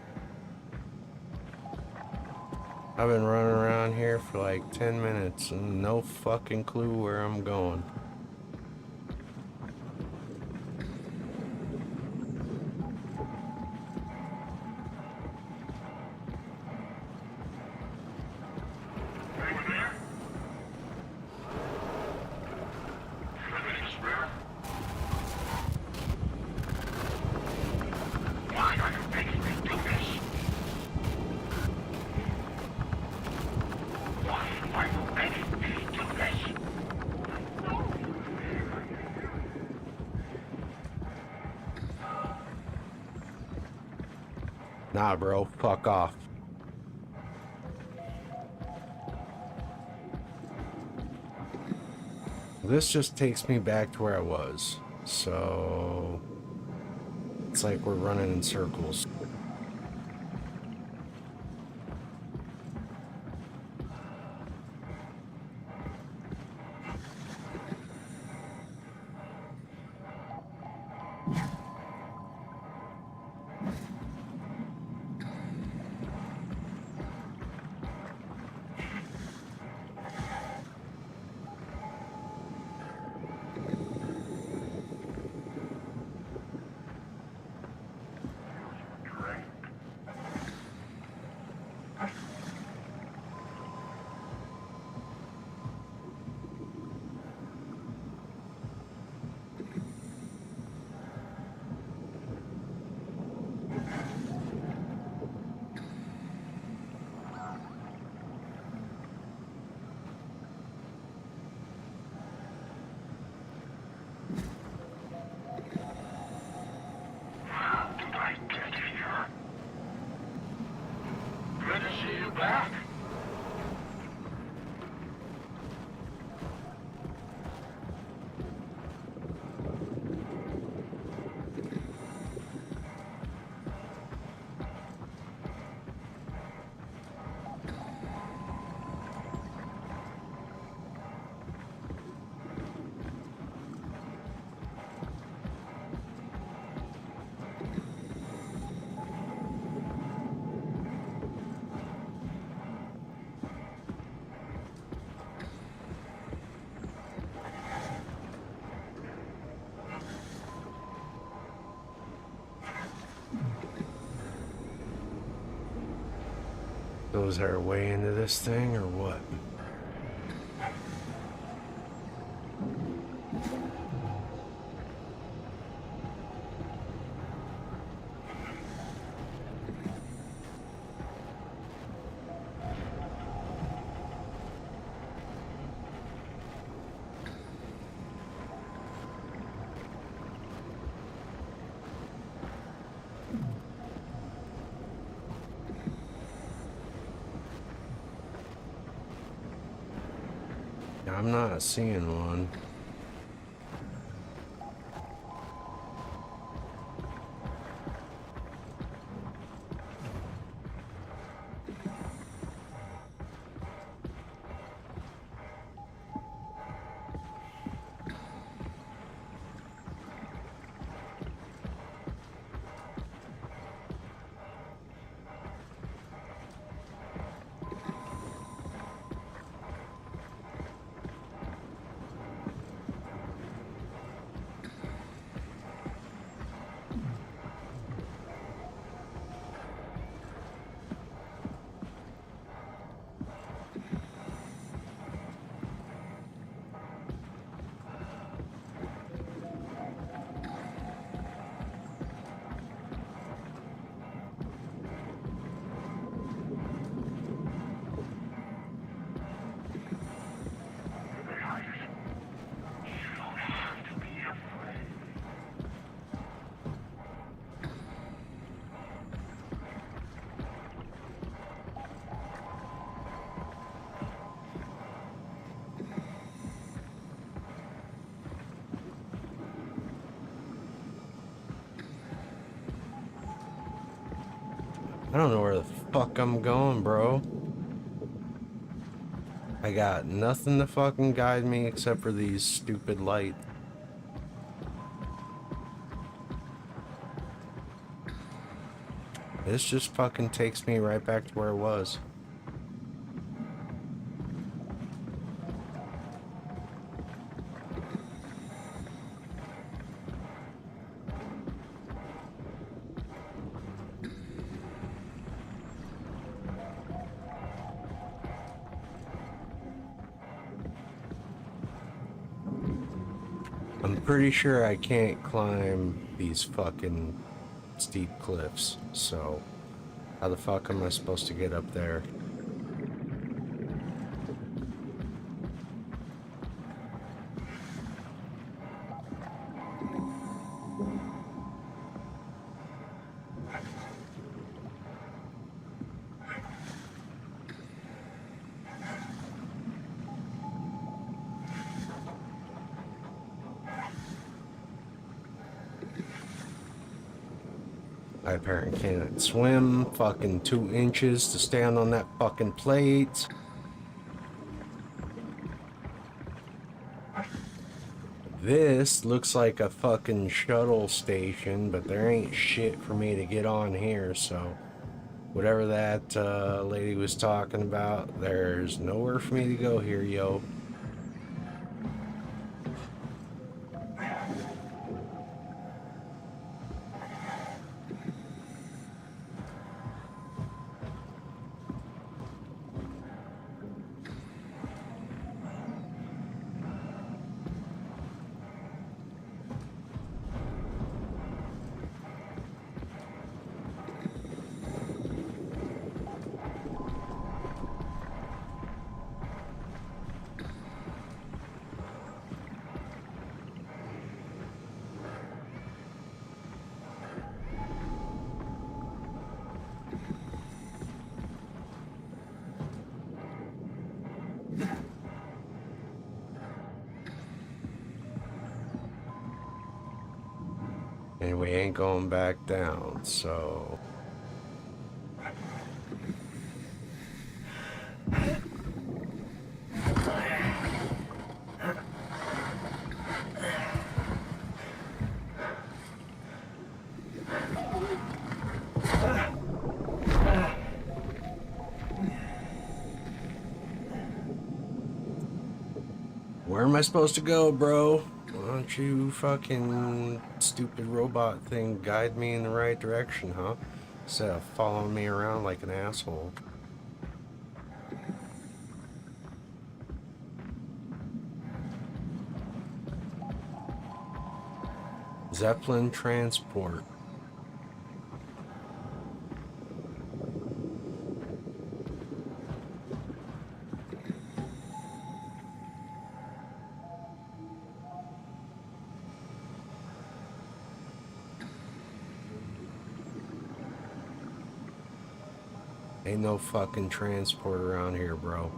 I've been running around here for like 10 minutes and no fucking clue where I'm going. Nah, bro, fuck off. This just takes me back to where I was. So it's like we're running in circles. So is there a way into this thing or what? I'm not seeing one. I don't know where the fuck I'm going, bro. I got nothing to fucking guide me except for these stupid lights. This just fucking takes me right back to where it was. I'm pretty sure I can't climb these fucking steep cliffs, so how the fuck am I supposed to get up there? I apparently can't swim fucking 2 inches to stand on that fucking plate. This looks like a fucking shuttle station, but there ain't shit for me to get on here, so whatever that lady was talking about, there's nowhere for me to go here, yo. And we ain't going back down, so... Where am I supposed to go, bro? Why don't you fucking stupid robot thing guide me in the right direction, huh? Instead of following me around like an asshole. Zeppelin transport. Ain't no fucking transport around here, bro.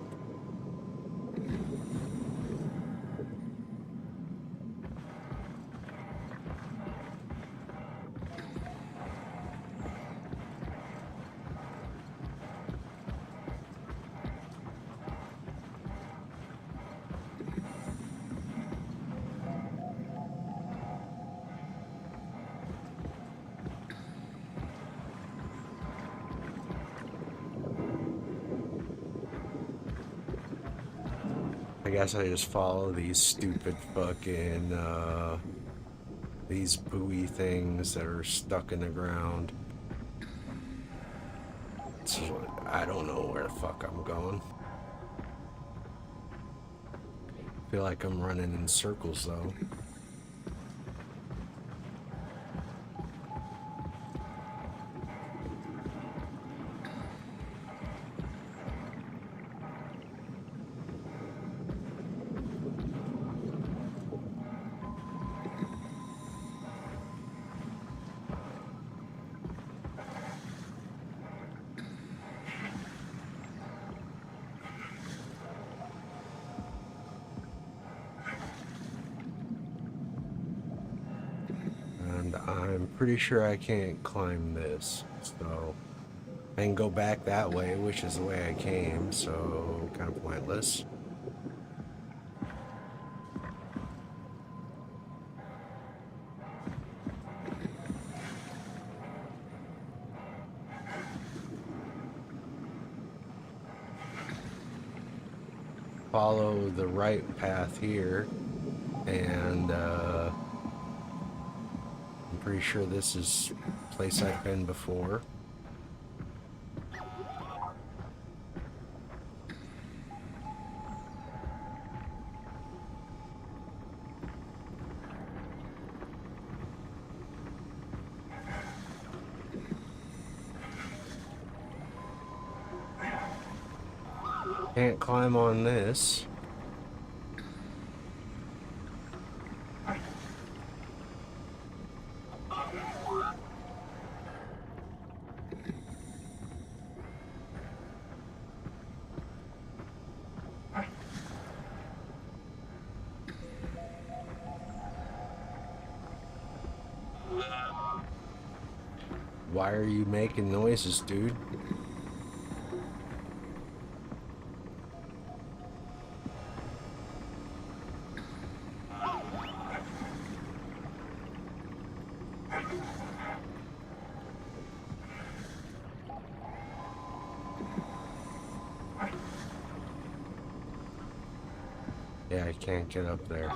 I guess I just follow these stupid fucking, these buoy things that are stuck in the ground. So I don't know where the fuck I'm going. Feel like I'm running in circles though. And I'm pretty sure I can't climb this, so I can go back that way, which is the way I came, so kind of pointless. Follow the right path here, and I'm pretty sure this is a place I've been before. Can't climb on this. Why are you making noises, dude? Yeah, I can't get up there.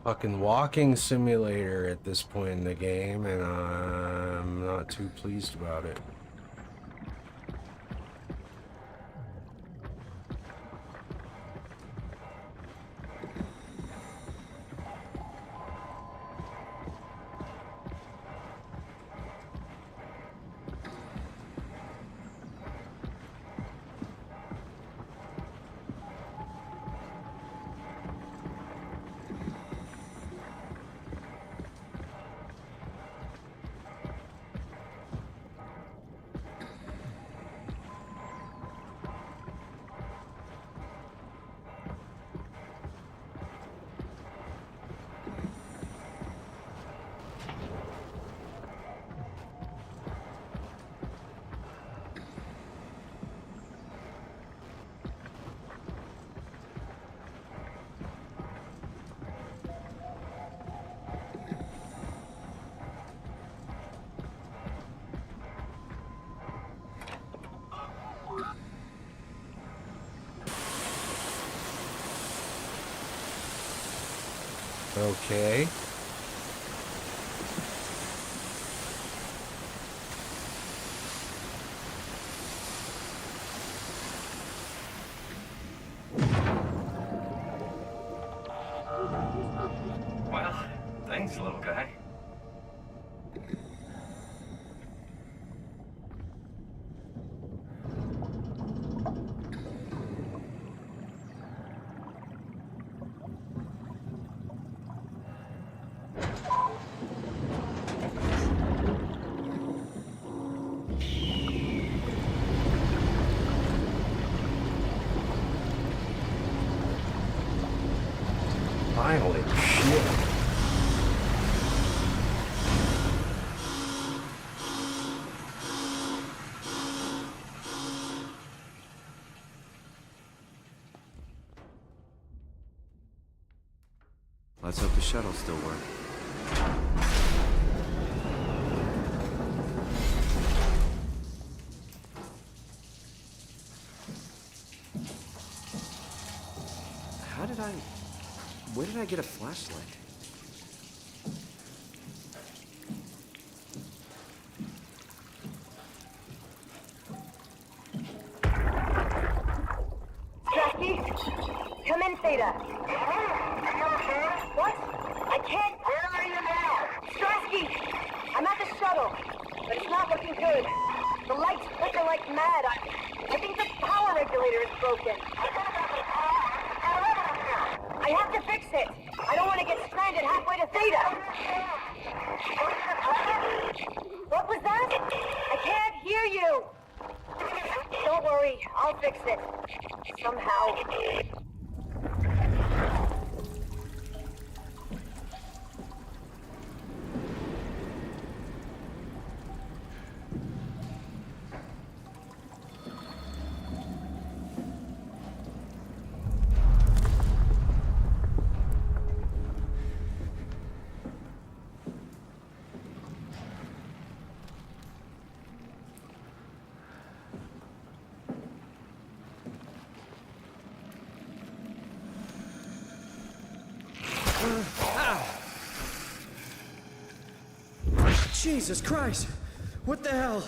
Fucking walking simulator at this point in the game, and I'm not too pleased about it. Okay.
Well, thanks, little guy.
Finally, shit.
Let's hope the shuttle still works. Where did I get a flashlight?
Strasky? Come in, Theta. What? I can't. Where are you now? Strasky! I'm at the shuttle, but it's not looking good. The lights flicker like mad. I think the power regulator is broken. I have to fix it. I don't want to get stranded halfway to Theta. What was that? I can't hear you. Don't worry, I'll fix it. Somehow.
Jesus Christ! What the hell?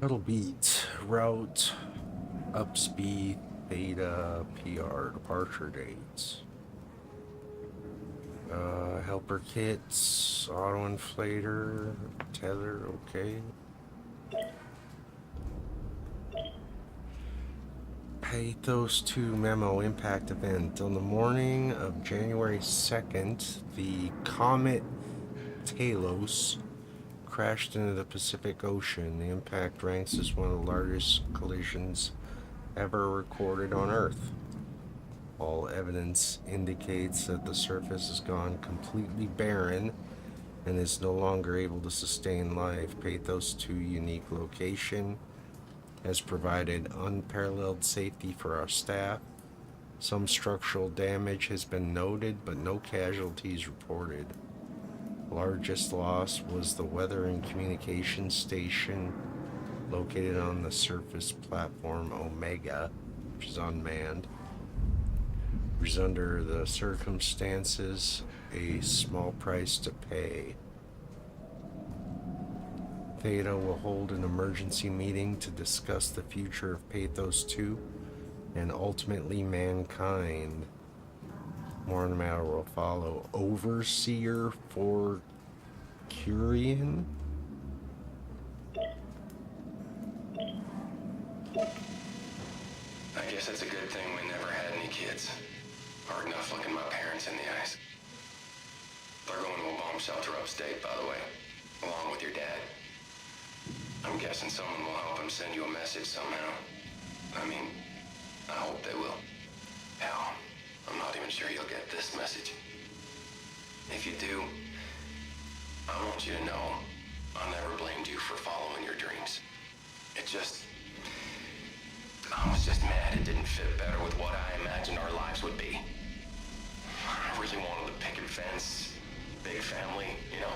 Shuttle beat, route, upspeed, Theta, PR, departure dates. Helper kits, auto inflator, tether, okay. Pathos 2 memo impact event. On the morning of January 2nd, the comet Talos crashed into the Pacific Ocean. The impact ranks as one of the largest collisions ever recorded on Earth. All evidence indicates that the surface has gone completely barren and is no longer able to sustain life. Pathos 2 unique location has provided unparalleled safety for our staff. Some structural damage has been noted, but no casualties reported. Largest loss was the weather and communications station located on the surface platform Omega, which is unmanned. Which is under the circumstances a small price to pay. Theta will hold an emergency meeting to discuss the future of Pathos 2 and ultimately mankind. More on the matter will follow. Overseer for Curian?
I guess it's a good thing we never had any kids. Hard enough looking my parents in the eyes. They're going to a bomb shelter upstate, by the way, along with your dad. guessing someone will help him send you a message somehow. I mean, I hope they will. Hell, I'm not even sure you'll get this message. If you do, I want you to know I never blamed you for following your dreams. I was just mad it didn't fit better with what I imagined our lives would be. I really wanted the picket fence, big family, you know.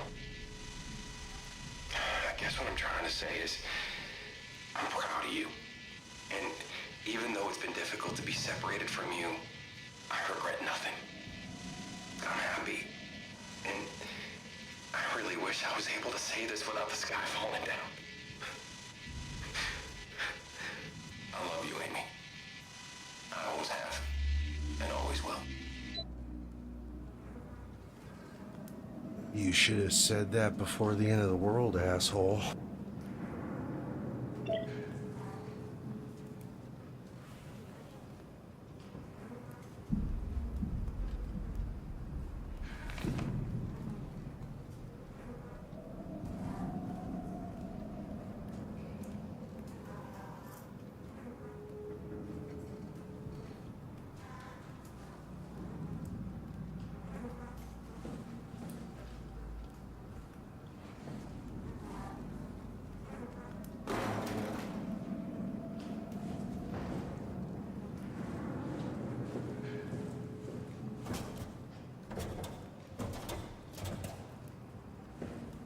I guess what I'm trying to say is, I'm proud of you. And even though it's been difficult to be separated from you, I regret nothing. I'm happy. And I really wish I was able to say this without the sky falling down. I love you, Amy. I always have, and always will.
You should have said that before the end of the world, asshole.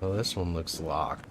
Well, this one looks locked.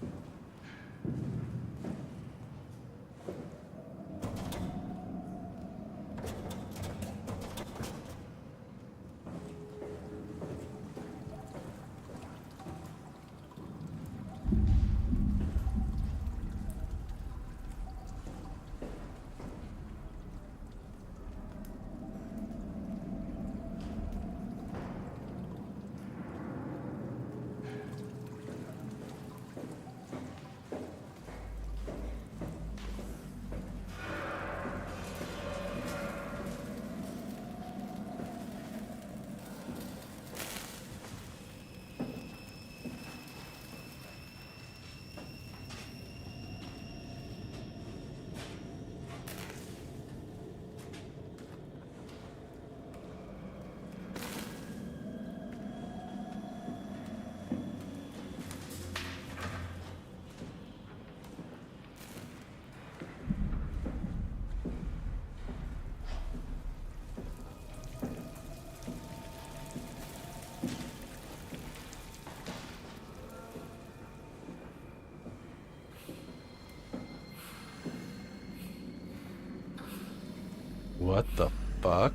What the fuck?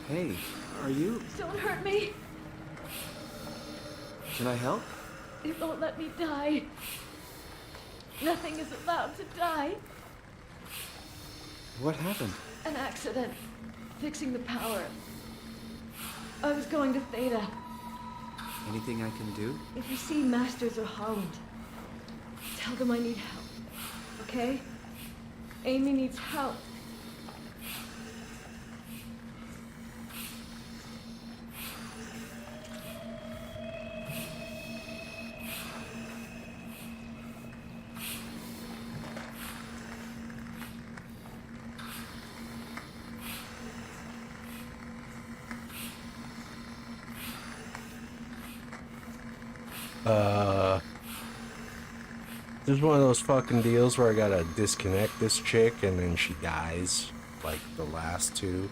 Hey, are you...
Don't hurt me.
Can I help?
It won't let me die. Nothing is allowed to die.
What happened?
An accident. Fixing the power. I was going to Theta.
Anything I can do?
If you see Masters or Holland, tell them I need help. Okay? Amy needs help.
This is one of those fucking deals where I gotta disconnect this chick and then she dies, like the last two.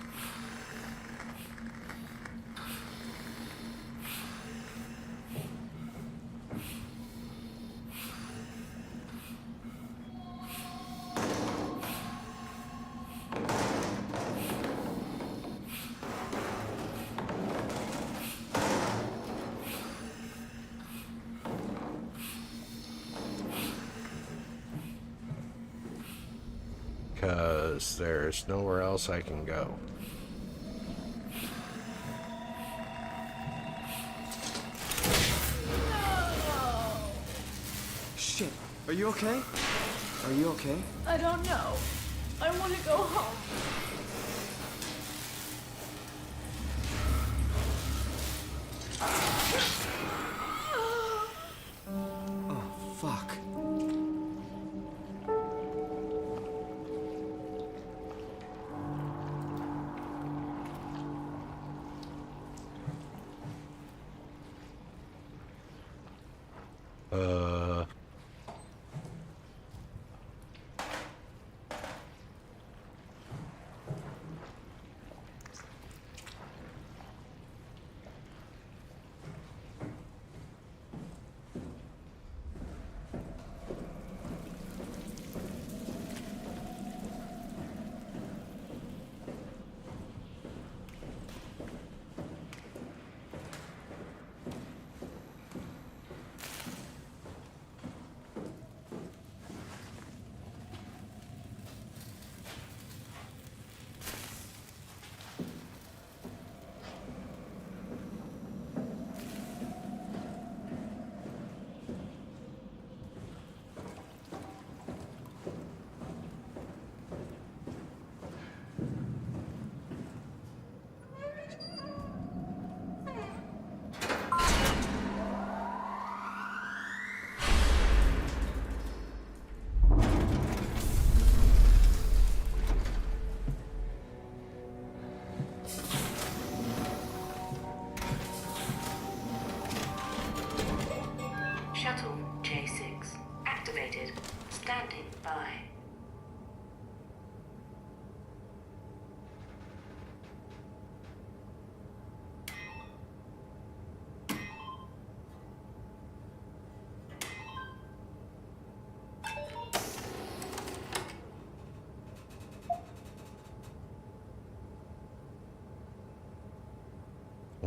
Because there's nowhere else I can go.
Shit. Are you okay? Are you okay?
I don't know. I want to go home.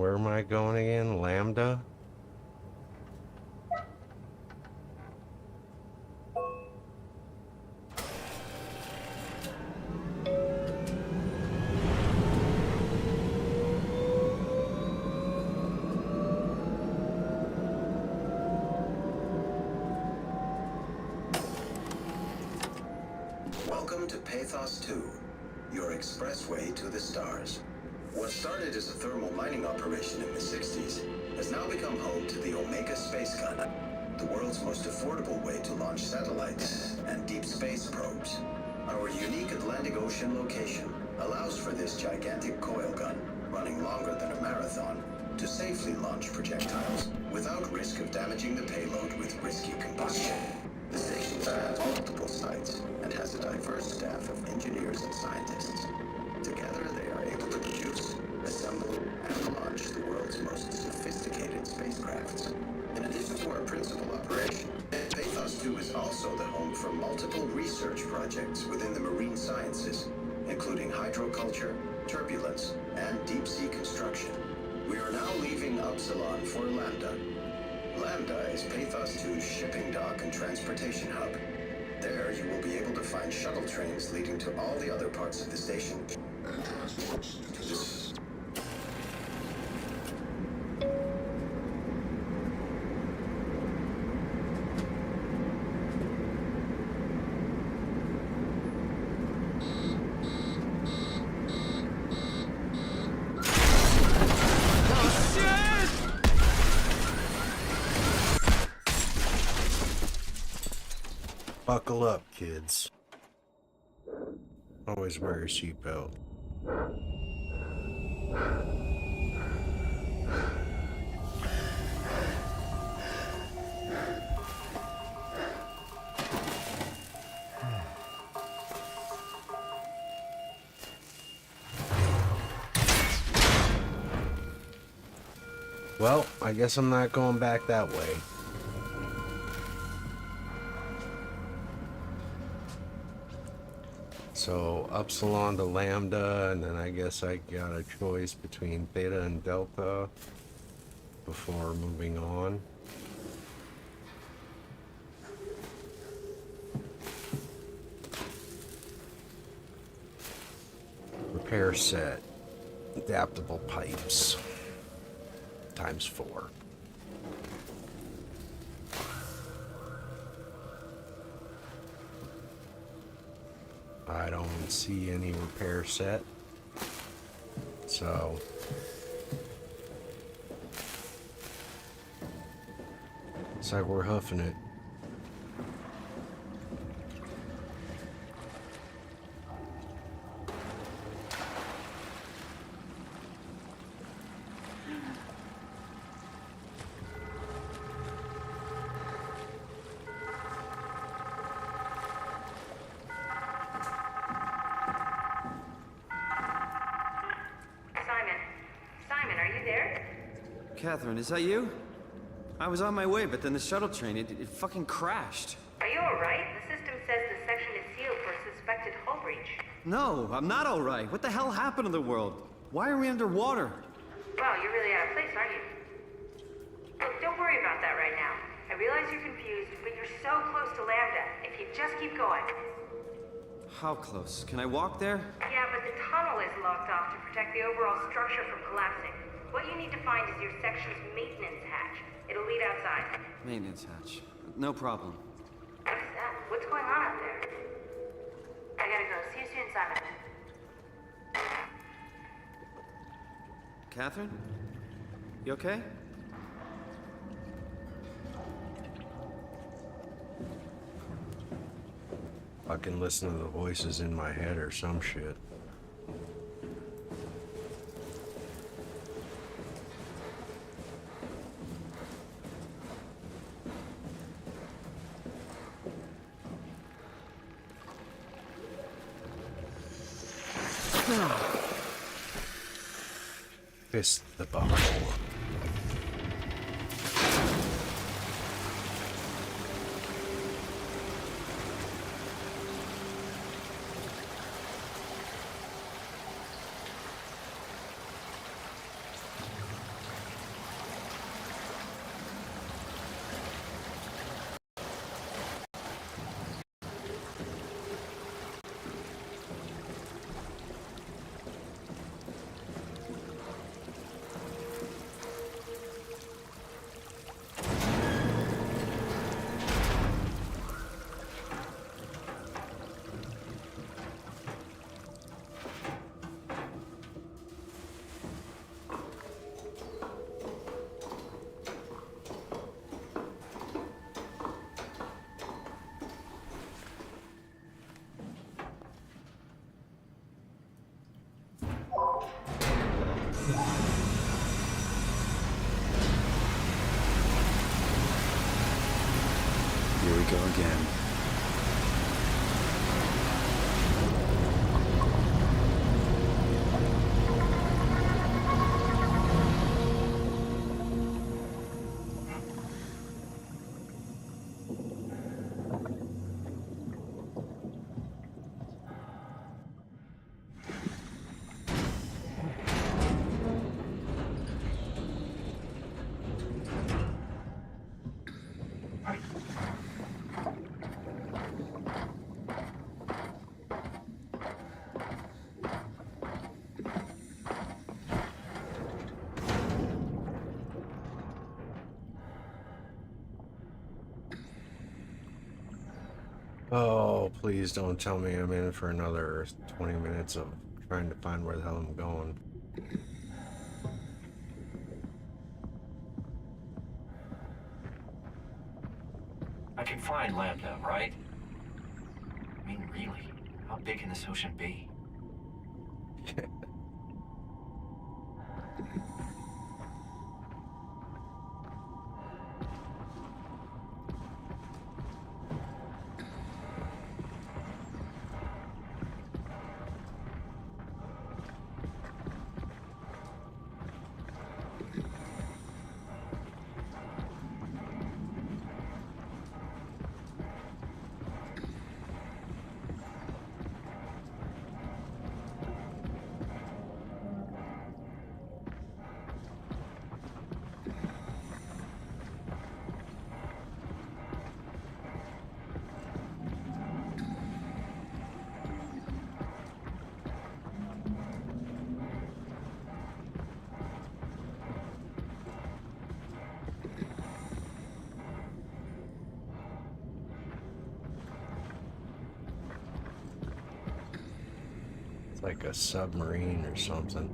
Where am I going again? Lambda?
Welcome to Pathos 2, your expressway to the stars. What started as a thermal mining operation in the 60s has now become home to the Omega Space Gun, the world's most affordable way to launch satellites and deep space probes. Our unique Atlantic Ocean location allows for this gigantic coil gun, running longer than a marathon, to safely launch projectiles without risk of damaging the payload with risky combustion. The station spans multiple sites and has a diverse staff of engineers and scientists. Together, they are able to produce, assemble, and launch the world's most sophisticated spacecrafts. In addition to our principal operation, Pathos 2 is also the home for multiple research projects within the marine sciences, including hydroculture, turbulence, and deep-sea construction. We are now leaving Upsilon for Lambda. Lambda is Pathos 2's shipping dock and transportation hub. There, you will be able to find shuttle trains leading to all the other parts of the station. And transports to this.
Buckle up, kids. Always wear your seatbelt. Well, I guess I'm not going back that way. So Upsilon to Lambda, and then I guess I got a choice between Theta and Delta before moving on. Repair set, adaptable pipes, ×4. I don't see any repair set, so it's like we're huffing it.
Catherine, is that you? I was on my way, but then the shuttle train, it fucking crashed.
Are you alright? The system says the section is sealed for suspected hull breach.
No, I'm not alright. What the hell happened to the world? Why are we underwater?
Wow, you're really out of place, aren't you? Look, don't worry about that right now. I realize you're confused, but you're so close to Lambda. If you just keep going.
How close? Can I walk there?
Yeah, but the tunnel is locked off to protect the overall structure from collapsing. What you need to find is your section's maintenance hatch. It'll lead outside.
Maintenance hatch. No problem.
What is that? What's going on out there? I gotta go. See you soon, Simon.
Catherine? You okay?
I can listen to the voices in my head or some shit. Fist the bubble.
we go again.
Oh, please don't tell me I'm in for another 20 minutes of trying to find where the hell I'm going.
I can find Lambda, right? I mean, really, how big can this ocean be?
It's like a submarine or something.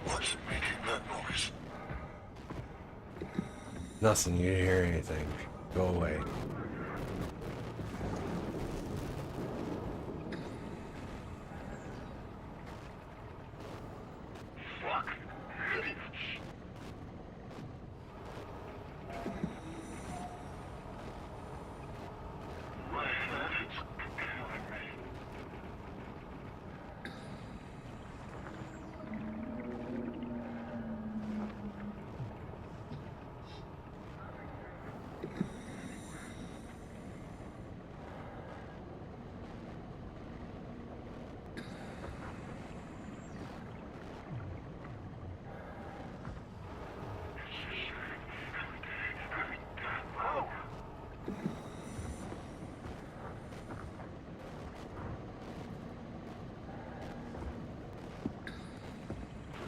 What's making that noise?
Nothing, you didn't hear anything. Go away.
Fuck. Idiots. My head is killing me.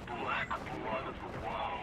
Black blood of the wall.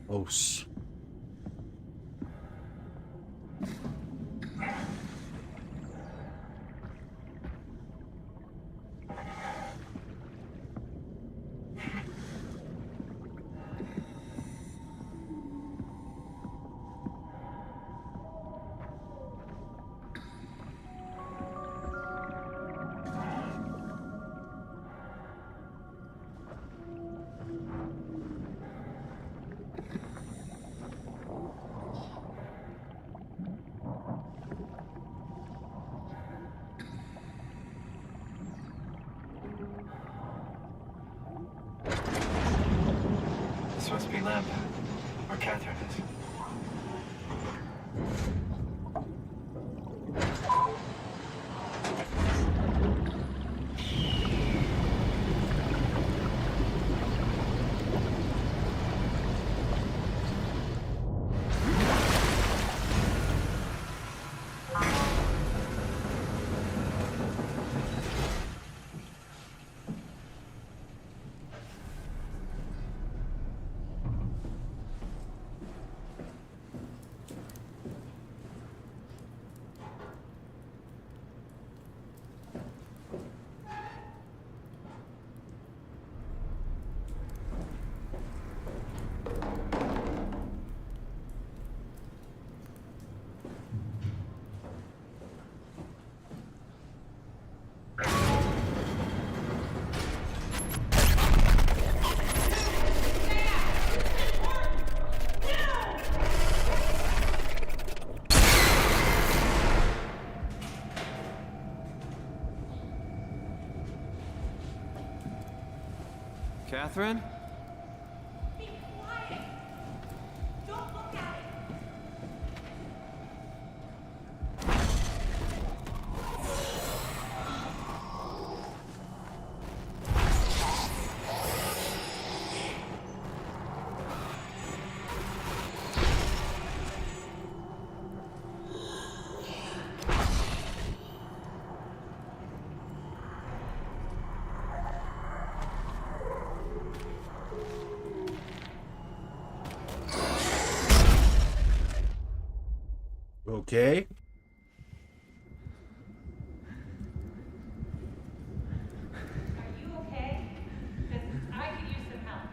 Os.
where Catherine is.
Catherine?
Be quiet! Don't look at it!
Okay.
Are you okay? Because I could use some help.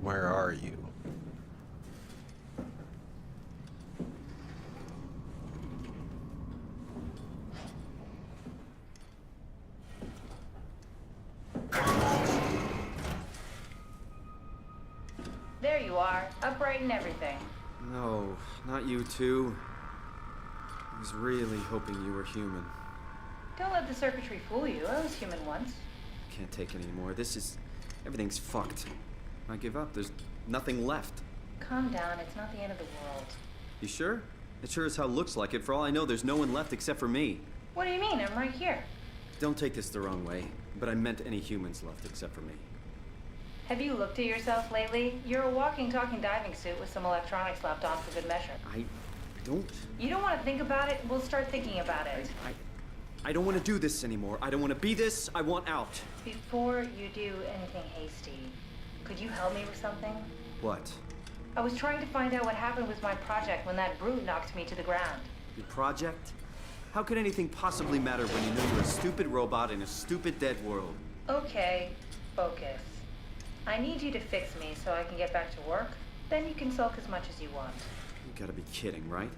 Where are you?
There you are, upright and everything.
No, not you two. I was really hoping you were human.
Don't let the circuitry fool you. I was human once.
Can't take it anymore. Everything's fucked. I give up. There's nothing left.
Calm down, it's not the end of the world.
You sure? It sure as hell looks like it. For all I know, there's no one left except for me.
What do you mean? I'm right here.
Don't take this the wrong way, but I meant any humans left except for me.
Have you looked at yourself lately? You're a walking, talking diving suit with some electronics slapped on for good measure.
I don't...
You don't want to think about it? We'll start thinking about it.
I don't want to do this anymore. I don't want to be this. I want out.
Before you do anything hasty, could you help me with something?
What?
I was trying to find out what happened with my project when that brute knocked me to the ground.
Your project? How could anything possibly matter when you know you're a stupid robot in a stupid dead world?
Okay, focus. I need you to fix me so I can get back to work. Then you can sulk as much as you want.
You gotta be kidding, right?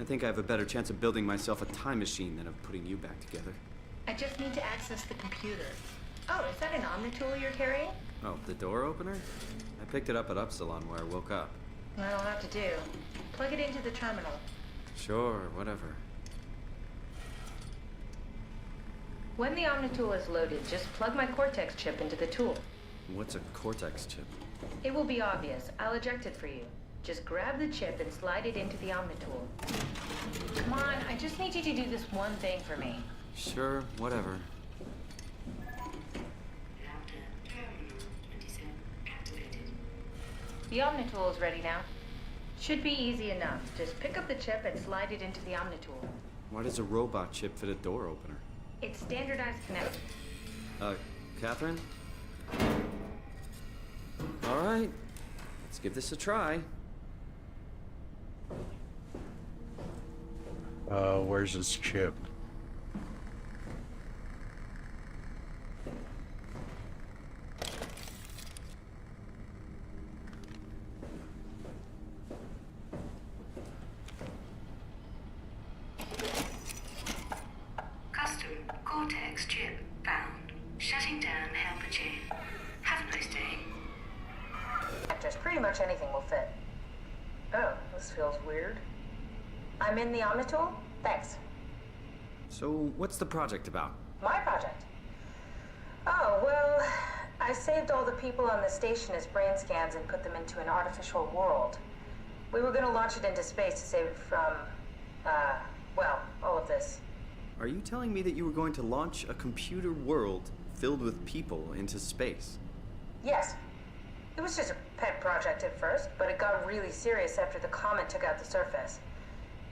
I think I have a better chance of building myself a time machine than of putting you back together.
I just need to access the computer. Oh, is that an Omnitool you're carrying?
Oh, the door opener? I picked it up at Upsilon where I woke up.
That'll have to do. Plug it into the terminal.
Sure, whatever.
When the Omnitool is loaded, just plug my Cortex chip into the tool.
What's a Cortex chip?
It will be obvious. I'll eject it for you. Just grab the chip and slide it into the Omnitool. Come on, I just need you to do this one thing for me.
Sure, whatever.
The Omnitool is ready now. Should be easy enough. Just pick up the chip and slide it into the Omnitool.
Why does a robot chip fit a door opener?
It's standardized connect.
Catherine? All right, let's give this a try.
Where's his chip?
Custom Cortex chip found. Shutting down helper chain. Have a nice day.
Just pretty much anything will fit. Oh, this feels weird. I'm in the Omnitool? Thanks.
So, what's the project about?
My project? Oh, well, I saved all the people on the station as brain scans and put them into an artificial world. We were gonna launch it into space to save it from, well, all of this.
Are you telling me that you were going to launch a computer world filled with people into space?
Yes. It was just a pet project at first, but it got really serious after the comet took out the surface.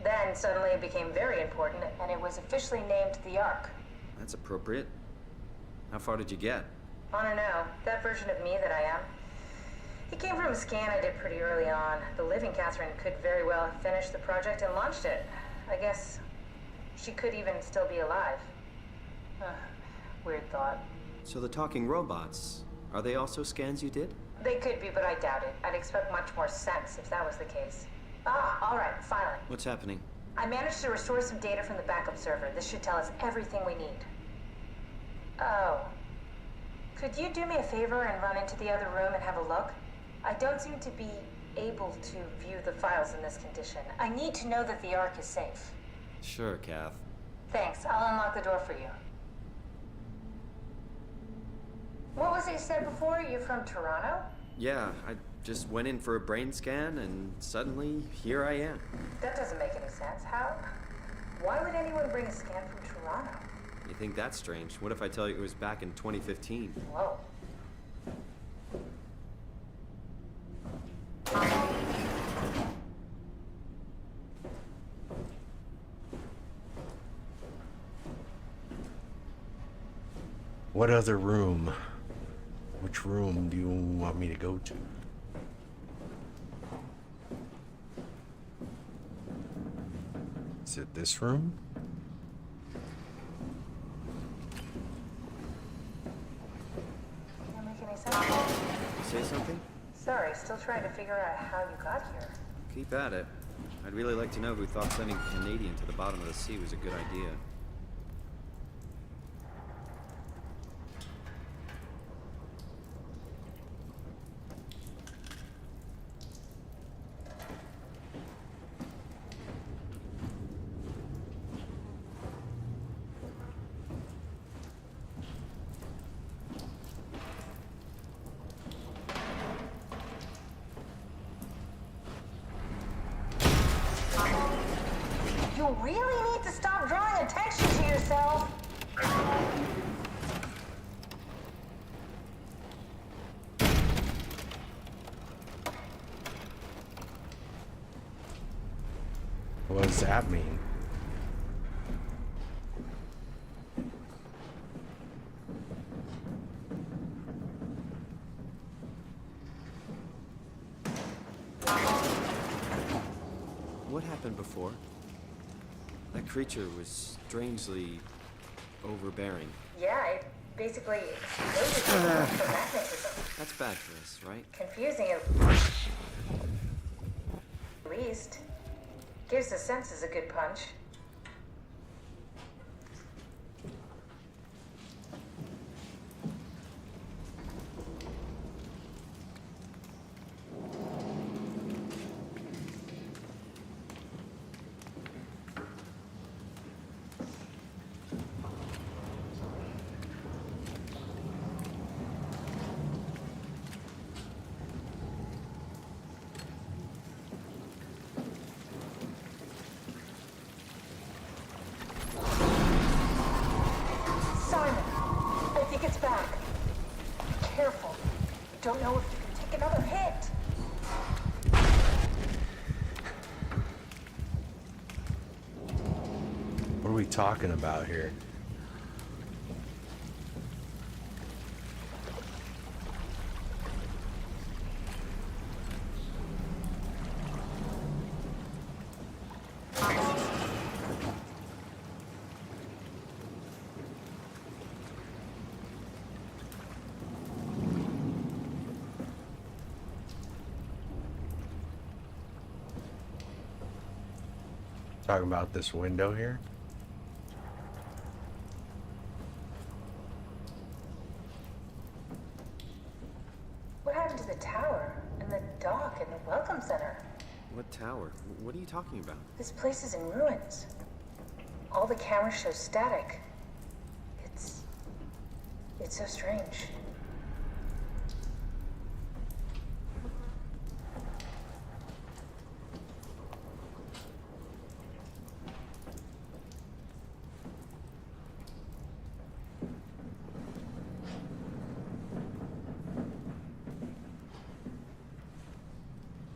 Then suddenly it became very important, and it was officially named the Ark.
That's appropriate. How far did you get?
I don't know. That version of me that I am. It came from a scan I did pretty early on. The living Catherine could very well have finished the project and launched it. I guess she could even still be alive. Weird thought.
So the talking robots, are they also scans you did?
They could be, but I doubt it. I'd expect much more sense if that was the case. All right, finally.
What's happening?
I managed to restore some data from the backup server. This should tell us everything we need. Oh. Could you do me a favor and run into the other room and have a look? I don't seem to be able to view the files in this condition. I need to know that the Ark is safe.
Sure, Kath.
Thanks. I'll unlock the door for you. What was it you said before? You're from Toronto?
Yeah, I just went in for a brain scan and suddenly here I am.
That doesn't make any sense. How? Why would anyone bring a scan from Toronto?
You think that's strange? What if I tell you it was back in 2015?
Whoa.
What other room? Which room do you want me to go to? Is it this room?
Doesn't make any sense.
Say something?
Sorry, still trying to figure out how you got here.
Keep at it. I'd really like to know who thought sending a Canadian to the bottom of the sea was a good idea.
You really need to stop drawing attention to yourself.
What does that mean?
What happened before? That creature was strangely overbearing.
Yeah, it basically exploded electromagnetism.
That's bad for us, right?
Confusing at least. Gives the senses a good punch. It's back. Be careful. You don't know if you can take another hit.
What are we talking about here? Talking about this window here?
What happened to the tower, and the dock, and the welcome center?
What tower? What are you talking about?
This place is in ruins. all the cameras show static. It's so strange.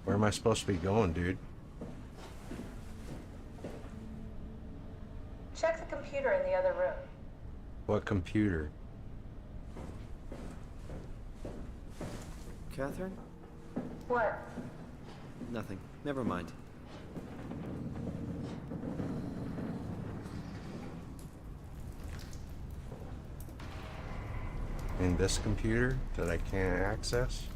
Where am I supposed to be going, dude?
Check the computer in the other room.
What computer?
Catherine?
What?
Nothing. Never mind.
In this computer that I can't access?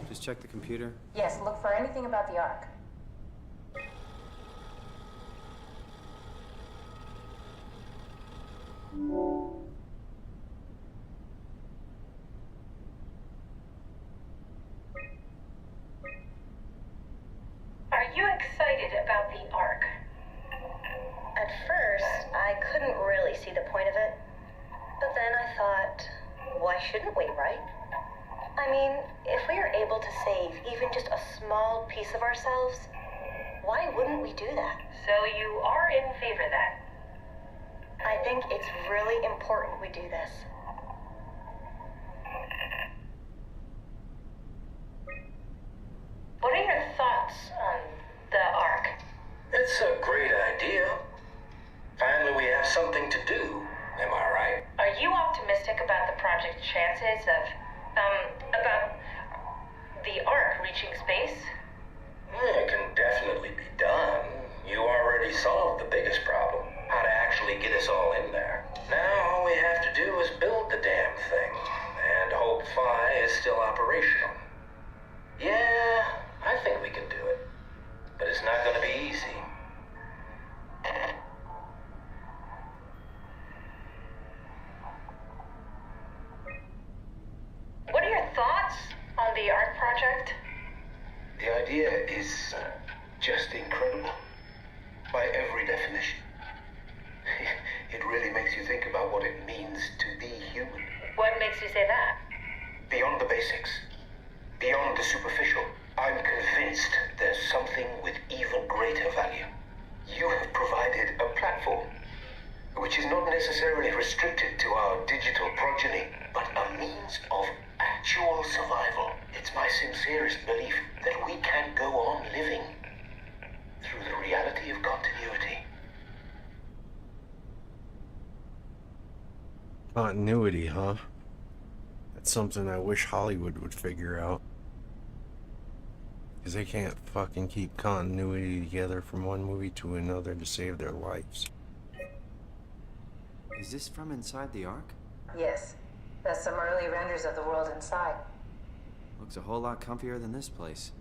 Just check the computer.
Yes, look for anything about the Ark.
Are you excited about the Ark? At first, I couldn't really see the point of it. But then I thought, why shouldn't we, right? I mean, if we are able to save even just a small piece of ourselves, why wouldn't we do that? So you are in favor then? I think it's really important we do this. What are your thoughts on the Ark?
It's a great idea. Finally, we have something to do. Am I right?
Are you optimistic about the project's chances of, about the Ark reaching space?
It can definitely be done. You already solved the biggest problem. How to actually get us all in there. Now all we have to do is build the damn thing. And hope Phi is still operational. Yeah, I think we can do it. But it's not gonna be easy.
What are your thoughts on the Ark project?
The idea is just incredible. By every definition. It really makes you think about what it means to be human.
What makes you say that?
Beyond the basics. Beyond the superficial. I'm convinced there's something with even greater value. You have provided a platform, which is not necessarily restricted to our digital progeny, but a means of actual survival. It's my sincerest belief that we can go on living through the reality of continuity.
Continuity, huh? That's something I wish Hollywood would figure out. Because they can't fucking keep continuity together from one movie to another to save their lives.
Is this from inside the Ark?
Yes. That's some early renders of the world inside.
Looks a whole lot comfier than this place.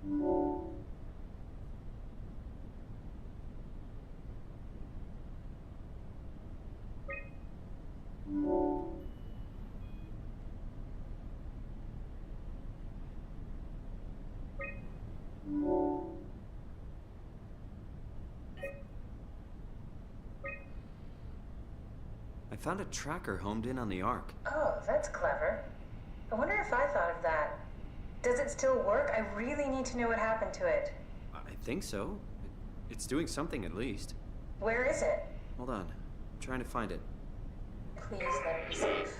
I found a tracker homed in on the Ark.
Oh, that's clever. I wonder if I thought of that. Does it still work? I really need to know what happened to it.
I think so. It's doing something at least.
Where is it?
Hold on. I'm trying to find it.
Please let it be safe.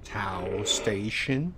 Tau station.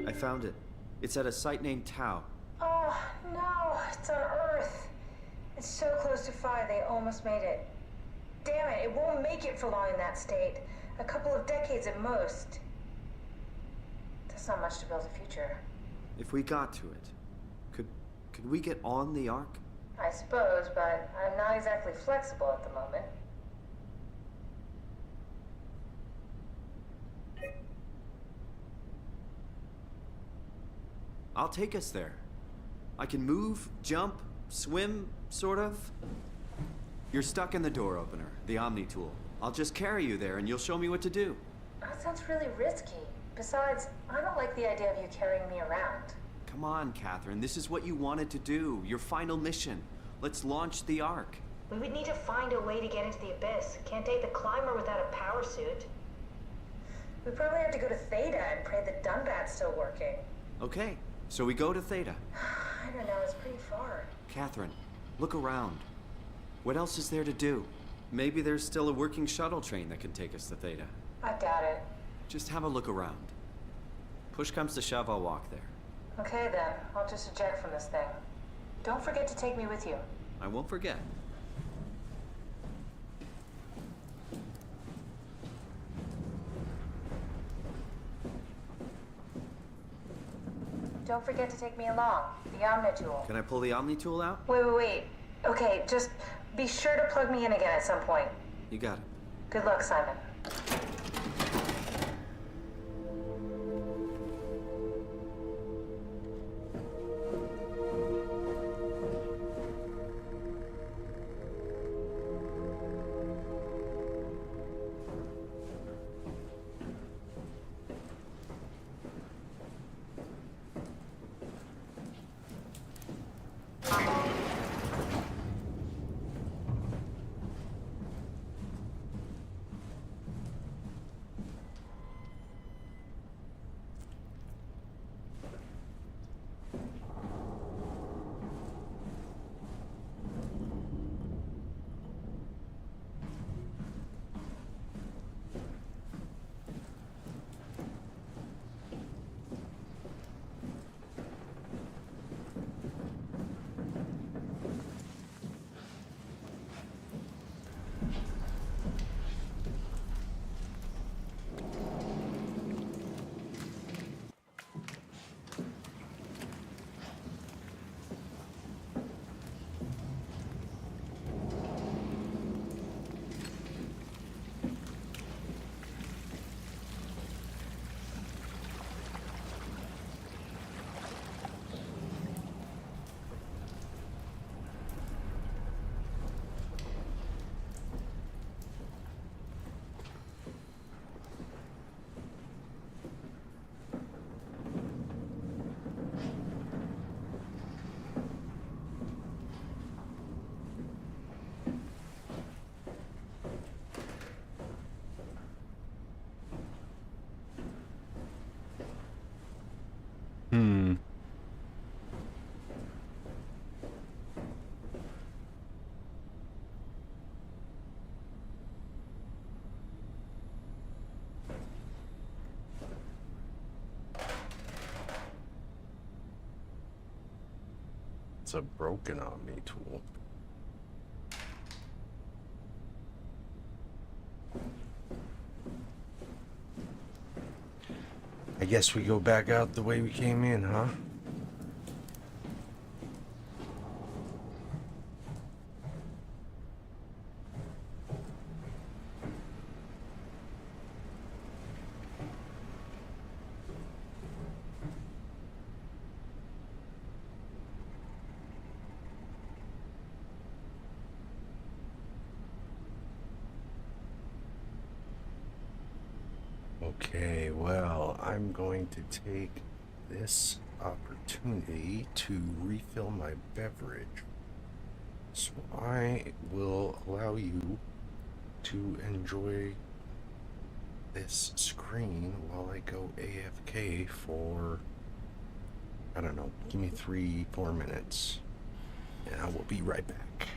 I found it. It's at a site named Tau.
Oh, no, it's on Earth. It's so close to Phi, they almost made it. Damn it, it won't make it for long in that state. A couple of decades at most. That's not much to build a future.
If we got to it, could we get on the Ark?
I suppose, but I'm not exactly flexible at the moment.
I'll take us there. I can move, jump, swim, sort of. You're stuck in the door opener, the Omni tool. I'll just carry you there and you'll show me what to do.
That sounds really risky. Besides, I don't like the idea of you carrying me around.
Come on, Catherine. This is what you wanted to do. Your final mission. Let's launch the Ark.
We would need to find a way to get into the Abyss. Can't take the climber without a power suit. We probably have to go to Theta and pray that Dunbat's still working.
Okay, so we go to Theta.
I don't know, it's pretty far.
Catherine, look around. What else is there to do? Maybe there's still a working shuttle train that can take us to Theta.
I doubt it.
Just have a look around. Push comes to shove, I'll walk there.
Okay then, I'll just eject from this thing. Don't forget to take me with you.
I won't forget.
Don't forget to take me along. The Omni tool.
Can I pull the Omni tool out?
Wait. Okay, just be sure to plug me in again at some point.
You got it.
Good luck, Simon.
a broken Omni tool. I guess we go back out the way we came in, huh? Okay, well, I'm going to take this opportunity to refill my beverage. So I will allow you to enjoy this screen while I go AFK for, I don't know, give me 3-4 minutes, and I will be right back.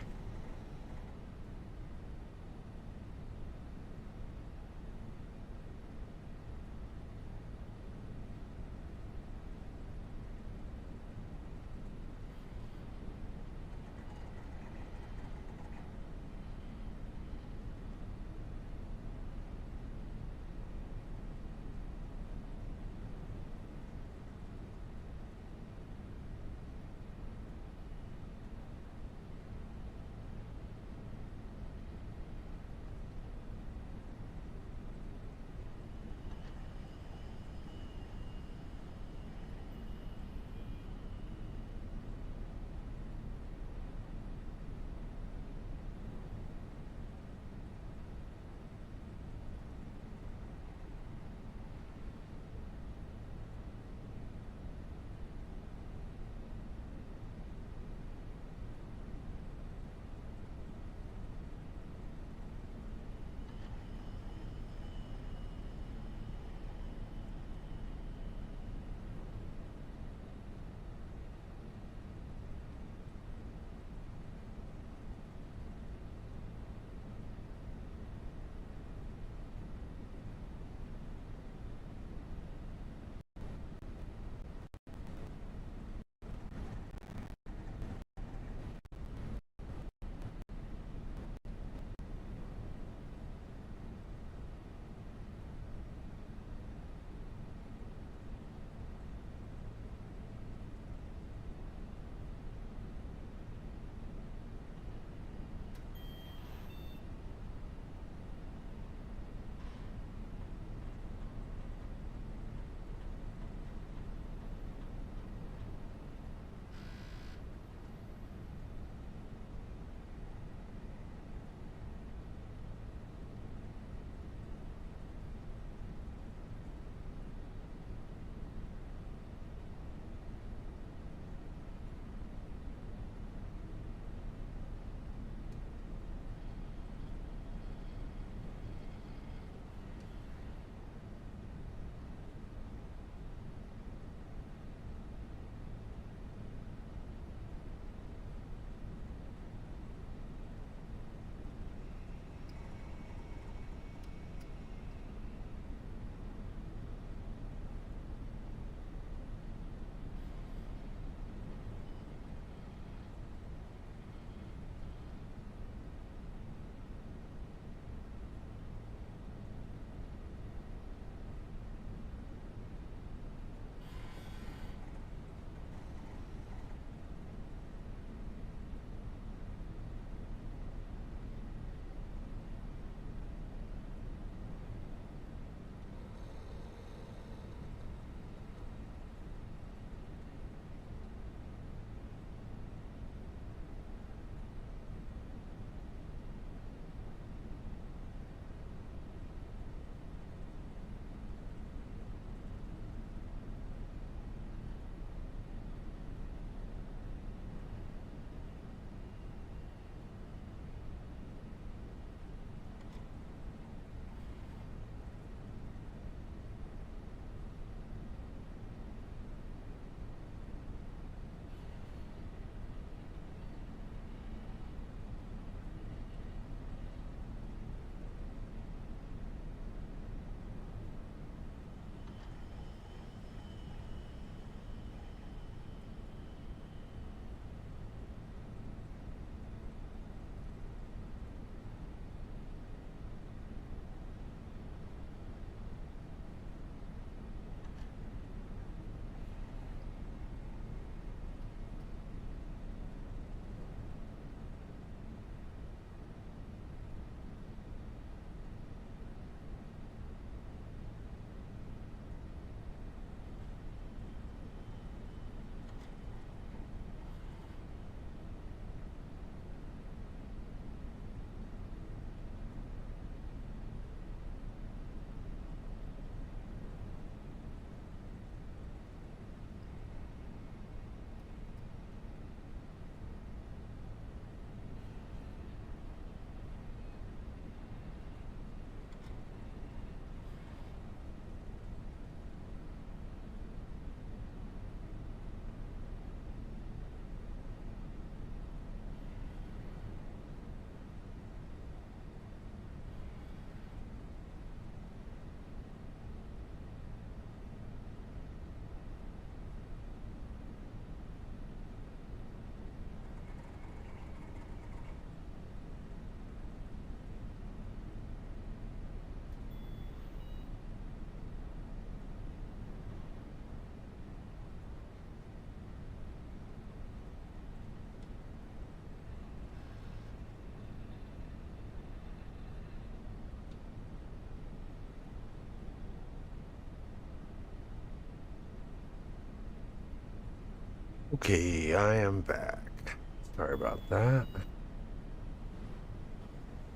Okay, I am back. Sorry about that.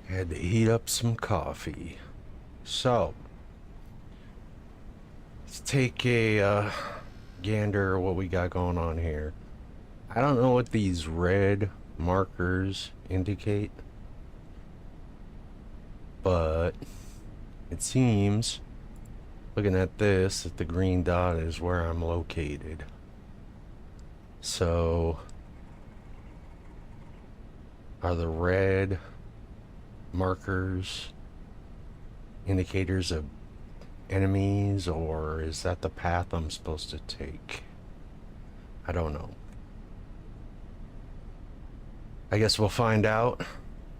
Had to heat up some coffee. So, let's take a gander at what we got going on here. I don't know what these red markers indicate, but it seems, looking at this, that the green dot is where I'm located. So, are the red markers indicators of enemies, or is that the path I'm supposed to take? I don't know. I guess we'll find out.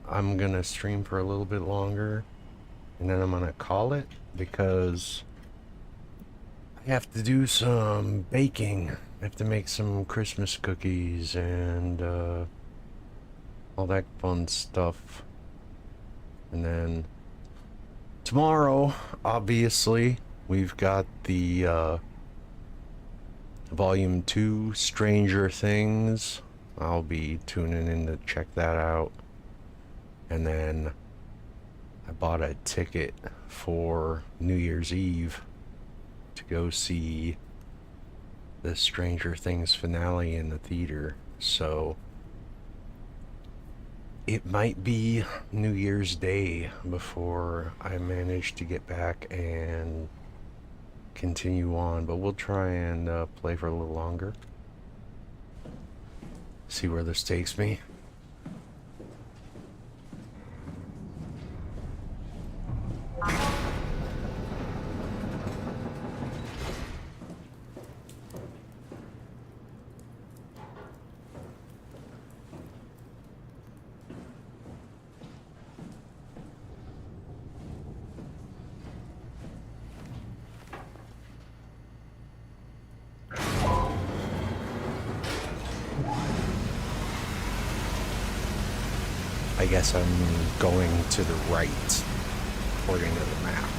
I'm gonna stream for a little bit longer, and then I'm gonna call it, because I have to do some baking. I have to make some Christmas cookies and all that fun stuff. And then tomorrow, obviously, we've got the Volume 2 Stranger Things. I'll be tuning in to check that out. And then I bought a ticket for New Year's Eve to go see the Stranger Things finale in the theater. So it might be New Year's Day before I manage to get back and continue on, but we'll try and play for a little longer. See where this takes me. I guess I'm going to the right, according to the map.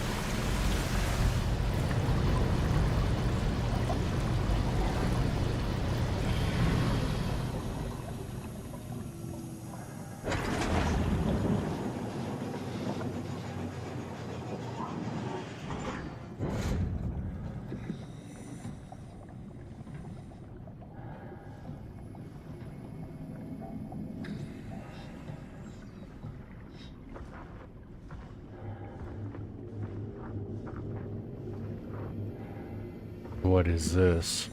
What is this?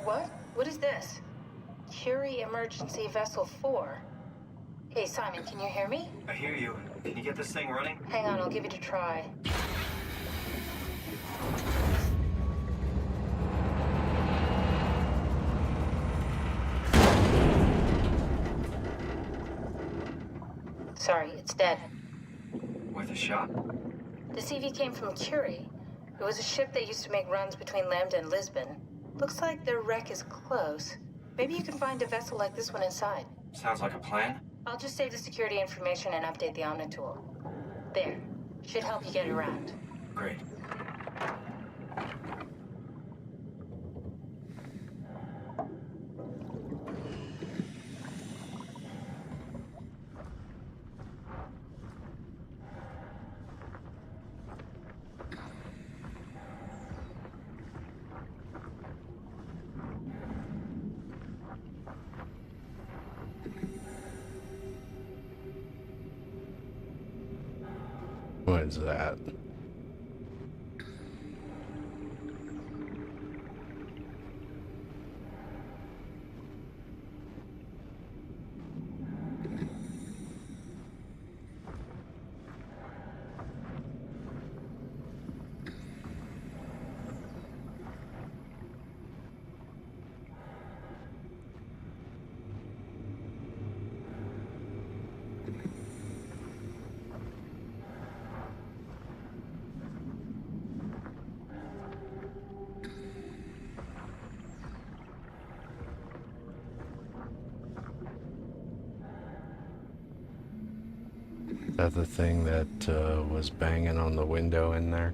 What? What is this? Curie Emergency Vessel 4. Hey, Simon, can you hear me?
I hear you. Can you get this thing running?
Hang on, I'll give it a try. Sorry, it's dead.
Worth a shot?
The CV came from Curie. It was a ship that used to make runs between Lambda and Lisbon. Looks like their wreck is close. Maybe you can find a vessel like this one inside.
Sounds like a plan.
I'll just save the security information and update the Omni tool. There. Should help you get around.
Great.
What is that? Is that the thing that was banging on the window in there?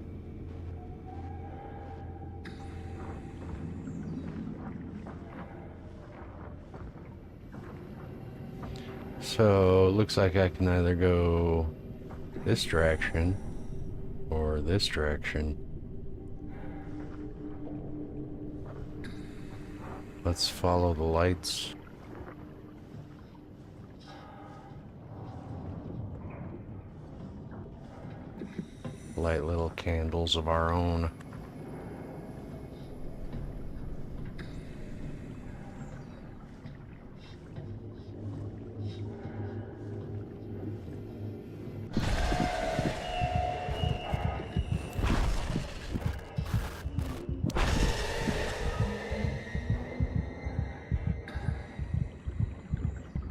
So, it looks like I can either go this direction or this direction. Let's follow the lights. Light little candles of our own.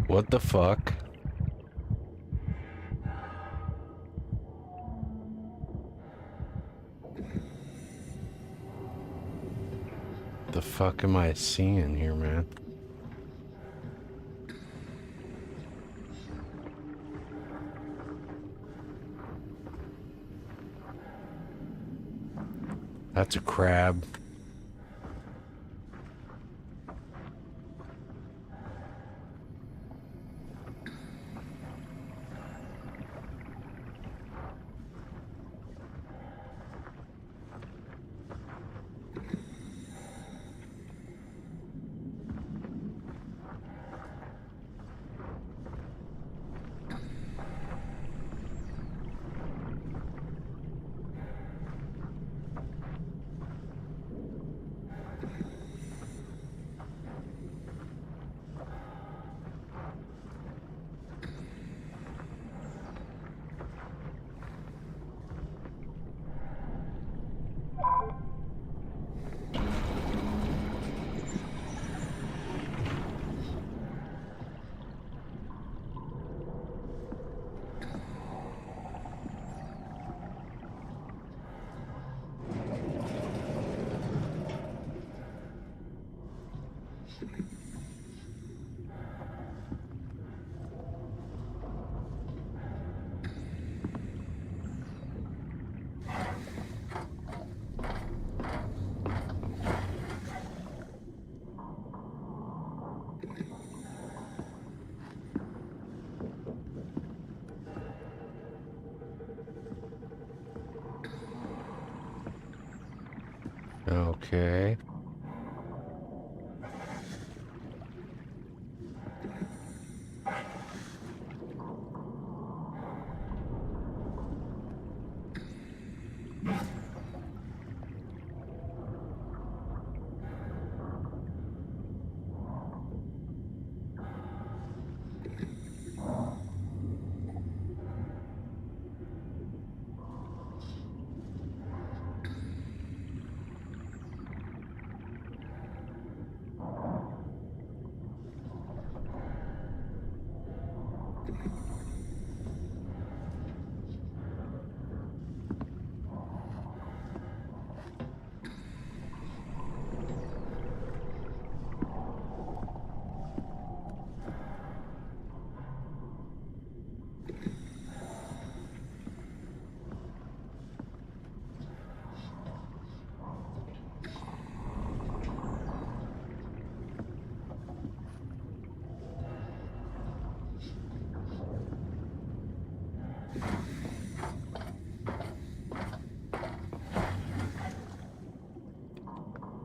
What the fuck? The fuck am I seeing here, man? That's a crab. Okay.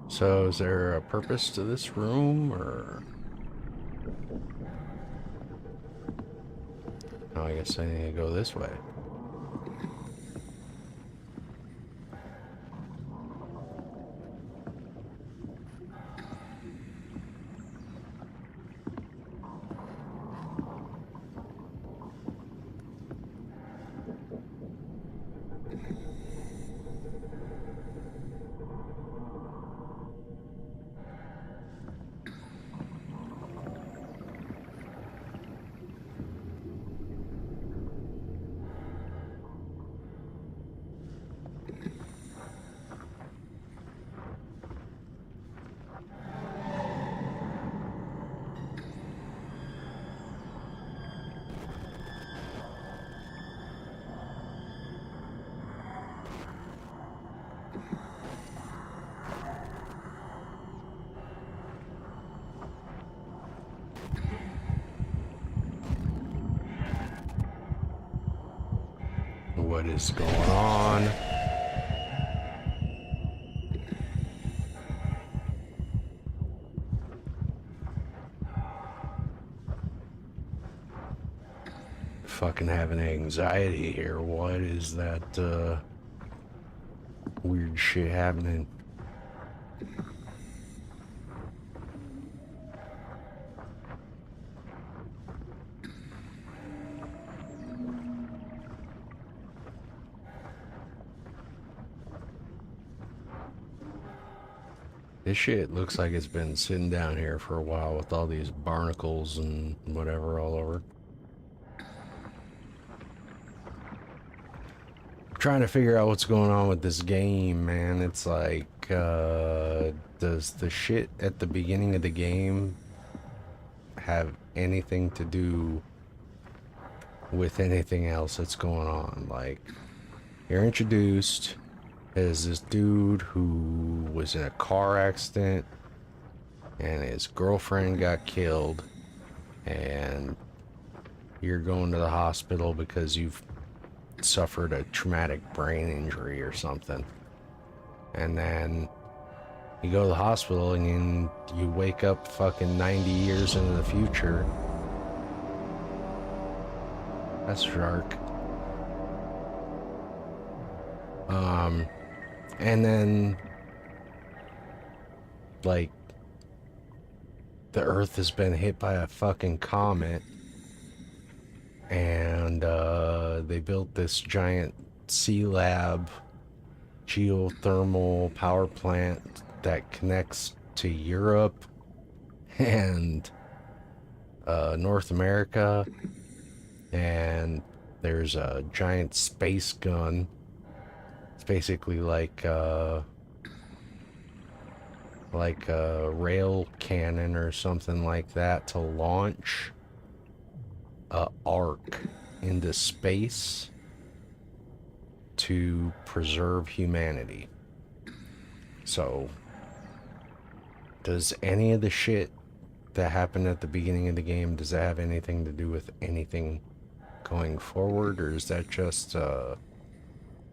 So is there a purpose to this room, or? Oh, I guess I need to go this way. What is going on? Fucking having anxiety here. What is that weird shit happening? This shit looks like it's been sitting down here for a while with all these barnacles and whatever all over. Trying to figure out what's going on with this game, man. It's like, does the shit at the beginning of the game have anything to do with anything else that's going on? Like, you're introduced as this dude who was in a car accident and his girlfriend got killed, and you're going to the hospital because you've suffered a traumatic brain injury or something. And then you go to the hospital and you wake up fucking 90 years into the future. That's dark. And then, like, the Earth has been hit by a fucking comet, and they built this giant C-Lab geothermal power plant that connects to Europe and North America, and there's a giant space gun. It's basically like a rail cannon or something like that to launch a arc into space to preserve humanity. So, does any of the shit that happened at the beginning of the game, does that have anything to do with anything going forward, or is that just a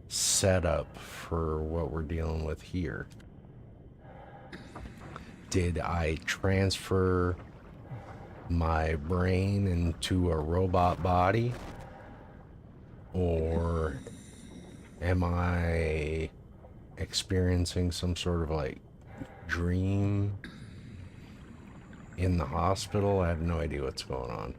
setup for what we're dealing with here? Did I transfer my brain into a robot body, or am I experiencing some sort of like dream in the hospital? I have no idea what's going on.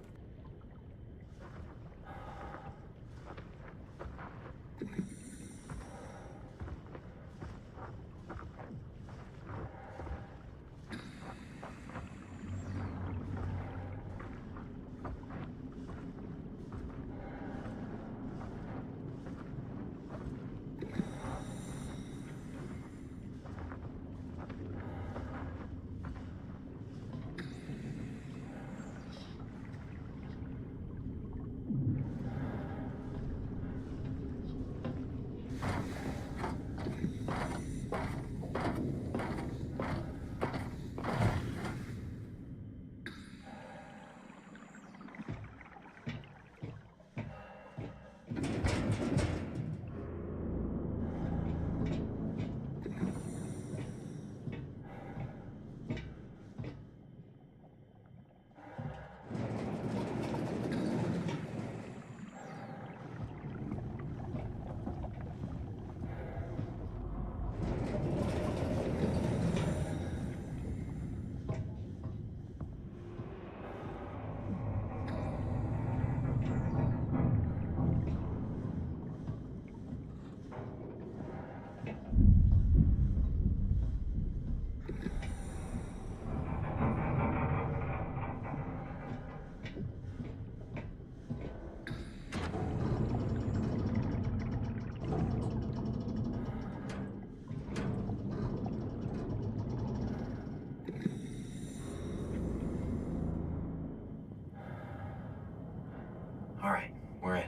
All right, we're in.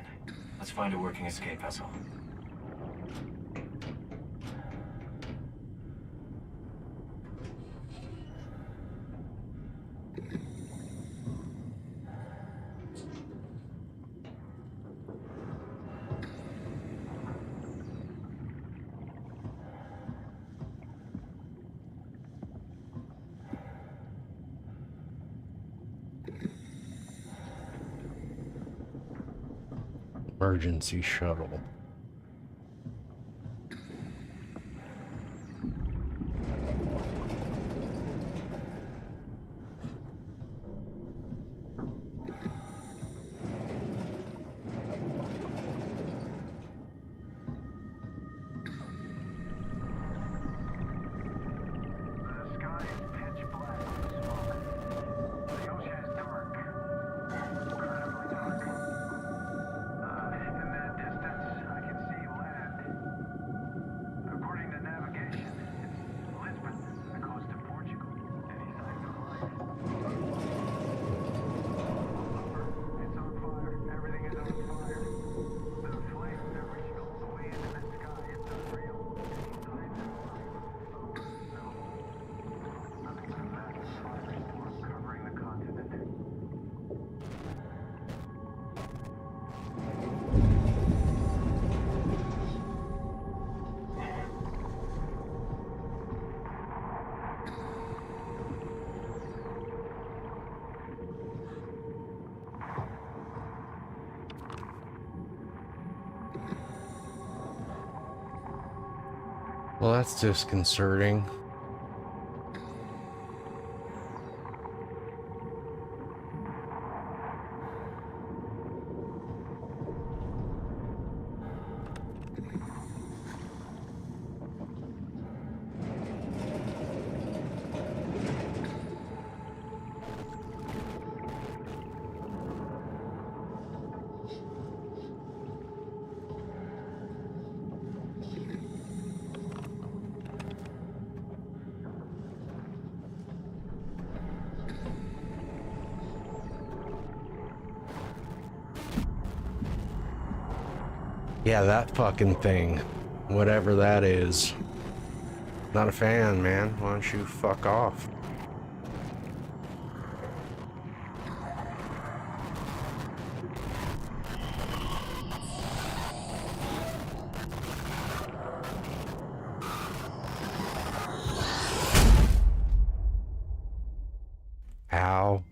Let's find a working escape vessel.
emergency shuttle. Well, that's disconcerting. Yeah, that fucking thing. Whatever that is. Not a fan, man. Why don't you fuck off? Ow.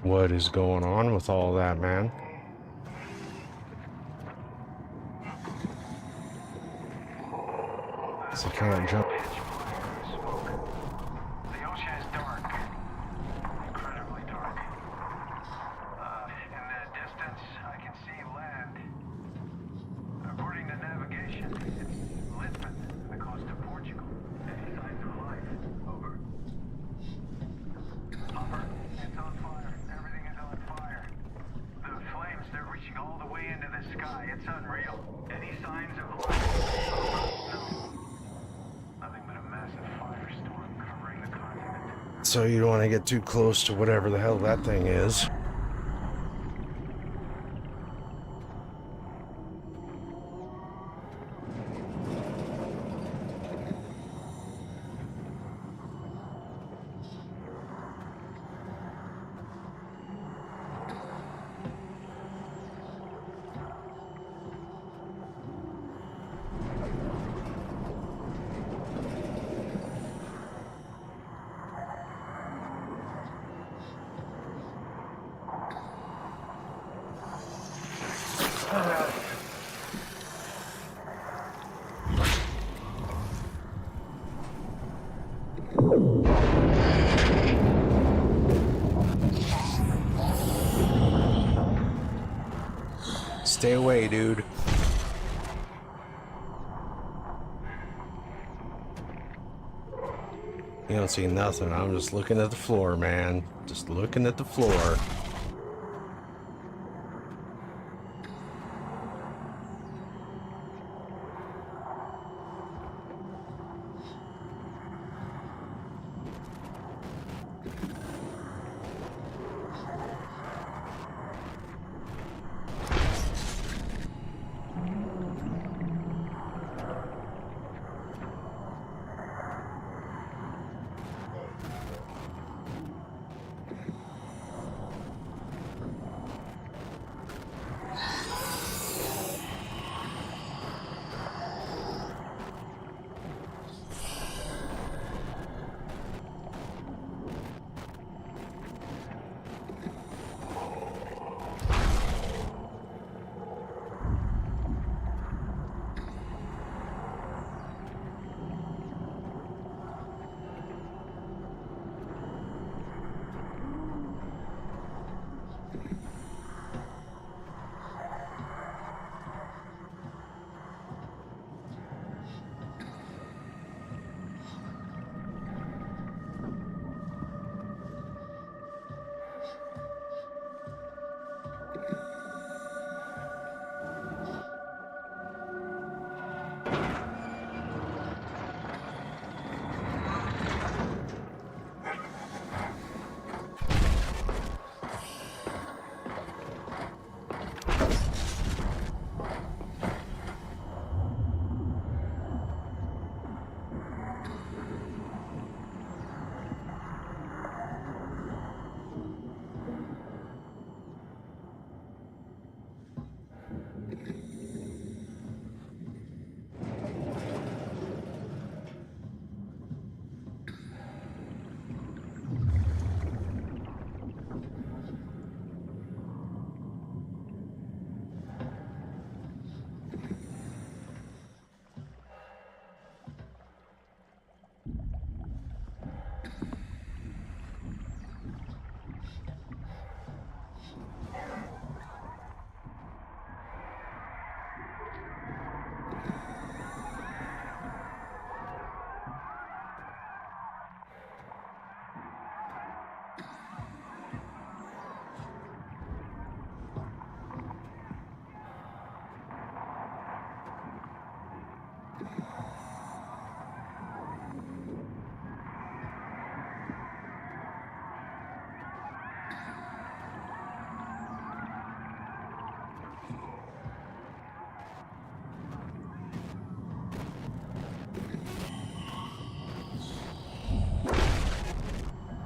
What is going on with all that, man? So can't jump. So you don't want to get too close to whatever the hell that thing is. stay away, dude. You don't see nothing. I'm just looking at the floor, man. Just looking at the floor.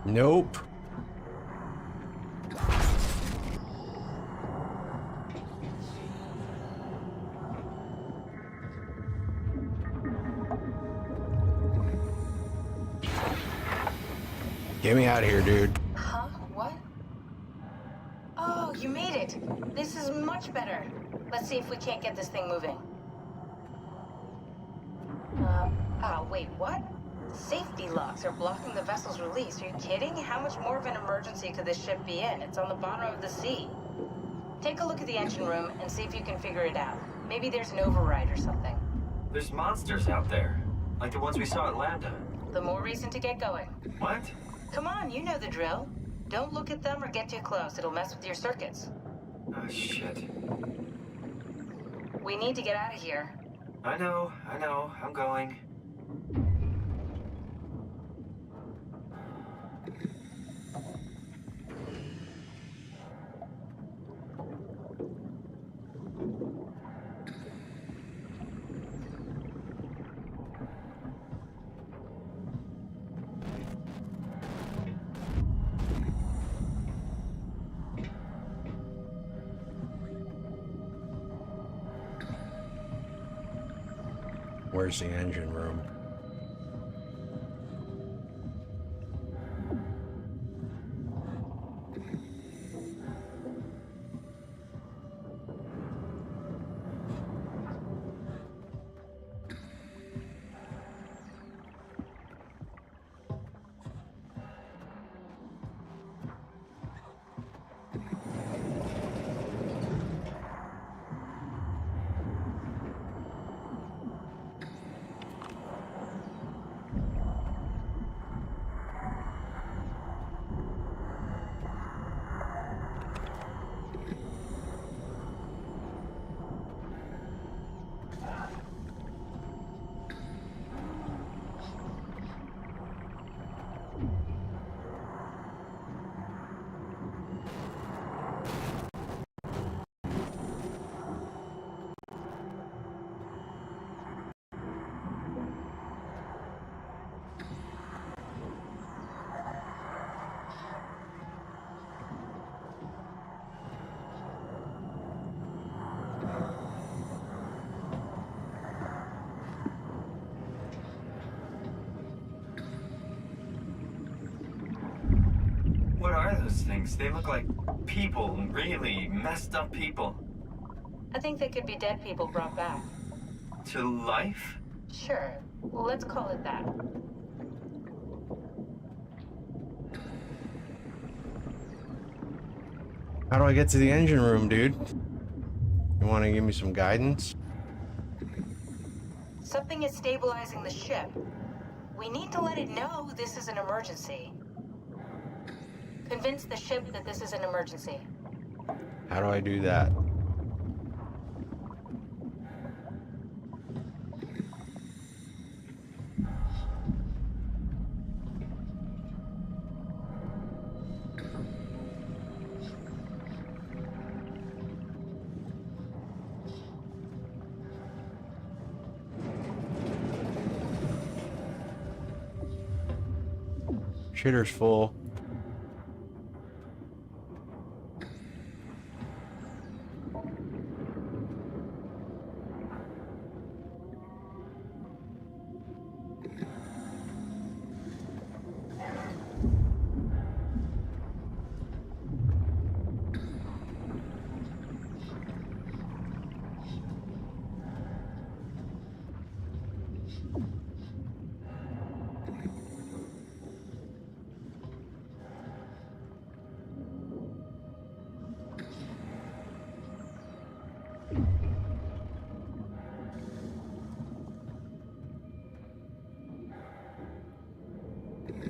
Nope. Get me out of here, dude.
Huh? What? Oh, you made it. This is much better. Let's see if we can't get this thing moving. Wait, what? Safety locks are blocking the vessel's release. Are you kidding? How much more of an emergency could this ship be in? It's on the bottom of the sea. Take a look at the engine room and see if you can figure it out. Maybe there's an override or something.
There's monsters out there, like the ones we saw at Lambda.
The more reason to get going.
What?
Come on, you know the drill. Don't look at them or get too close. It'll mess with your circuits.
Oh, shit.
We need to get out of here.
I know. I'm going.
Where's the engine room?
those things? They look like people, really messed up people.
I think they could be dead people brought back.
To life?
Sure. Well, let's call it that.
How do I get to the engine room, dude? You want to give me some guidance?
Something is stabilizing the ship. We need to let it know this is an emergency. Convince the ship that this is an emergency.
How do I do that? Shitter's full.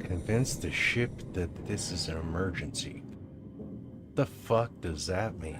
Convince the ship that this is an emergency. What the fuck does that mean?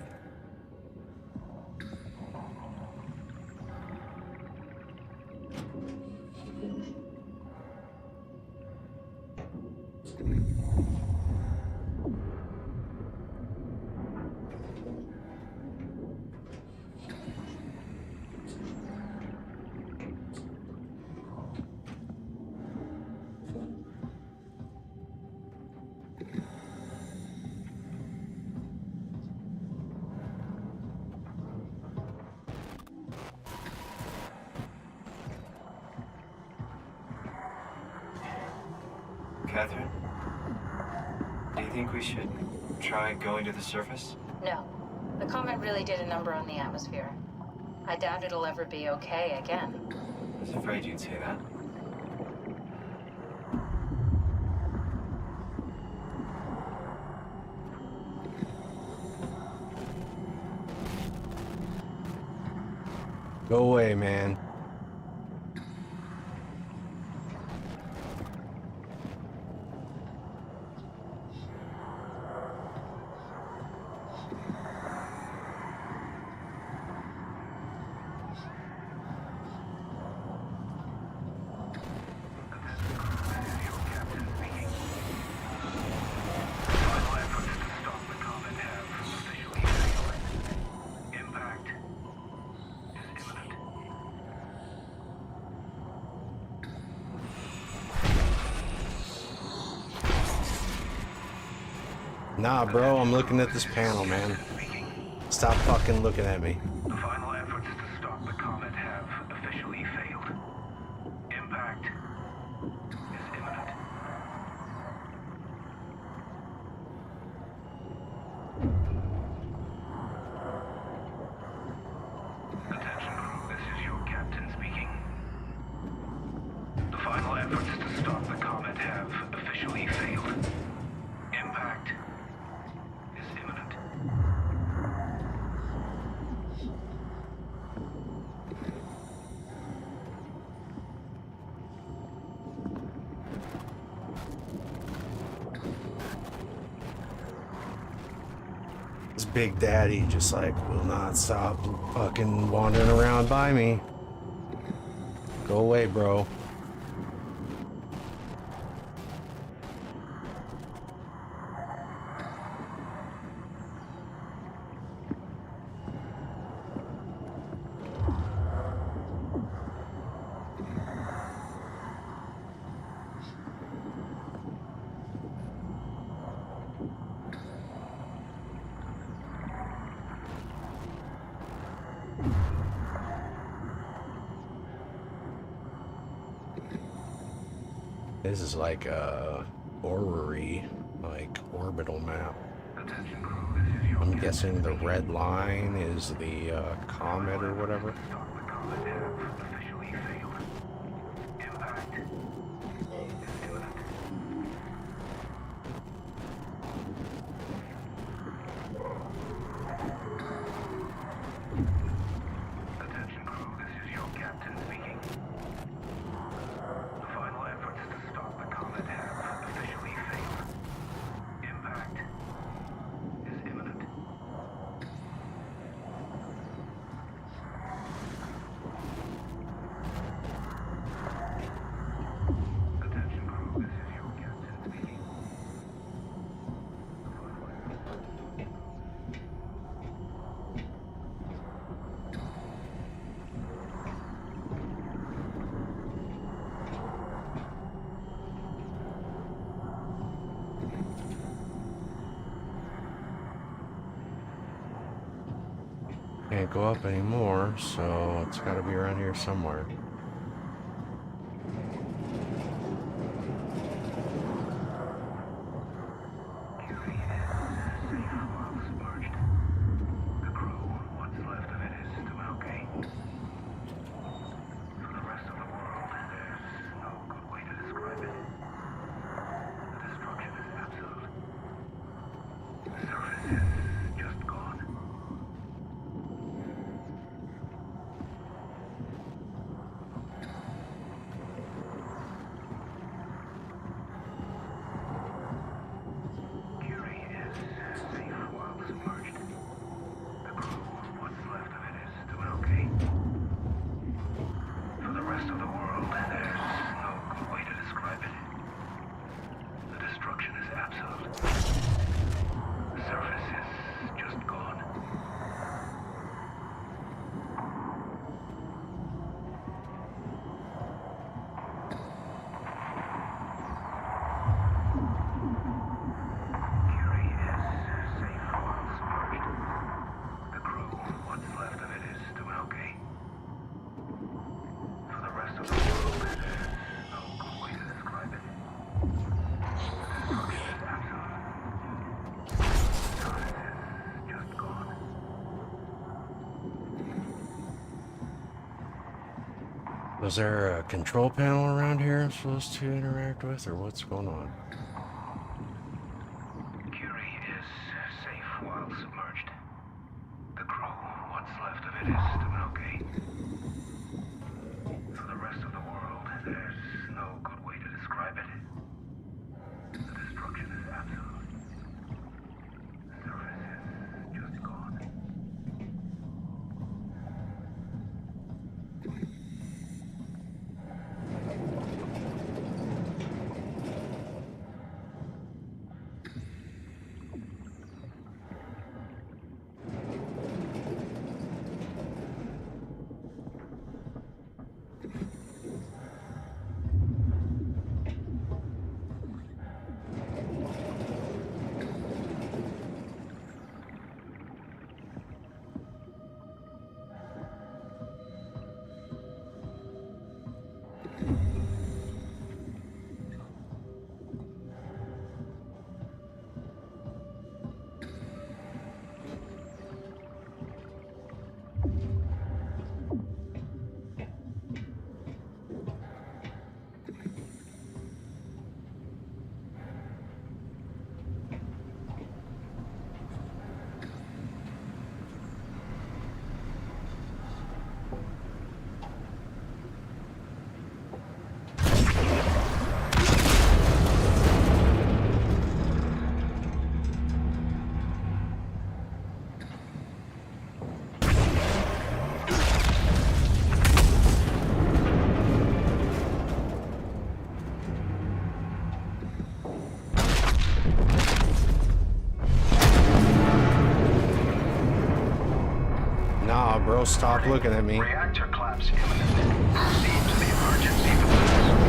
Catherine? Do you think we should try going to the surface?
No. The comet really did a number on the atmosphere. I doubt it'll ever be okay again.
I was afraid you'd say that.
Go away, man. Nah, bro, I'm looking at this panel, man. Stop fucking looking at me.
The final efforts to stop the comet have officially failed. Impact is imminent. Attention crew, this is your captain speaking. The final efforts to stop the comet have officially failed. Impact is imminent.
This Big Daddy just like will not stop fucking wandering around by me. Go away, bro. This is like a horror-y. like orbital map. I'm guessing the red line is the comet or whatever. Can't go up anymore, so it's got to be around here somewhere. Was there a control panel around here I'm supposed to interact with, or what's going on?
Curie is safe while submerged. The crew, what's left of it, is doing okay. For the rest of the world, there's no good way to describe it. The destruction is absolute. The surface is just gone.
Nah, bro, stop looking at me.
Reactor collapse imminent. Proceed to the emergency facilities.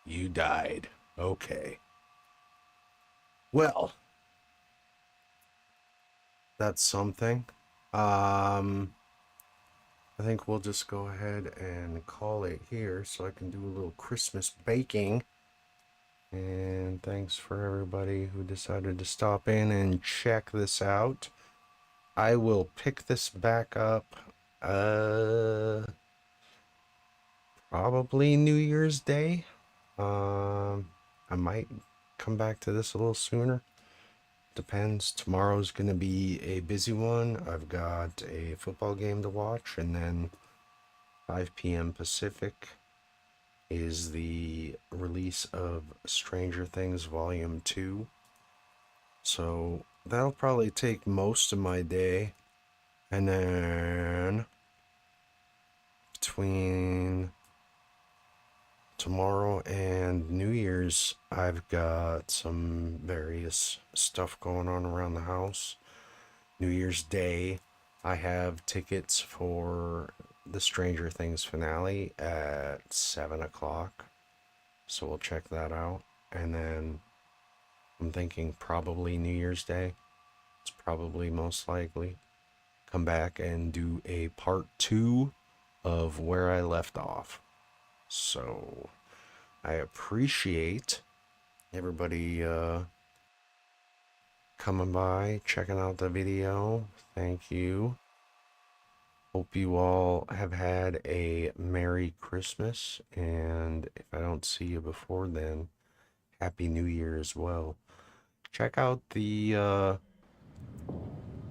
You died. Okay. Well, that's something. I think we'll just go ahead and call it here so I can do a little Christmas baking. And thanks for everybody who decided to stop in and check this out. I will pick this back up probably New Year's Day. I might come back to this a little sooner. Depends. Tomorrow's going to be a busy one. I've got a football game to watch, and then 5 p.m. Pacific is the release of Stranger Things Volume 2. So that'll probably take most of my day. And then between tomorrow and New Year's, I've got some various stuff going on around the house. New Year's Day, I have tickets for the Stranger Things finale at 7 o'clock. So we'll check that out. And then I'm thinking probably New Year's Day. It's probably most likely. Come back and do a part 2 of where I left off. So I appreciate everybody coming by, checking out the video. Thank you. Hope you all have had a Merry Christmas, and if I don't see you before then, Happy New Year as well. Check out the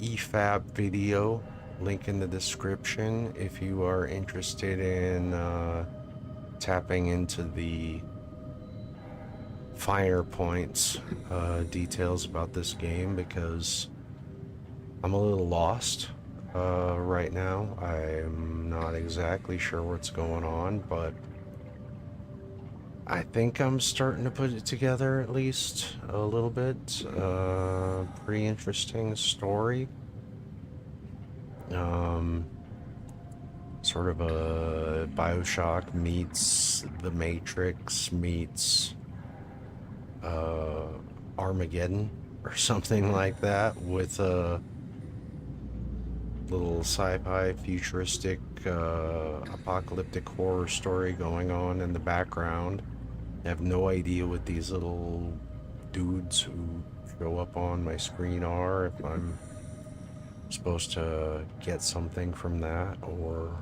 EFAP video, link in the description, if you are interested in tapping into the finer points, details about this game, because I'm a little lost right now. I'm not exactly sure what's going on, but I think I'm starting to put it together at least a little bit. Pretty interesting story. Sort of a BioShock meets The Matrix meets Armageddon or something like that, with a little sci-fi futuristic apocalyptic horror story going on in the background. I have no idea what these little dudes who show up on my screen are, if I'm supposed to get something from that or